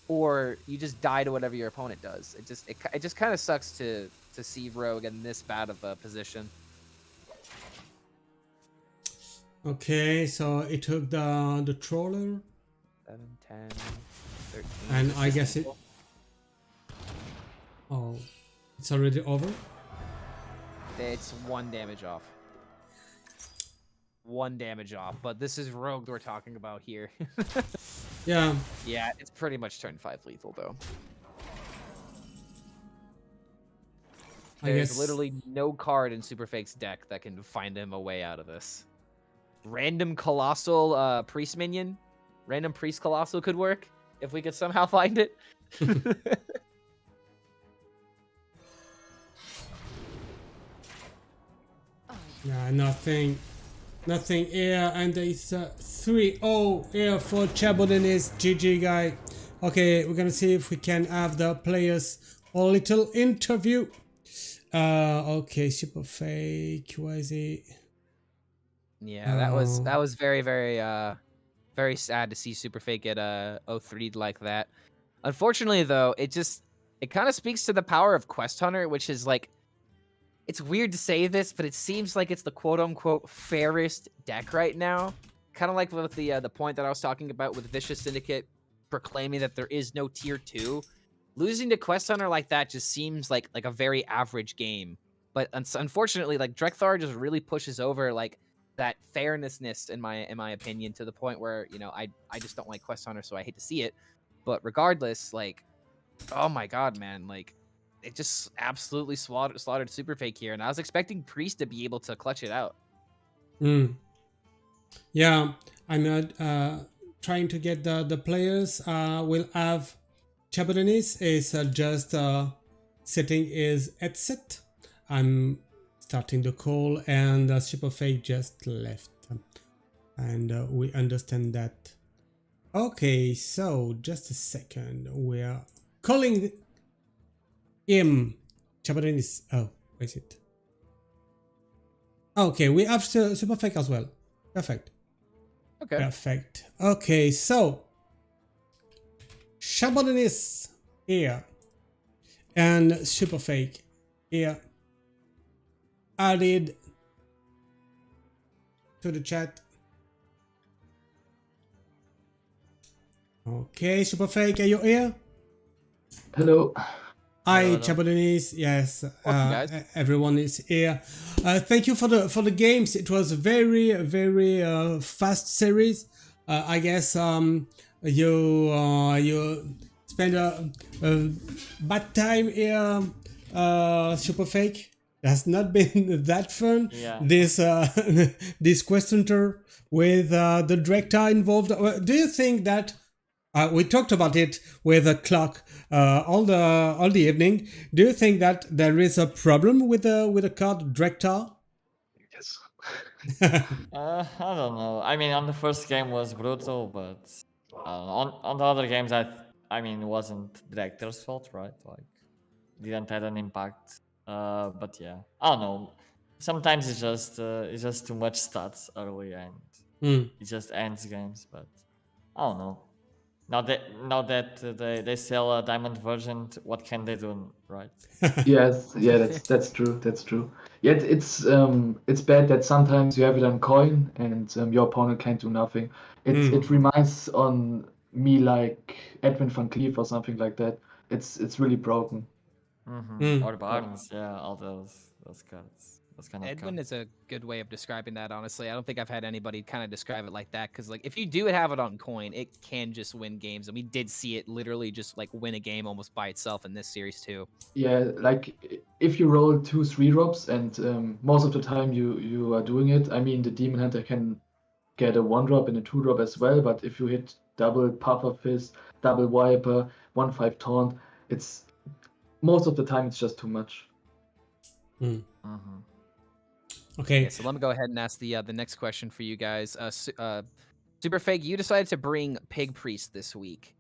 B: or you just die to whatever your opponent does. It just kind of sucks to see Rogue in this bad of a position.
A: Okay, so it took the trawler,
B: 7, 10, 13.
A: and I guess it. Oh, it's already over.
B: It's 1 damage off. 1 damage off, but this is Rogue we're talking about here.
A: Yeah.
B: Yeah, it's pretty much turn 5 lethal though. There's literally no card in Superfake's deck that can find him a way out of this. Random Colossal Priest minion? Random Priest Colossal could work, if we could somehow find it.
A: Yeah, nothing here, and it's 3-0 here for ChaboDennis. GG, guy. Okay, we're gonna see if we can have the players a little interview. Okay, Superfake, why is he?
B: Yeah, that was very, very very sad to see Superfake get 0-3'd like that. Unfortunately though, it kind of speaks to the power of Quest Hunter, which is like, it's weird to say this, but it seems like it's the quote-unquote fairest deck right now. Kind of like with the point that I was talking about with Vicious Syndicate proclaiming that there is no tier 2. Losing to Quest Hunter like that just seems like a very average game. But unfortunately, like Drekthar just really pushes over like that fairnessness in my opinion, to the point where, you know, I just don't like Quest Hunter, so I hate to see it. But regardless, like, oh my god, man, like, it just absolutely slaughtered Superfake here, and I was expecting Priest to be able to clutch it out.
A: Yeah, I'm trying to get the players. We'll have ChaboDennis is just setting his headset. I'm starting the call, and Superfake just left, and we understand that. Okay, so just a second. We're calling him. ChaboDennis. Oh, where is it? Okay, we have Superfake as well. Perfect.
B: Okay.
A: Perfect. Okay, so ChaboDennis here and Superfake here added to the chat. Okay, Superfake, are you here?
F: Hello.
A: Hi,
B: Hello.
A: ChaboDennis. Yes,
B: guys.
A: everyone is here. Thank you for the games. It was a very fast series. I guess you spent a bad time here, Superfake. It has not been that fun.
F: Yeah.
A: This this questioner with the director involved. Do you think that? We talked about it with a clock all the evening. Do you think that there is a problem with the card director?
F: Yes. I don't know. I mean, on the first game was brutal, but on the other games, I mean, it wasn't the director's fault, right? Like, didn't have an impact. But yeah, I don't know. Sometimes it's just too much stats early, and it just ends games. But I don't know. Now that they sell a diamond version, what can they do, right?
G: Yes, yeah, that's true. That's true. Yeah, it's bad that sometimes you have it on coin and your opponent can't do nothing. It reminds on me like Edwin van Cleef or something like that. It's really broken.
F: Or Barnes, yeah, all those cards. Those kind of
B: Edwin
F: cards.
B: is a good way of describing that, honestly. I don't think I've had anybody kind of describe it like that, because like if you do have it on coin, it can just win games, and we did see it literally just like win a game almost by itself in this series too.
G: Yeah, like if you roll 2-3 drops and most of the time you are doing it. I mean, the Demon Hunter can get a 1-drop and a 2-drop as well, but if you hit double Puffer Fist, double Viper, 1/5 Taunt, it's most of the time it's just too much.
A: Okay.
B: Yeah, so let me go ahead and ask the next question for you guys. Superfake, you decided to bring Pig Priest this week.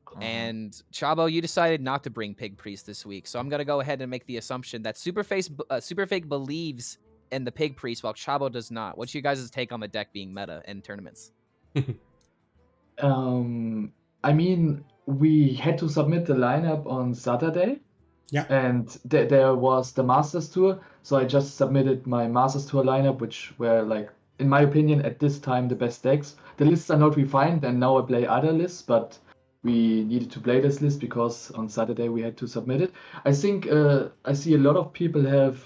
F: Mhm.
B: And Chabo, you decided not to bring Pig Priest this week. So I'm going to go ahead and make the assumption that Superfake believes in the Pig Priest while Chabo does not. What's your guys' take on the deck being meta in tournaments?
G: I mean, we had to submit the lineup on Saturday.
A: Yeah.
G: And there was the Masters Tour, so I just submitted my Masters Tour lineup, which were, like, in my opinion, at this time, the best decks. The lists are not refined, and now I play other lists, but we needed to play this list because on Saturday we had to submit it. I think I see a lot of people have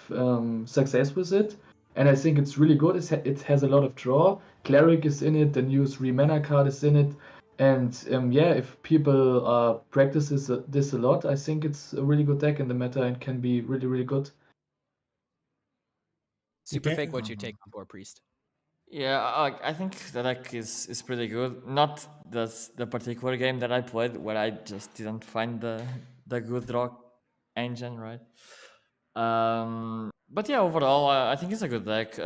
G: success with it, and I think it's really good. It has a lot of draw. Cleric is in it, the new 3 mana card is in it. And yeah, if people practices this a lot, I think it's a really good deck in the meta and can be really, really good.
B: Superfake, what's your take on Boar Priest?
F: Yeah, I think the deck is pretty good. Not the particular game that I played where I just didn't find the good draw engine, right? But yeah, overall, I think it's a good deck.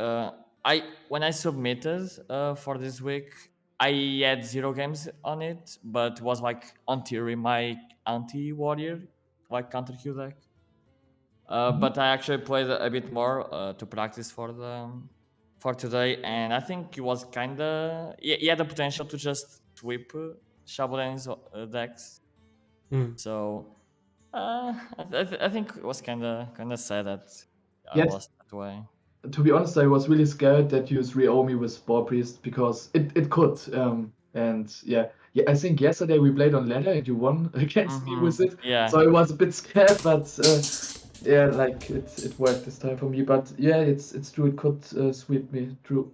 F: When I submitted for this week, I had 0 games on it, but was like on theory my anti-warrior, like counter Q deck. But I actually played a bit more to practice for today, and I think it was kinda he had the potential to just sweep ChaboDennis decks. So I think it was kinda sad that I
G: Yes.
F: lost that way.
G: To be honest, I was really scared that you 3-0 me with Boar Priest because it could. And yeah, I think yesterday we played on ladder and you won against me with it.
F: Yeah.
G: So I was a bit scared, but yeah, like it worked this time for me. But yeah, it's true. It could sweep me. True.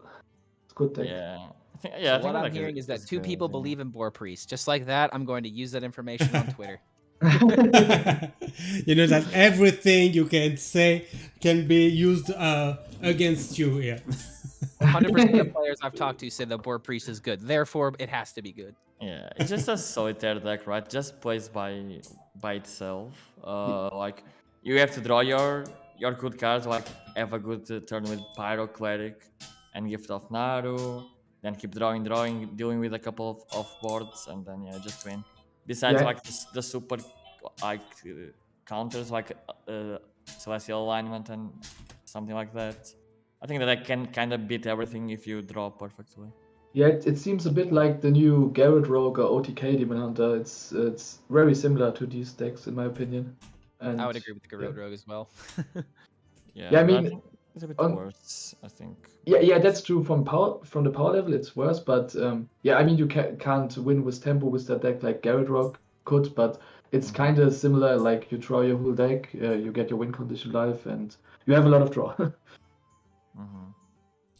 G: It's good deck.
F: Yeah.
B: So
F: I think
B: what
F: the
B: I'm
F: deck
B: hearing is that 2
F: good,
B: people
F: yeah.
B: believe in Boar Priest. Just like that, I'm going to use that information on Twitter.
A: You know that everything you can say can be used against you here.
B: 100% of players I've talked to say the Boar Priest is good. Therefore, it has to be good.
F: Yeah, it's just a solitaire deck, right? Just plays by itself. Like you have to draw your good cards, like have a good turn with Pyro Cleric and Gift of Naru, then keep drawing, dealing with a couple of boards, and then yeah, just win. Besides,
G: Yeah.
F: like the super like counters, like Celestial Alignment and something like that. I think that I can kind of beat everything if you draw perfectly.
G: Yeah, it seems a bit like the new Garrett Rogue or OTK Demon Hunter. It's very similar to these decks in my opinion. And
B: I would agree with the Garrote Rogue as well.
G: Yeah, I
F: but
G: mean,
F: think it's a bit
G: on-
F: worse, I think.
G: yeah, that's true from the power level. It's worse, but yeah, I mean you can't win with tempo with that deck like Garrett Rock could, but it's kind of similar. Like you draw your whole deck, you get your win condition live, and you have a lot of draw.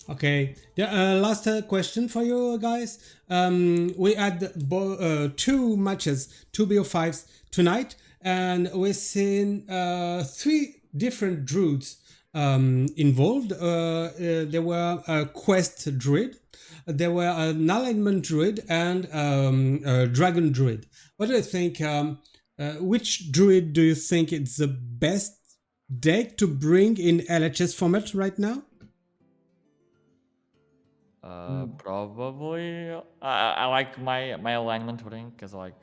A: Okay, the last question for you guys. We had 2 matches, 2 BO5s tonight, and we've seen 3 different druids involved. There were a quest druid, there were an alignment druid, and a dragon druid. What do you think? Which druid do you think is the best deck to bring in LHS format right now?
F: Probably. I like my alignment ring because like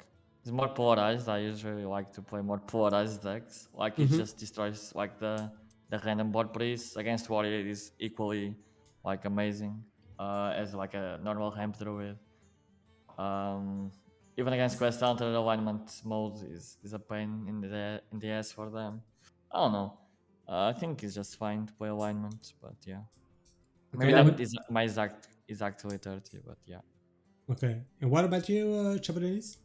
F: it's more polarized. I usually like to play more polarized decks. Like it just destroys like the random board priest against warrior is equally like amazing as like a normal ramp druid. Even against quest hunter, alignment mode is a pain in the ass for them. I don't know. I think it's just fine to play alignment, but yeah. Maybe
A: Okay,
F: that is my exactly 30, but yeah.
A: Okay, and what about you, ChaboDennis?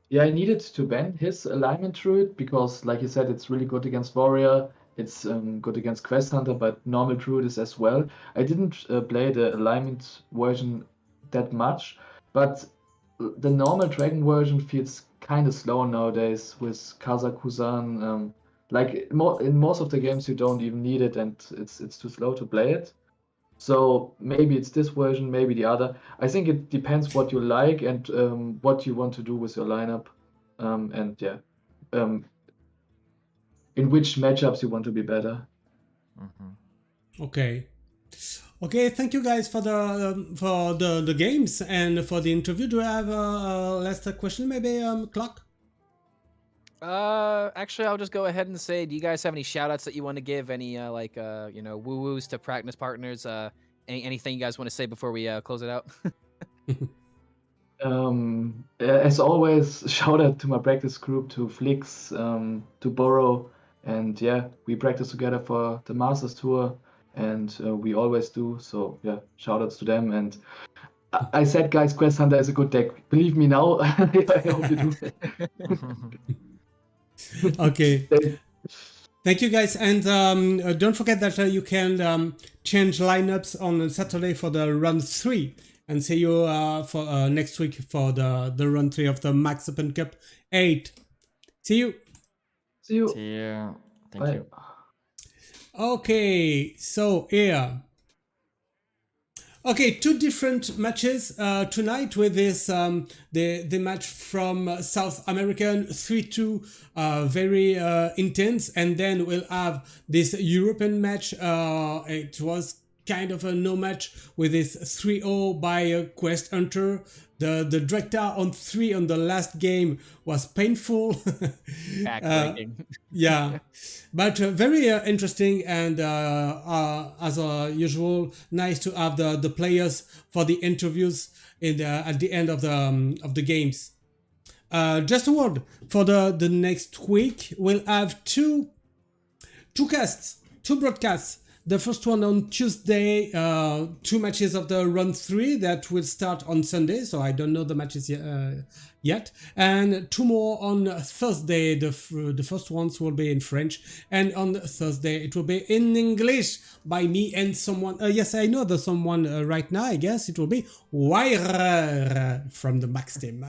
G: Yeah, I needed to ban his alignment druid because, like you said, it's really good against warrior. It's good against quest hunter, but normal druid is as well. I didn't play the alignment version that much, but the normal dragon version feels kind of slow nowadays with Kazakusan. Like in most of the games, you don't even need it, and it's too slow to play it. So maybe it's this version, maybe the other. I think it depends what you like and what you want to do with your lineup, and yeah, in which matchups you want to be better.
A: Okay. Okay, thank you guys for the games and for the interview. Do I have a last question, maybe, Clock?
B: Actually, I'll just go ahead and say, do you guys have any shout outs that you want to give? Any woo woos to practice partners? Anything you guys want to say before we close it out?
G: As always, shout out to my practice group, to Flix, to Borrow, and yeah, we practice together for the Masters Tour, and we always do. So yeah, shout outs to them. And I said, guys, Quest Hunter is a good deck. Believe me now. I hope you do.
A: Okay. Thank you guys, and don't forget that you can change lineups on Saturday for the run 3, and see you for next week for the run 3 of the Max Open Cup 8. See you.
G: See you.
F: See you. Thank
G: Bye.
F: you.
A: Okay, so here. Okay, 2 different matches tonight with this the match from South American 3-2, very intense, and then we'll have this European match. It was kind of a no match with this 3-0 by Quest Hunter. The Drektar on 3 on the last game was painful.
B: Backbreaking.
A: Yeah, but very interesting, and as usual, nice to have the players for the interviews at the end of the games. Just a word for the next week, we'll have two broadcasts. The first one on Tuesday, 2 matches of the run 3 that will start on Sunday, so I don't know the matches yet, and 2 more on Thursday. The first ones will be in French, and on Thursday it will be in English by me and someone. Yes, I know the someone right now. I guess it will be Wire from the Max team.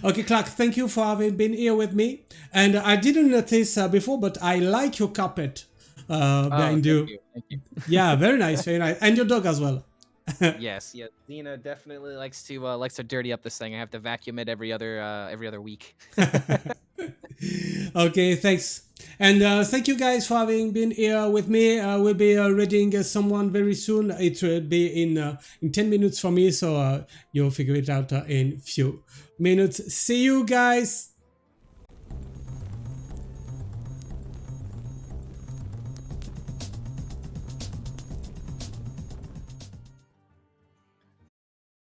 A: Okay, Clark, thank you for having been here with me, and I didn't notice before, but I like your carpet. Behind you.
B: Thank you.
A: Yeah, very nice, very nice. And your dog as well.
B: Yes, Zena definitely likes to dirty up this thing. I have to vacuum it every other week.
A: Okay, thanks. And thank you guys for having been here with me. We'll be reading someone very soon. It will be in 10 minutes for me, so you'll figure it out in few minutes. See you guys.